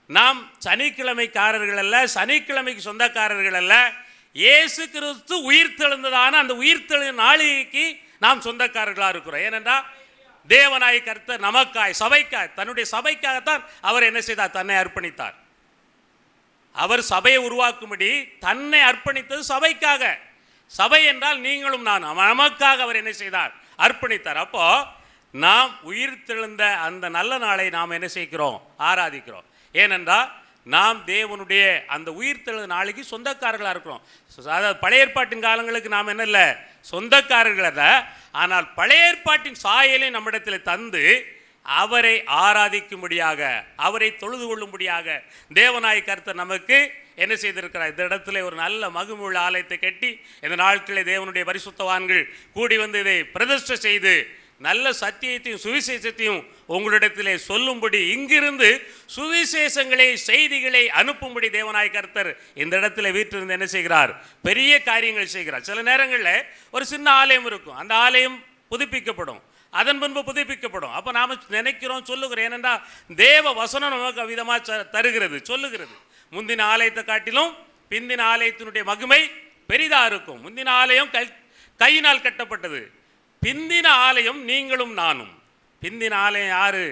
Speaker 8: நாம் சனிக்கிழமைக்காரர்கள் அல்ல, சனிக்கிழமைக்கு சொந்தக்காரர்கள் அல்ல. இயேசு கிறிஸ்து உயிர்த்தெழுந்ததான அந்த உயிர்த்தெழு நாளிகைக்கு நாம் சொந்தக்காரர்களாக இருக்கிறோம். ஏனென்றால் தேவனாய் கர்த்தர் நமக்காய் சபைக்காய் தன்னுடைய சபைக்காகத்தான் அவர் என்ன செய்தார், தன்னை அர்ப்பணித்தார். அவர் சபையை உருவாக்கும்படி தன்னை அர்ப்பணித்தது சபைக்காக. சபை என்றால் நீங்களும் நான், நமக்காக அவர் என்ன செய்தார், அர்ப்பணித்தார். அப்போ நாம் உயிர்த்தெழுந்த அந்த நல்ல நாளை நாம் என்ன செய்கிறோம், ஆராதிக்கிறோம். ஏனென்றால் நாம் தேவனுடைய அந்த உயிர்த்தெழுந்த நாளைக்கு சொந்தக்காரர்களாக இருக்கிறோம். அதாவது பழைய ஏற்பாட்டின் காலங்களுக்கு நாம் என்ன இல்லை, சொந்தக்காரர்கள் அல்ல. ஆனால் பழைய ஏற்பாட்டின் சாயலை நம்மிடத்தில் தந்து அவரை ஆராதிக்கும்படியாக, அவரை தொழுது கொள்ளும்படியாக தேவனாய் கர்த்தர் நமக்கு என்ன செய்திருக்கிறார். இந்த இடத்துல ஒரு நல்ல மகிமுள்ள ஆலயத்தை கட்டி இந்த நாட்களில் தேவனுடைய பரிசுத்தவான்கள் கூடி வந்து இதை பிரதிஷ்டை செய்து நல்ல சத்தியத்தையும் சுவிசேஷத்தையும் உங்களிடத்திலே சொல்லும்படி, இங்கிருந்து சுவிசேஷங்களை செய்திகளை அனுப்பும்படி தேவனாய் கர்த்தர் இந்த இடத்துல வீட்டிலிருந்து என்ன செய்கிறார், பெரிய காரியங்கள் செய்கிறார். சில நேரங்களில் ஒரு சின்ன ஆலயம் இருக்கும், அந்த ஆலயம் புதுப்பிக்கப்படும். அதன் பின்பு புதுப்பிக்கப்படும். அப்போ நாம் நினைக்கிறோம், சொல்லுகிறோம். ஏனென்றால் தேவ வசனம் நமக்கு அவ்விதமாக தருகிறது, சொல்லுகிறது. முந்தின ஆலயத்தை காட்டிலும் பிந்தின ஆலயத்தினுடைய மகிமை பெரிதாக இருக்கும். முந்தின ஆலயம் கையினால் கட்டப்பட்டது, பிந்தின ஆலயம் நீங்களும் நானும். பிந்தின ஆலயம் யாரு?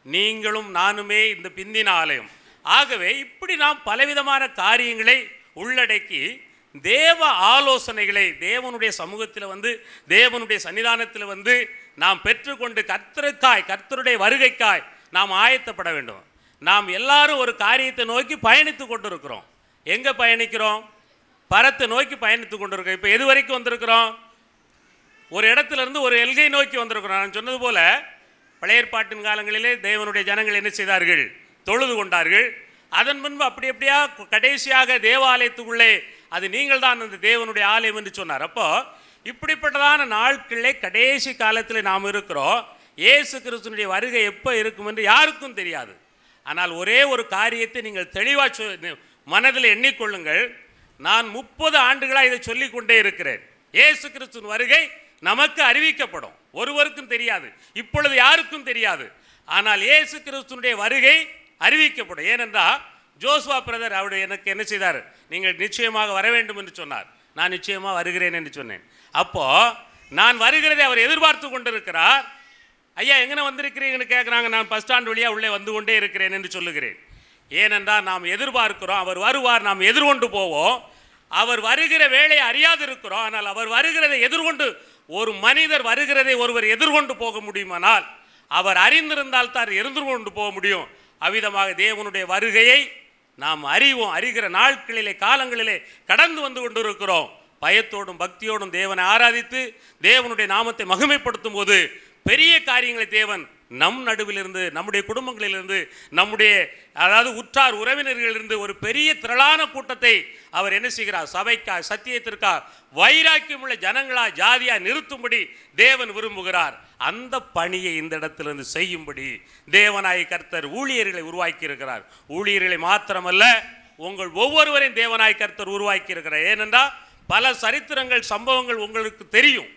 Speaker 8: நீங்களும் நானுமே இந்த பிந்தின ஆலயம். ஆகவே இப்படி நாம் பலவிதமான காரியங்களை உள்ளடக்கி தேவ ஆலோசனைகளை தேவனுடைய சமூகத்தில் வந்து தேவனுடைய சன்னிதானத்தில் வந்து நாம் பெற்றுக்கொண்டு கர்த்தருடைய வருகைக்காய் நாம் ஆயத்தப்பட வேண்டும். நாம் எல்லாரும் ஒரு காரியத்தை நோக்கி பயணித்து கொண்டிருக்கிறோம். எங்கே பயணிக்கிறோம்? பரத்தை நோக்கி பயணித்து கொண்டிருக்கிறோம். இப்போ எது வரைக்கும் வந்திருக்கிறோம்? ஒரு இடத்துலேருந்து ஒரு எல்கை நோக்கி வந்திருக்கிறோம். நான் சொன்னது போல பழைய ஏற்பாட்டின் காலங்களிலே தேவனுடைய ஜனங்கள் என்ன செய்தார்கள்? தொழுது கொண்டார்கள். அதன் முன்பு அப்படியா கடைசியாக தேவாலயத்துக்குள்ளே அது நீங்கள் தான் அந்த தேவனுடைய ஆலயம் என்று சொன்னார். அப்போ இப்படிப்பட்டதான நாட்களிலே கடைசி காலத்தில் நாம் இருக்கிறோம். இயேசு கிறிஸ்துனுடைய வருகை எப்போ இருக்கும் என்று யாருக்கும் தெரியாது. ஆனால் ஒரே ஒரு காரியத்தை நீங்கள் தெளிவாக மனதில் எண்ணிக்கொள்ளுங்கள். நான் 30 ஆண்டுகளாக இதை சொல்லிக் கொண்டே இருக்கிறேன். இயேசு கிறிஸ்துவின் வருகை நமக்கு அறிவிக்கப்படும். ஒருவருக்கும் தெரியாது, இப்பொழுது யாருக்கும் தெரியாது. ஆனால் இயேசு கிறிஸ்துனுடைய வருகை அறிவிக்கப்படும். ஏனென்றால் ஜோசுவா பிரதர் அவருடைய எனக்கு என்ன செய்தார்? நீங்கள் நிச்சயமாக வர வேண்டும் என்று சொன்னார். நான் நிச்சயமாக வருகிறேன் என்று சொன்னேன். அப்போ நான் வருகிறதை அவர் எதிர்பார்த்து கொண்டிருக்கிறார். ஐயா எங்கே வந்திருக்கிறீங்கன்னு கேட்குறாங்க. நான் பஸ் ஸ்டாண்ட் வழியாக உள்ளே வந்து கொண்டே இருக்கிறேன் என்று சொல்லுகிறேன். ஏனென்றால் நாம் எதிர்பார்க்கிறோம், அவர் வருவார், நாம் எதிர்கொண்டு போவோம். அவர் வருகிற வேலையை அறியாது இருக்கிறோம். ஆனால் அவர் வருகிறதை எதிர்கொண்டு, ஒரு மனிதர் வருகிறதை ஒருவர் எதிர்கொண்டு போக முடியுமானால் அவர் அறிந்திருந்தால் தான் எதிர்கொண்டு போக முடியும். அவ்விதமாக தேவனுடைய வருகையை நாம் அறிகிற நாட்களிலே காலங்களிலே கடந்து வந்து கொண்டிருக்கிறோம். பயத்தோடும் பக்தியோடும் தேவனை ஆராதித்து தேவனுடைய நாமத்தை மகிமைப்படுத்தும் போது பெரிய காரியங்களை தேவன் நம் நடுவிலிருந்து, நம்முடைய குடும்பங்களிலிருந்து, நம்முடைய அதாவது உற்றார் உறவினர்களிலிருந்து ஒரு பெரிய திரளான கூட்டத்தை அவர் என்ன செய்கிறார்? சபைக்கா சத்தியத்திற்கா வைராக்கியம் உள்ள ஜனங்களா ஜாதியா நிறுத்தும்படி தேவன் விரும்புகிறார். அந்த பணியை இந்த இடத்திலிருந்து செய்யும்படி தேவனாய் கர்த்தர் ஊழியர்களை உருவாக்கி இருக்கிறார். ஊழியர்களை மாத்திரமல்ல, உங்கள் ஒவ்வொருவரையும் தேவனாய் கர்த்தர் உருவாக்கி இருக்கிறார். ஏனென்றால் பல சரித்திரங்கள், சம்பவங்கள் உங்களுக்கு தெரியும்.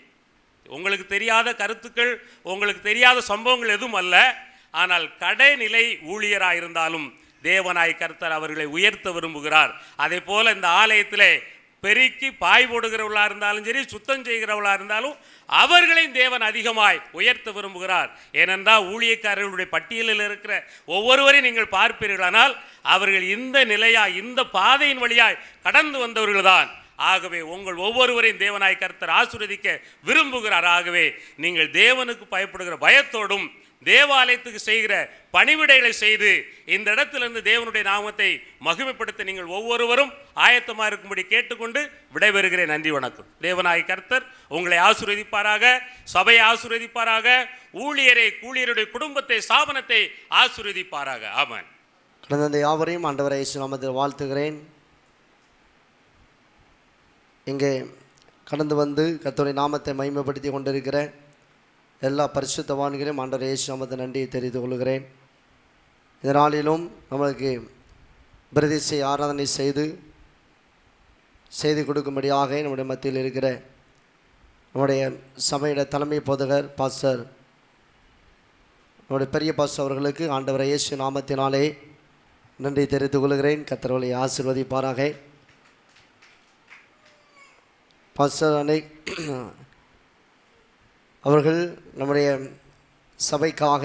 Speaker 8: உங்களுக்கு தெரியாத கருத்துக்கள், உங்களுக்கு தெரியாத சம்பவங்கள் எதுவும் அல்ல. ஆனால் கடைநிலை ஊழியராக இருந்தாலும் தேவனாய் கர்த்தர் அவர்களை உயர்த்த விரும்புகிறார். அதே போல இந்த ஆலயத்திலே பெருக்கி பாய் போடுகிறவர்களாக இருந்தாலும் சரி, சுத்தம் செய்கிறவர்களாக இருந்தாலும் அவர்களையும் தேவன் அதிகமாய் உயர்த்த விரும்புகிறார். ஏனென்றால் ஊழியக்காரர்களுடைய பட்டியலில் இருக்கிற ஒவ்வொருவரையும் நீங்கள் பார்ப்பீர்களானால் அவர்கள் இந்த நிலையாய், இந்த பாதையின் வழியாய் கடந்து வந்தவர்கள்தான். ஆகவே உங்கள் ஒவ்வொருவரையும் தேவனாய் கர்த்தர் ஆசீர்வதிக்க விரும்புகிறார். ஆகவே நீங்கள் தேவனுக்கு பயப்படுகிற பயத்தோடும் தேவாலயத்துக்கு செய்கிற பணிவிடைகளை செய்து இந்த இடத்திலிருந்து தேவனுடைய நாமத்தை மகிமைப்படுத்த நீங்கள் ஒவ்வொருவரும் ஆயத்தமாக இருக்கும்படி கேட்டுக்கொண்டு விடைபெறுகிறேன். நன்றி, வணக்கம். தேவனாய் கர்த்தர் உங்களை ஆசீர்வதிப்பாராக, சபையை ஆசீர்வதிப்பாராக, ஊழியருடைய குடும்பத்தை, ஸ்தாபனத்தை ஆசீர்வதிப்பாராக. ஆமென்.
Speaker 9: கடந்த யாவரையும் ஆண்டவரை இயேசு நாமத்தில் வாழ்த்துகிறேன். இங்கே கடந்து வந்து கர்த்தருடைய நாமத்தை மகிமைப்படுத்தி கொண்டிருக்கிற எல்லா பரிசுத்தவான்களையும் ஆண்டவர் இயேசு நாமத்தை நன்றியை தெரிந்து கொள்கிறேன். இந்த நாளிலும் நம்மளுக்கு பிரதிஷ்டை ஆராதனை செய்து கொடுக்கும்படியாக நம்முடைய மத்தியில் இருக்கிற நம்முடைய சபையோட தலைமை போதகர் பாஸ்டர், நம்முடைய பெரிய பாஸ்டர் அவர்களுக்கு ஆண்டவர் இயேசு நாமத்தினாலே நன்றி தெரிவித்துக் கொள்கிறேன். கர்த்தர்களை ஆசீர்வதிப்பாராக. பாஸ்டர் அவர்கள் நம்முடைய சபைக்காக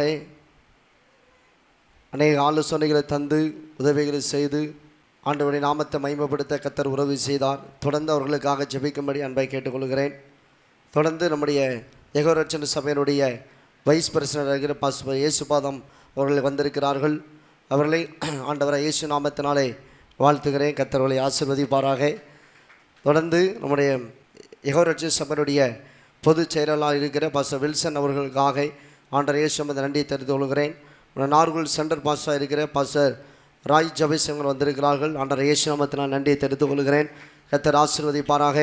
Speaker 9: அநேக ஆலோசனைகளை தந்து உதவிகளை செய்து ஆண்டவருடைய நாமத்தை மகிமைப்படுத்த கர்த்தர் உதவி செய்தார். தொடர்ந்து அவர்களுக்காக ஜெபிக்கும்படி அன்பை கேட்டுக்கொள்கிறேன். தொடர்ந்து நம்முடைய யெகோவா சபையினுடைய வைஸ் பிரசிடென்ட் இருக்கிற பாஸ்டர் இயேசுபாதம் அவர்கள் வந்திருக்கிறார்கள். அவர்களை ஆண்டவரை இயேசு நாமத்தினாலே வாழ்த்துகிறேன். கர்த்தர்களை ஆசீர்வதிப்பாராக. தொடர்ந்து நம்முடைய யெகோவா சபையினுடைய பொதுச் செயலாளர் இருக்கிற பாஸ்டர் வில்சன் அவர்களுக்காக ஆண்டவர் இயேசு நாமத்தை நன்றியை தெரிந்து கொள்கிறேன். நார்கோல் சென்டர் பாஸ்டராக இருக்கிற பாஸ்டர் ராய் ஜபேஸ் அவர்கள் வந்திருக்கிறார்கள். ஆண்டவர் இயேசு நாமத்தினால் நன்றியை தெரிந்து கொள்கிறேன். கர்த்தர் ஆசீர்வதிப்பாராக.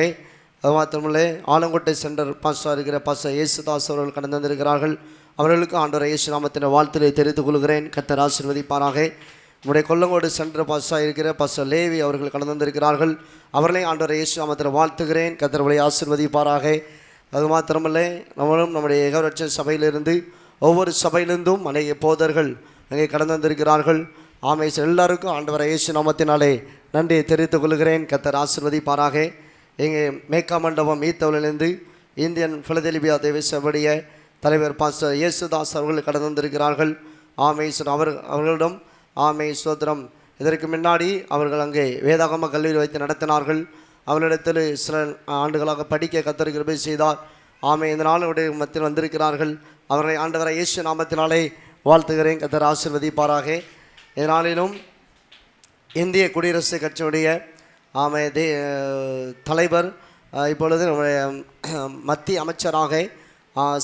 Speaker 9: அது மாத்திரமில்லை, ஆலங்கோட்டை சென்டர் பாஸ்டராக இருக்கிற பாஸ்டர் இயேசுதாஸ் அவர்கள் கடந்து வந்திருக்கிறார்கள். அவர்களுக்கு ஆண்டவர் இயேசு நாமத்தின் வாழ்த்துக்களை தெரிவித்துக் கொள்கிறேன். கர்த்தர் ஆசீர்வதிப்பாராக. நம்முடைய கொல்லங்கோடு சென்டர் பாஸ்டராக இருக்கிற பாஸ்டர் லேவி அவர்கள் கடந்து வந்திருக்கிறார்கள். அவர்களையும் ஆண்டவர் இயேசு நாமத்தில் வாழ்த்துகிறேன். கர்த்தர் அவர்களை ஆசீர்வதிப்பாராக. அது மாத்திரமல்ல, நம்மளும் நம்முடைய ஏகரட்ச சபையிலிருந்து ஒவ்வொரு சபையிலிருந்தும் அநேக போதர்கள் அங்கே கடந்து வந்திருக்கிறார்கள். ஆமை எல்லாருக்கும் ஆண்டவரை இயேசு நாமத்தினாலே நன்றியை தெரிவித்துக் கொள்கிறேன். கர்த்தர் ஆசீர்வதிப்பாராக. எங்கே மேக்கா மண்டபம் ஈத்தவளிலிருந்து இந்தியன் பிலதெல்பியா தேவசபையுடைய தலைவர் பாஸ்டர் இயேசுதாஸ் அவர்கள் கடந்து வந்திருக்கிறார்கள். ஆமை அவர்களிடம் ஆமை சோத்திரம். இதற்கு முன்னாடி அவர்கள் அங்கே வேதாகம கல்லூரி வைத்து நடத்தினார்கள். அவர்களிடத்தில் சில ஆண்டுகளாக படிக்க கர்த்தர் கிருபை செய்தார். ஆமை இந்த நாளுடைய மத்தியில் வந்திருக்கிறார்கள். அவர்களை ஆண்டவரை இயேசு நாமத்தினாலே வாழ்த்துகிறேன். கர்த்தர் ஆசீர்வதிப்பாராக. இதனாலும் இந்திய குடியரசு கட்சியுடைய ஆமை தலைவர் இப்பொழுது நம்முடைய மத்திய அமைச்சராக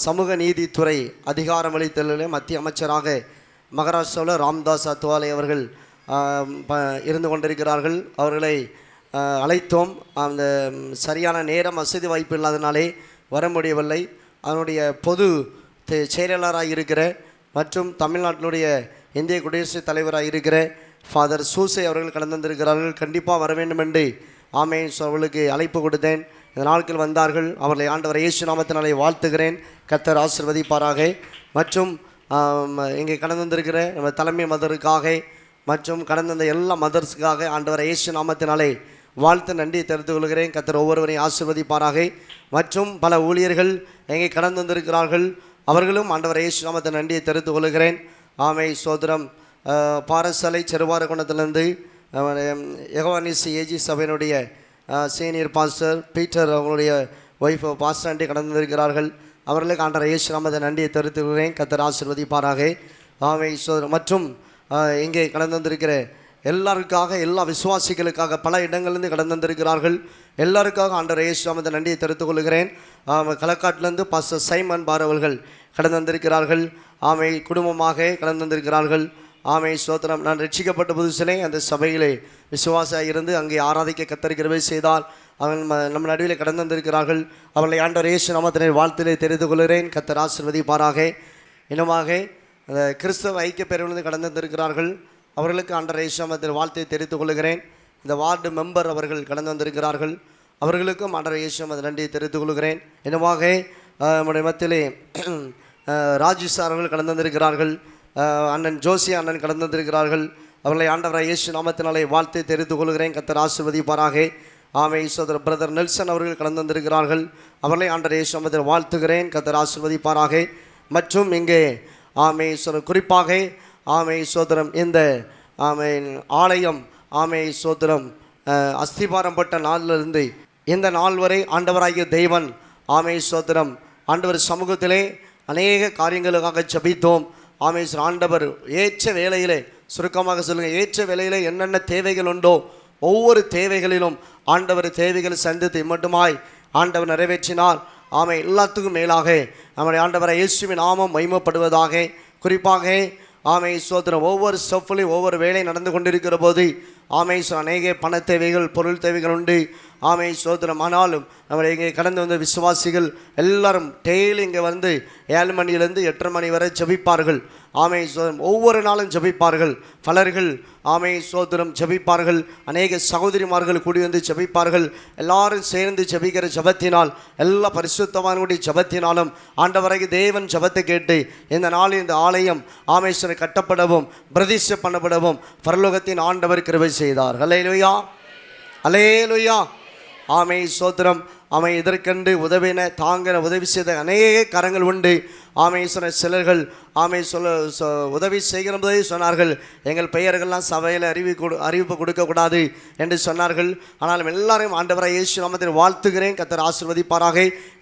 Speaker 9: சமூக நீதித்துறை அதிகாரமளித்தலில் மத்திய அமைச்சராக மகாராஷ்டிராவில் ராம்தாஸ் அத்வாலே அவர்கள் இருந்து கொண்டிருக்கிறார்கள். அவர்களை அழைத்தோம். அந்த சரியான நேரம் வசதி வாய்ப்பு இல்லாதனாலே வர முடியவில்லை. அதனுடைய பொது செயலாளராக இருக்கிற மற்றும் தமிழ்நாட்டினுடைய இந்திய குடியரசுத் தலைவராக இருக்கிற ஃபாதர் சூசை அவர்கள் கடந்து வந்திருக்கிறார்கள். கண்டிப்பாக வர வேண்டும் என்று ஆமே அவர்களுக்கு அழைப்பு கொடுத்தேன். இந்த நாட்கள் வந்தார்கள். அவர்களை ஆண்டவர் இயேசு நாமத்தினாலே வாழ்த்துகிறேன். கர்த்தர் ஆசீர்வதிப்பாராக. மற்றும் இங்கே கடந்து வந்திருக்கிற நம்ம தலைமை மதருக்காக மற்றும் கடந்த வந்த எல்லா மதர்ஸுக்காக ஆண்டவர் இயேசு நாமத்தினாலே வாழ்த்து நன்றி தெரிவித்துக் கொள்கிறேன். கர்த்தர் ஒவ்வொருவரையும் ஆசீர்வதிப்பாராக. மற்றும் பல ஊழியர்கள் எங்கே கடந்து வந்திருக்கிறார்கள். அவர்களும் ஆண்டவர் இயேசு நாமத்தை நன்றியை தெரிவித்துக் கொள்கிறேன். ஆமை சோதரம் பாரசாலை செருவாரகுணத்திலிருந்து யெகோவானிசி ஏஜி சபையினுடைய சீனியர் பாஸ்டர் பீட்டர் அவங்களுடைய ஒய்ஃப் பாஸ்டர் ஆண்டி கடந்து வந்திருக்கிறார்கள். அவர்களுக்கு ஆண்டவர் இயேசு நாமத்தை நன்றியை தெரிவித்துக் கொள்கிறேன். கர்த்தர் ஆசீர்வதிப்பாராக. ஆமை சோதரம் மற்றும் இங்கே கடந்து வந்திருக்கிற எல்லாருக்காக எல்லா விசுவாசிகளுக்காக பல இடங்கள்லேருந்து கடந்து வந்திருக்கிறார்கள். எல்லாருக்காக ஆண்டவர் இயேசு நாமத்தை நன்றியை தெரிவித்துக் கொள்கிறேன். களக்காட்டிலேருந்து பாஸ்டர் சைமன் பார் அவர்கள் கடந்து வந்திருக்கிறார்கள். ஆமை குடும்பமாக கடந்து வந்திருக்கிறார்கள். ஆமை சோத்திரம். நான் ரட்சிக்கப்பட்ட புதுசிலே அந்த சபையிலே விசுவாசியாக இருந்து அங்கே ஆராதிக்க கர்த்தர் கிருபை செய்தால் அவன் நம்ம நடுவில் கடந்து வந்திருக்கிறார்கள். அவர்களை ஆண்டவர் இயேசு நாமத்தினை வாழ்த்திலே தெரிவித்துக் கொள்கிறேன். கர்த்தர் ஆசீர்வதிப்பாராக. இன்னுமாக அந்த கிறிஸ்தவ ஐக்கிய பேரவையிலிருந்து கடந்து வந்திருக்கிறார்கள். அவர்களுக்கு ஆண்டவர் இயேசு நாமத்தில் வாழ்த்தை தெரிவித்துக் கொள்கிறேன். இந்த வார்டு மெம்பர் அவர்கள் கடந்து வந்திருக்கிறார்கள். அவர்களுக்கும் ஆண்டவர் இயேசு நாமத்தில் நன்றியை தெரிவித்துக் கொள்கிறேன். இன்னுமாக நம்முடைய மத்தியிலே ராஜு சார் அவர்கள் கடந்து வந்திருக்கிறார்கள். அண்ணன் ஜோசி அண்ணன் கடந்து வந்திருக்கிறார்கள். அவர்களை ஆண்டவர் இயேசு நாமத்தினாலே வாழ்த்தை தெரிவித்துக் கொள்கிறேன். கர்த்தர் ஆசீர்வதிப்பாராக. ஆமை சோதரர் பிரதர் நெல்சன் அவர்கள் கடந்து வந்திருக்கிறார்கள். அவர்களை ஆண்டவர் இயேசு நாமத்தில் வாழ்த்துகிறேன். கர்த்தர் ஆசீர்வதிப்பாராக. மற்றும் இங்கே ஆமை குறிப்பாக ஆமை சோதரம் இந்த ஆமை ஆலயம் ஆமை சோதரம் அஸ்திபாரம் பட்ட நாளிலிருந்து இந்த நாள் வரை ஆண்டவராகிய தெய்வன் ஆமை சோதரம் ஆண்டவர் சமூகத்திலே அநேக காரியங்களுக்காக ஜெபித்தோம். ஆமை ஆண்டவர் ஏற்ற வேளையிலே சுருக்கமாக சொல்லுங்கள், ஏற்ற வேளையிலே என்னென்ன தேவைகள் உண்டோ ஒவ்வொரு தேவைகளிலும் ஆண்டவர் தேவைகளை சந்தித்து மட்டுமாய் ஆண்டவர் நிறைவேற்றினார். ஆமை எல்லாத்துக்கும் மேலாக நம்முடைய ஆண்டவரை இயேசுவின் நாமம் மகிமைப்படுவதாக. குறிப்பாக ஆமை சோதரம் ஒவ்வொரு ஸ்டெப்லையும் ஒவ்வொரு வேலை நடந்து கொண்டிருக்கிற போது ஆமை அநேக பண தேவைகள் பொருள் தேவைகள் உண்டு. ஆமை சோதரம். ஆனாலும் நம்மளை இங்கே கடந்து வந்த விசுவாசிகள் எல்லாரும் டெய்லி இங்கே வந்து 7 மணியிலேருந்து 8:30 மணி வரை ஜெபிப்பார்கள். ஆமை சோதரம் ஒவ்வொரு நாளும் ஜெபிப்பார்கள். பலர்கள் ஆமை சோதரம் ஜெபிப்பார்கள். அநேக சகோதரிமார்கள் கூடி வந்து ஜெபிப்பார்கள். எல்லாரும் சேர்ந்து ஜெபிக்கிற ஜெபத்தினால் எல்லா பரிசுத்தவான்களுடைய ஜெபத்தினாலும் ஆண்டவராகிய தேவன் ஜெபத்தை கேட்டு இந்த நாளில் இந்த ஆலயம் ஆமேஸ்வரை கட்டப்படவும் பிரதிஷ்டை பண்ணப்படவும் பரலோகத்தின் ஆண்டவர் கிருபை செய்தார். அல்லேலூயா, அல்லேலூயா. ஆமை சோத்திரம். ஆமை இதற்கென்று உதவின தாங்கின உதவி செய்த அநேக கரங்கள் உண்டு. ஆமை சொன்ன சிலர்கள் ஆமை உதவி செய்கிற போதே சொன்னார்கள், எங்கள் பெயர்கள்லாம் சபையில் அறிவிப்பு கொடுக்கக்கூடாது என்று சொன்னார்கள். ஆனாலும் எல்லாரையும் ஆண்டவராக இயேசு நாமத்தில் வாழ்த்துகிறேன். கர்த்தர் ஆசீர்வதிப்பாராக.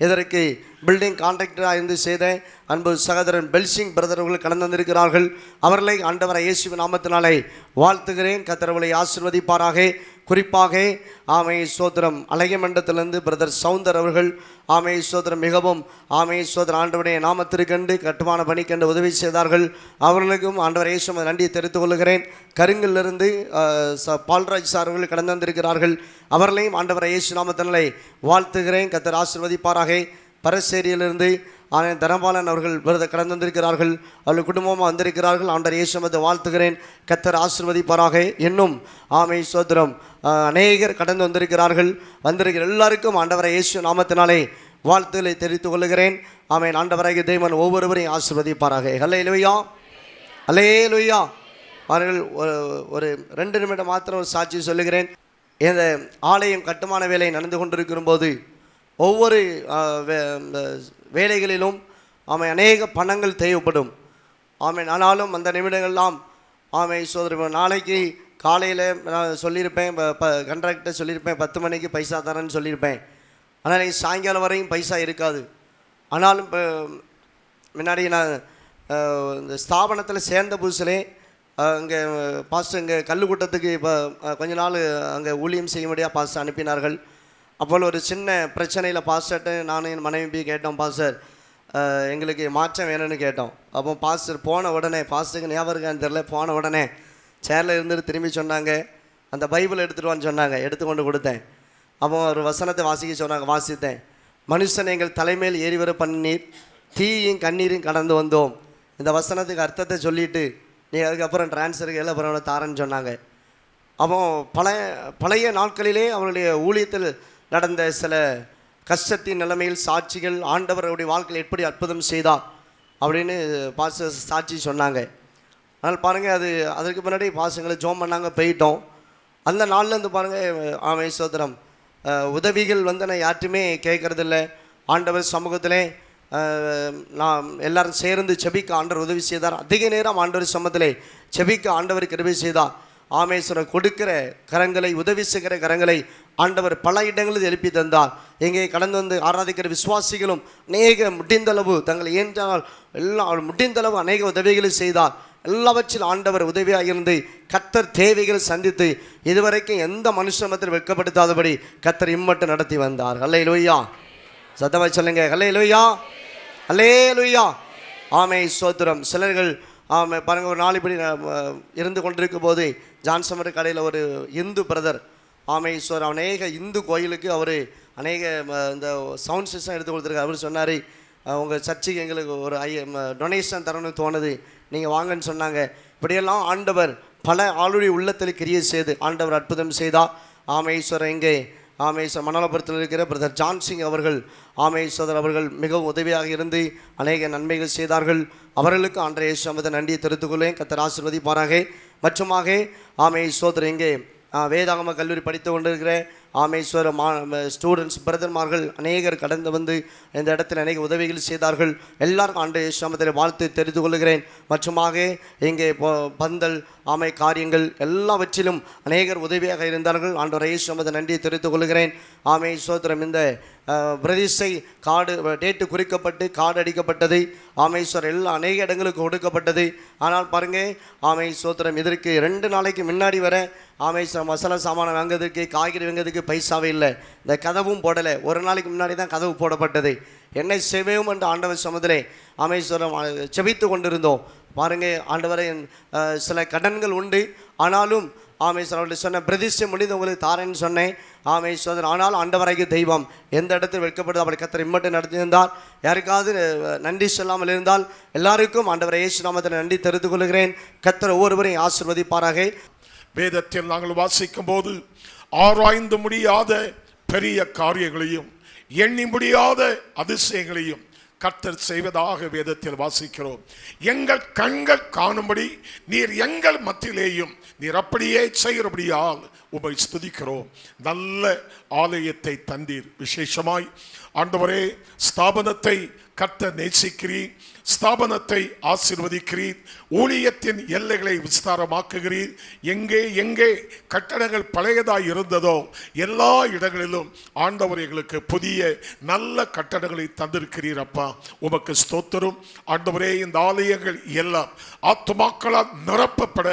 Speaker 9: இதற்கு பில்டிங் கான்ட்ராக்டராக இருந்து செய்த அன்பு சகோதரன் பெல்சிங் பிரதர் அவர்கள் கடந்து வந்திருக்கிறார்கள். அவர்களை ஆண்டவராக இயேசு நாமத்தினாலே வாழ்த்துகிறேன். கர்த்தர் அவர்களை ஆசீர்வதிப்பாராக. குறிப்பாக ஆமை சோத்திரம் அழகிய மண்டலத்திலிருந்து பிரதர் சவுந்தர் அவர்கள் ஆமை சோத்திரம் மிகவும் ஆமை சோதர ஆண்டவருடைய நாமத்திற்கென்று கட்டுமான பணிக்கென்று உதவி செய்தார்கள். அவர்களுக்கும் ஆண்டவர் இயேசு நன்றியை தெரிவித்துக் கொள்கிறேன். கருங்கிலிருந்து பால்ராஜ் சார் அவர்கள் கடந்து வந்திருக்கிறார்கள். அவர்களையும் ஆண்டவர் இயேசு நாமத்தினாலே வாழ்த்துகிறேன். கர்த்தர் ஆசீர்வதிப்பாராக. பரசேரியிலிருந்து தனபாலன் அவர்கள் கடந்து வந்திருக்கிறார்கள். அவர்கள் குடும்பமாக வந்திருக்கிறார்கள். ஆண்டவர் இயேசு நாமத்தை வாழ்த்துகிறேன். கர்த்தர் ஆசீர்வதிப்பாராக. இன்னும் ஆமை சோத்திரம் அநேகர் கடந்து வந்திருக்கிறார்கள். வந்திருக்கிற எல்லாருக்கும் ஆண்டவரை இயேசு நாமத்தினாலே வாழ்த்துக்களை தெரிவித்துக் கொள்கிறேன். ஆமென். ஆண்டவராகிய தேவன் ஒவ்வொருவரையும் ஆசீர்வதிப்பாராக. ஹல்லேலூயா, ஹல்லேலூயா. அவர்கள் ஒரு 2 நிமிடம் மாத்திரம் ஒரு சாட்சி சொல்லுகிறேன். இந்த ஆலயம் கட்டுமான வேலை நடந்து கொண்டிருக்கிற போது ஒவ்வொரு வேலைகளிலும் அநேக பணங்கள் தேவைப்படும். ஆனாலும் அந்த நிமிடங்கள்லாம் சோதரி நாளைக்கு காலையில் நான் சொல்லியிருப்பேன், கண்ட்ராக்டர் சொல்லியிருப்பேன் 10 மணிக்கு பைசா தரேன்னு சொல்லியிருப்பேன். ஆனால் நீங்கள் சாயங்காலம் வரையும் பைசா இருக்காது. ஆனாலும் இப்போ முன்னாடி நான் இந்த ஸ்தாபனத்தில் சேர்ந்த புதுசிலே அங்கே பாஸ்டர் இங்கே கல்லுக்கூட்டத்துக்கு இப்போ கொஞ்ச நாள் அங்கே ஊழியம் செய்ய முடியாது பாஸ்டர் அனுப்பினார்கள். அப்போ ஒரு சின்ன பிரச்சனையில் பாஸ்டர்கிட்ட நானும் என் மனைவி கேட்டோம், பாஸ்டர் எங்களுக்கு மாற்றம் வேணும்னு கேட்டோம். அப்போ பாஸ்டர் போன உடனே, பாஸ்டருக்கு ஞாபகம் இருக்கான்னு தெரியல, போன உடனே சேரில் இருந்துட்டு திரும்பி சொன்னாங்க, அந்த பைபிள் எடுத்துகிட்டு வான்னு சொன்னாங்க. எடுத்துக்கொண்டு கொடுத்தேன். அப்போ ஒரு வசனத்தை வாசிக்க சொன்னாங்க, வாசித்தேன். மனுஷன் எங்கள் தலைமையில் ஏறி வர பண்ணீர், தீயும் கண்ணீரும் கடந்து வந்தோம். இந்த வசனத்துக்கு அர்த்தத்தை சொல்லிவிட்டு நீ அதுக்கப்புறம் டிரான்ஸ்ஃபருக்கு எல்லாம் அப்புறம் தாரேன்னு சொன்னாங்க. அப்போ பழைய நாட்களிலே அவருடைய ஊழியத்தில் நடந்த சில கஷ்டத்தின் நிலைமையில் சாட்சிகள், ஆண்டவருடைய வாழ்க்கையில் எப்படி அற்புதம் செய்தார் அப்படின்னு பாஸ்டர் சாட்சி சொன்னாங்க. அதனால் பாருங்கள், அதற்கு முன்னாடி பாசங்களை ஜோம் பண்ணாங்க, போயிட்டோம். அந்த நாள்லேருந்து பாருங்கள், ஆமை சோதரம் உதவிகள் நான் யார்ட்டுமே கேட்குறதில்ல. ஆண்டவர் சமூகத்திலே நான் எல்லாரும் சேர்ந்து செபிக்க ஆண்டவர் உதவி செய்தார். அதிக நேரம் ஆண்டவர் சமூகத்திலே செபிக்க ஆண்டவர் கிருபை செய்தார். ஆமேஸ்வரர் கொடுக்கிற கரங்களை, உதவி செய்கிற கரங்களை ஆண்டவர் பல இடங்களில் எழுப்பி தந்தார். எங்கே கடந்து வந்து ஆராதிக்கிற விசுவாசிகளும் அநேக முடிந்தளவு தங்களை ஏற்றால் எல்லாம் முடிந்தளவு அநேக உதவிகளை செய்தார். எல்லாவற்றில் ஆண்டவர் உதவியாக இருந்து கர்த்தர் தேவைகளை சந்தித்து இதுவரைக்கும் எந்த மனுஷமத்தில் வெட்கப்படுத்தாதபடி கர்த்தர் இம்மட்டும் நடத்தி வந்தார். ஹல்லேலூயா, சத்தமாக சொல்லுங்க, ஹல்லேலூயா, ஹல்லேலூயா. ஆமே ஸ்தோத்திரம். சிலர்கள் பாருங்கள், ஒரு நாள் இப்படி இருந்து கொண்டிருக்கும் போது ஜான்சமர் கடையில் ஒரு இந்து பிரதர் ஆமேஸ்வர் அநேக இந்து கோயிலுக்கு அவர் அநேக இந்த சவுண்ட் சிஸ்டம் எடுத்து கொடுத்துருக்காரு. அவர் சொன்னார், உங்கள் சர்ச்சுக்கு எங்களுக்கு ஒரு டொனேஷன் தரணும்னு தோணுது, நீங்கள் வாங்கன்னு சொன்னாங்க. இப்படியெல்லாம் ஆண்டவர் பல ஆளுடைய உள்ளத்தில் கிரியை செய்து ஆண்டவர் அற்புதம் செய்தார். ஆமேஸ்வரர் இங்கே ஆமேஸ்வர் மணலபுரத்தில் இருக்கிற பிரதர் ஜான்சிங் அவர்கள், ஆமேஸ்வரர் அவர்கள் மிகவும் உதவியாக இருந்து அநேக நன்மைகள் செய்தார்கள். அவர்களுக்கு ஆண்டவரே இயேசுவுக்கு நன்றியை தெரிவித்துக் கொள்வேன். கர்த்தர் ஆசீர்வதிப்பாராக. மற்றுமாக ஆமேஸ்வரர் இங்கே வேதாகம கல்லூரி படித்து கொண்டிருக்கிற ஆமேஸ்வர ஸ்டூடெண்ட்ஸ் பிரதர்மார்கள் அநேகர் கடந்து வந்து இந்த இடத்தில் அநேக உதவிகள் செய்தார்கள். எல்லாருக்கும் ஆண்டவரே இயேசுவில் வாழ்த்து தெரிந்து கொள்கிறேன். மற்றுமாக இங்கே பந்தல் ஆமை காரியங்கள் எல்லாவற்றிலும் அநேகர் உதவியாக இருந்தார்கள். ஆண்டவரே இயேசுவில் நன்றியை தெரிவித்துக் கொள்கிறேன். ஆமை சோத்திரம். இந்த பிரதிஷ்டை கார்டு டேட்டு குறிக்கப்பட்டு கார்டு அடிக்கப்பட்டது. ஆமேஸ்வரர் எல்லாம் அநேக இடங்களுக்கு கொடுக்கப்பட்டது. ஆனால் பாருங்கள், ஆமை சோத்திரம், இதற்கு 2 நாளைக்கு முன்னாடி வர ஆமேஸ்வரம் மசாலா சாமான் வாங்குறதுக்கு, காய்கறி வாங்குறதுக்கு பைசாவே இல்லை. இந்த கதவும் போடலை. 1 நாளைக்கு முன்னாடி தான் கதவு போடப்பட்டது. என்னை செய்வோம் என்று ஆண்டவர் சமூகத்திலே ஆமேஸ்வரம் செபித்து கொண்டிருந்தோம். பாருங்கள், ஆண்டவரை சில கடன்கள் உண்டு. ஆனாலும் ஆமேஸ்வரர் அவர்கள் சொன்ன பிரதிஷ்டை முடிந்து உங்களுக்கு தாரேன்னு சொன்னேன். ஆமேஸ்வரர் ஆனால் ஆண்டவராகிய தெய்வம் எந்த இடத்தில் வெட்கப்படுது அப்படி கர்த்தர் இம்மட்டும் நடத்தியிருந்தால், யாருக்காவது நன்றி சொல்லாமல் இருந்தால் எல்லாருக்கும் ஆண்டவரை இயேசு நாமத்தில் நன்றி தெரிவித்துக் கொள்கிறேன். கர்த்தர் ஒவ்வொருவரையும் ஆசீர்வதிப்பாராக.
Speaker 3: வேதத்தில் நாங்கள் வாசிக்கும் போது ஆராய்ந்து முடியாத பெரிய காரியங்களையும் எண்ணி முடியாத அதிசயங்களையும் கர்த்தர் செய்வதாக வேதத்தில் வாசிக்கிறோம். எங்கள் கண்கள் காணும்படி நீர் எங்கள் மத்தியிலேயும் நீர் அப்படியே செய்கிறபடியால் உம்மை ஸ்துதிக்கிறோம். நல்ல ஆலயத்தை தந்தீர். விசேஷமாய் ஆண்டவரே, ஸ்தாபனத்தை கர்த்தர் நேசிக்கிறீர், ஸ்தாபனத்தை ஆசீர்வதிக்கிறீர், ஊழியத்தின் எல்லைகளை விஸ்தாரமாக்குகிறீர். எங்கே எங்கே கட்டடங்கள் பழையதாய் இருந்ததோ எல்லா இடங்களிலும் ஆண்டவர் எங்களுக்கு புதிய நல்ல கட்டடங்களை தந்திருக்கிறீர். அப்பா, உமக்கு ஸ்தோத்திரம். ஆண்டவரே, இந்த ஆலயங்கள் எல்லாம் ஆத்துமாக்களால் நிரப்பப்பட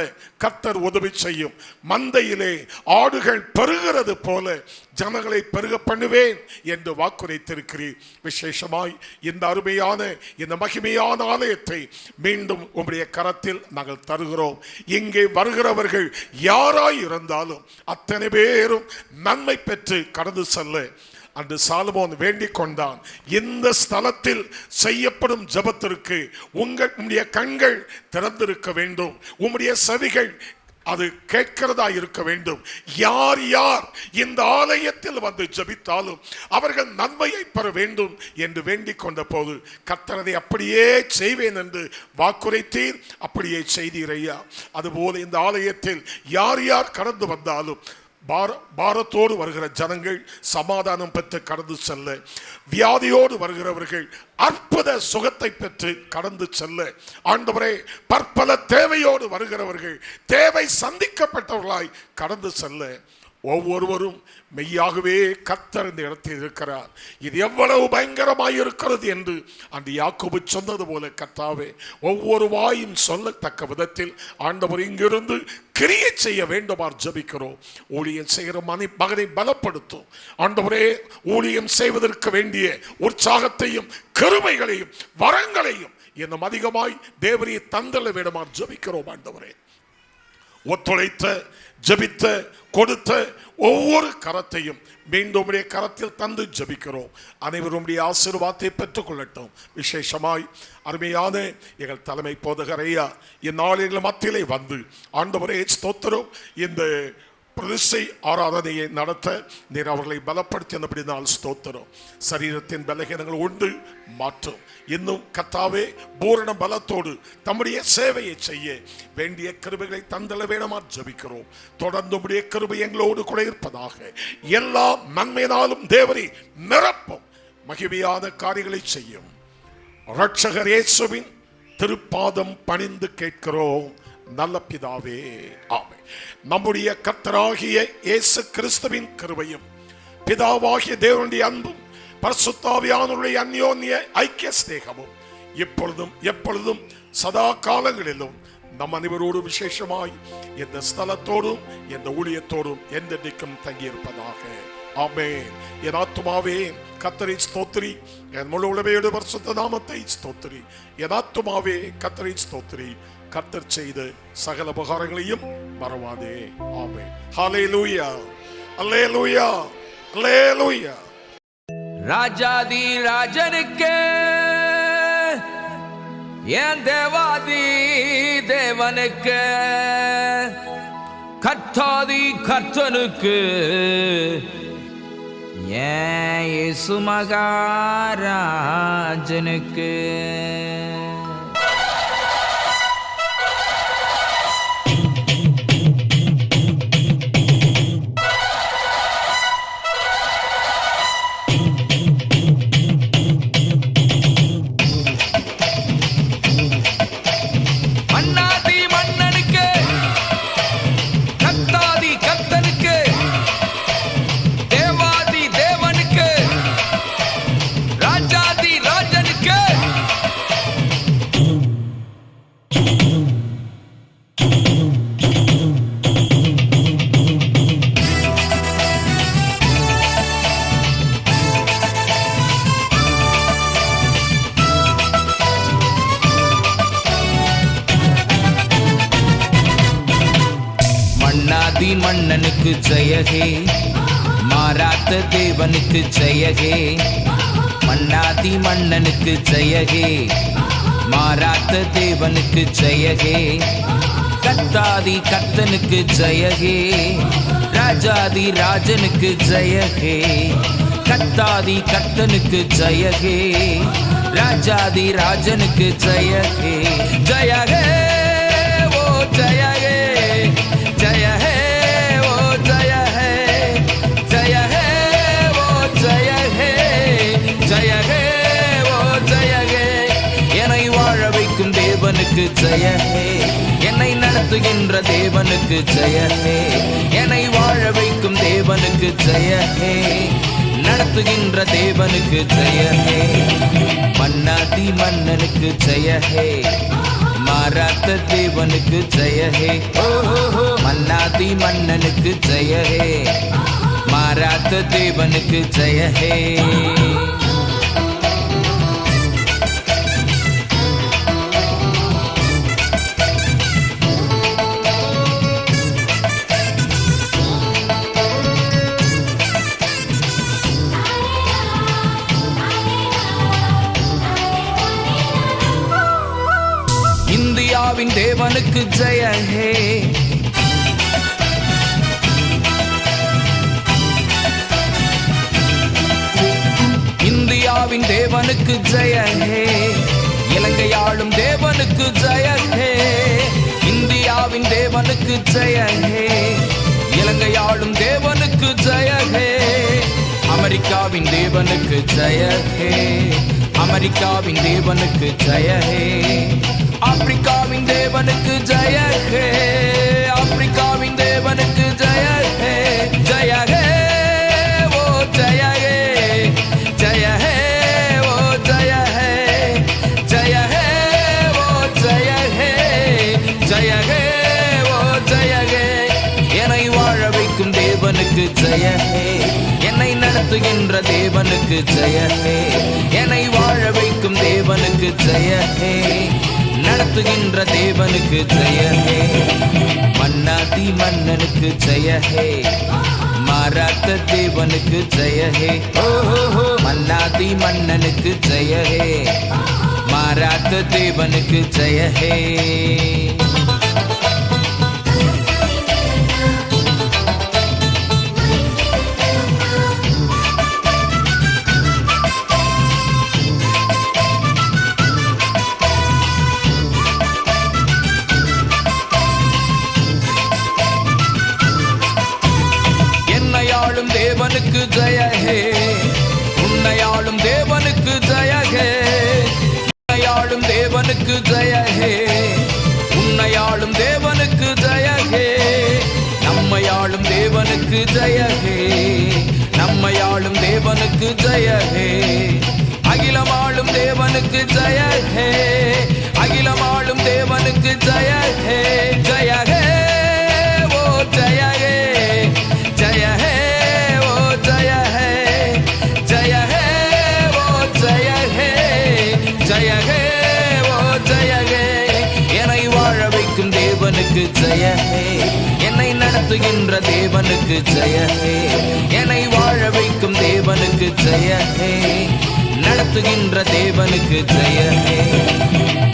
Speaker 3: கர்த்தர் உதவி செய்யும். மந்தையிலே ஆடுகள் பெருகிறது போல ஜனங்களை பெருக பண்ணுவேன் என்று வாக்குரைத்திருக்கிறீர். விசேஷமாய் இந்த அருமையான இந்த மகிமையான ஆலயத்தை மீண்டும் உம்முடைய கரத்தில் நாங்கள் தருகிறோம். இங்கே வருகிறவர்கள் யாராய் இருந்தாலும் அத்தனை பேரும் நன்மை பெற்று கடந்து செல்ல அன்று சாலமோன் வேண்டிக் கொண்டான். இந்த ஸ்தலத்தில் செய்யப்படும் ஜெபத்திற்கு உம்முடைய கண்கள் திறந்திருக்க வேண்டும், உம்முடைய செவிகள் அது கேட்கிறதா இருக்க வேண்டும். யார் யார் இந்த ஆலயத்தில் வந்து ஜெபித்தாலும் அவர்கள் நன்மையை பெற வேண்டும் என்று வேண்டிக் கொண்ட போது கர்த்தரை அப்படியே செய்வேன் என்று வாக்குரைத்தீர், அப்படியே செய்தீர் ஐயா. அதுபோல இந்த ஆலயத்தில் யார் யார் கடந்து வந்தாலும் பாரத்தோடு வருகிற ஜனங்கள் சமாதானம் பெற்று கடந்து செல்ல, வியாதியோடு வருகிறவர்கள் அற்புத சுகத்தை பெற்று கடந்து செல்ல, ஆண்டவரே பற்பல தேவையோடு வருகிறவர்கள் தேவை சந்திக்கப்பட்டவர்களாய் கடந்து செல்ல, ஒவ்வொருவரும் மெய்யாகவே கர்த்தர் இந்த இடத்தில் இருக்கிறார், இது எவ்வளவு பயங்கரமாய் இருக்கிறது என்று அந்த யாக்கோபு சொன்னது போல கர்த்தாவே ஒவ்வொரு வாயும் சொல்லத்தக்க விதத்தில் ஆண்டவர் இங்கிருந்து கிரியை செய்ய வேண்டுமாறு ஜெபிக்கிறோம். ஊழியம் செய்கிற மகனை பலப்படுத்தும் ஆண்டவரே. ஊழியம் செய்வதற்கு வேண்டிய உற்சாகத்தையும் கிருபைகளையும் வரங்களையும் இன்னும் அதிகமாய் தேவரீ தந்தல வேண்டுமாறு ஜெபிக்கிறோம் ஆண்டவரே. ஒத்துழைத்த ஜெபித்த கொடுத்த ஒவ்வொரு கரத்தையும் மீண்டும் கரத்தில் தந்து ஜெபிக்கிறோம். அனைவரும் ஆசீர்வாதத்தை பெற்றுக் கொள்ளட்டும். விசேஷமாய் அருமையான எங்கள் தலைமை போதகர் ஐயா இந்நாளில் மத்தியிலே வந்து ஆண்டவரே ஸ்தோத்திரம் இந்த பிரதிஷ்டை ஆராதனையை நடத்த நீர் அவர்களை பலப்படுத்தினபடினால் ஸ்தோத்திரம். சரீரத்தின் பலகீனங்கள் உண்டு மாற்றும். இன்னும் கர்த்தாவே பூரண பலத்தோடு தம்முடைய சேவையை செய்ய வேண்டிய கிருபைகளை தந்தள வேணுமா ஜெபிக்கிறோம். தொடர்ந்து உம்முடைய கிருபை எங்களோடு கூட இருப்பதாக. எல்லா நன்மையினாலும் தேவரை நிரப்பும் மகிமையான காரியங்களை செய்யும். இரட்சகர் இயேசுவின் திருப்பாதம் பணிந்து கேட்கிறோம் நல்ல பிதாவே, ஆமென். நம்முடைய கர்த்தராகிய இயேசு கிறிஸ்துவின் கிருபையும் பிதாவாகிய தேவனுடைய அன்பும் பரிசுத்த ஆவியானவருடைய அந்யோன்ய ஐக்கிய ஸ்நேகமும் இப்பொழுதும் எப்பொழுதும் சதா காலங்களிலும் நம் அனைவரோடு விசேஷமாய் இந்த ஸ்தலத்தோடும் இந்த ஊழியத்தோடும் என்றென்றைக்கும் தங்கியிருப்பதாக. ஆமென். என் ஆத்துமாவே கர்த்தரை ஸ்தோத்திரி, என் முழு உலகையோடு பரிசுத்த நாமத்தை ஸ்தோத்திரி. என் ஆத்துமாவே கர்த்தரை ஸ்தோத்திரி, கர்த்தர் செய்த சகல உபகாரங்களையும் மறவாதே. ஆமென். ஹல்லேலூயா, ஹல்லேலூயா, ஹல்லேலூயா.
Speaker 10: ராஜாதி ராஜனுக்கு என் தேவாதி தேவனுக்கு கர்த்தாதி கர்த்தனுக்கு ஏன் இயேசு மகாராஜனுக்கு மன்னனுக்கு ஜெயகே, மாறாத தேவனுக்கு ஜெயகே. மன்னாதி மன்னனுக்கு ஜெயகே, மாறாத தேவனுக்கு ஜெயகே. கர்த்தாதி கர்த்தனுக்கு ஜெயகே, ராஜாதி ராஜனுக்கு ஜெயகே. கர்த்தாதி கர்த்தனுக்கு ஜெயகே, ராஜாதி ராஜனுக்கு ஜெயகே. ஜெயகே ஓ ஜெயகே, ஜெயஹே ஓ ஜெயஹே, ஜெயஹே ஓ ஜெயஹே, ஜெயஹே ஓ ஜெயஹே. என்னை வாழ வைக்கும் தேவனுக்கு ஜெயஹே, என்னை நடத்துகின்ற தேவனுக்கு ஜெயஹே. என்னை வாழ வைக்கும் தேவனுக்கு ஜெயஹே, நடத்துகின்ற தேவனுக்கு ஜெயஹே. மன்னாதி மன்னனுக்கு ஜெயஹே, மாறாத தேவனுக்கு ஜெயஹே. மன்னாதி மன்னனுக்கு ஜெயஹே, மாறாத தேவனுக்கு ஜெயஹே. இந்தியாவின் தேவனுக்கு ஜெயஹே, தேவனுக்கு ஜெய ஹே. இலங்கை ஆளும் தேவனுக்கு ஜெய ஹே. இந்தியாவின் தேவனுக்கு ஜெய ஹே. இலங்கை ஆளும் தேவனுக்கு ஜெய ஹே. அமெரிக்காவின் தேவனுக்கு ஜெய ஹே. அமெரிக்காவின் தேவனுக்கு ஜெய ஹே. ஆப்பிரிக்காவின் தேவனுக்கு ஜெய ஹே. ஆப்பிரிக்காவின் தேவனுக்கு ஜெய ஹே. ஜெய ஹே ஓ ஜெய ஹே. ஜெய ஹே ஓ ஜெய ஹே. ஜெய ஹே ஓ ஜெய ஹே. ஜெய ஹே ஓ ஜெய ஹே. என்னை வாழ வைக்கும் தேவனுக்கு ஜெய ஹே. என்னை நடத்துகின்ற தேவனுக்கு ஜெய ஹே. என்னை வாழ வைக்கும் தேவனுக்கு ஜெய ஹே. நடத்துகின்ற தேவனுக்கு ஜெய ஹே. மன்னாதி மன்னனுக்கு ஜெய ஹே. மாறாத்த தேவனுக்கு ஜெய ஹே. ஓஹோ மன்னாதி மன்னனுக்கு ஜெய ஹே. மாறாத்த தேவனுக்கு ஜெய ஹே. தேவனுக்கு ஜெய ஹே. உன்னையாளும் தேவனுக்கு ஜெய ஹே. உன்னையாளும் தேவனுக்கு ஜெய ஹே. உன்னையாளும் தேவனுக்கு ஜெய ஹே. நம்மையாளும் தேவனுக்கு ஜெய ஹே. நம்மையாளும் தேவனுக்கு ஜெய ஹே. அகிலமாளும் தேவனுக்கு ஜெய ஹே. அகிலமாளும் தேவனுக்கு ஜெய ஹே. ஜெய ஹே ஓ ஜெய ஹே. ஜெய ஹே ஜெய ஹே. ஜெய ஹே ஓ ஜெய ஹே. ஜெய ஹே ஓ ஜெய ஹே. என்னை வாழ வைக்கும் தேவனுக்கு ஜெய ஹே. என்னை நடத்துகின்ற தேவனுக்கு ஜெய ஹே. என்னை வாழ வைக்கும் தேவனுக்கு ஜெய ஹே. நடத்துகின்ற தேவனுக்கு ஜெய ஹே.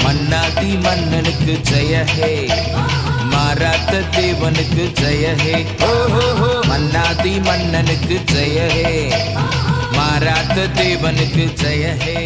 Speaker 10: மன்னாதி மன்னனுக்கு ஜெய ஹே. மாறாத்த தேவனுக்கு ஜெய ஹே. ஓஹோ மன்னாதி மன்னனுக்கு ஜெய ஹே. மாறாத்த தேவனுக்கு ஜெய ஹே.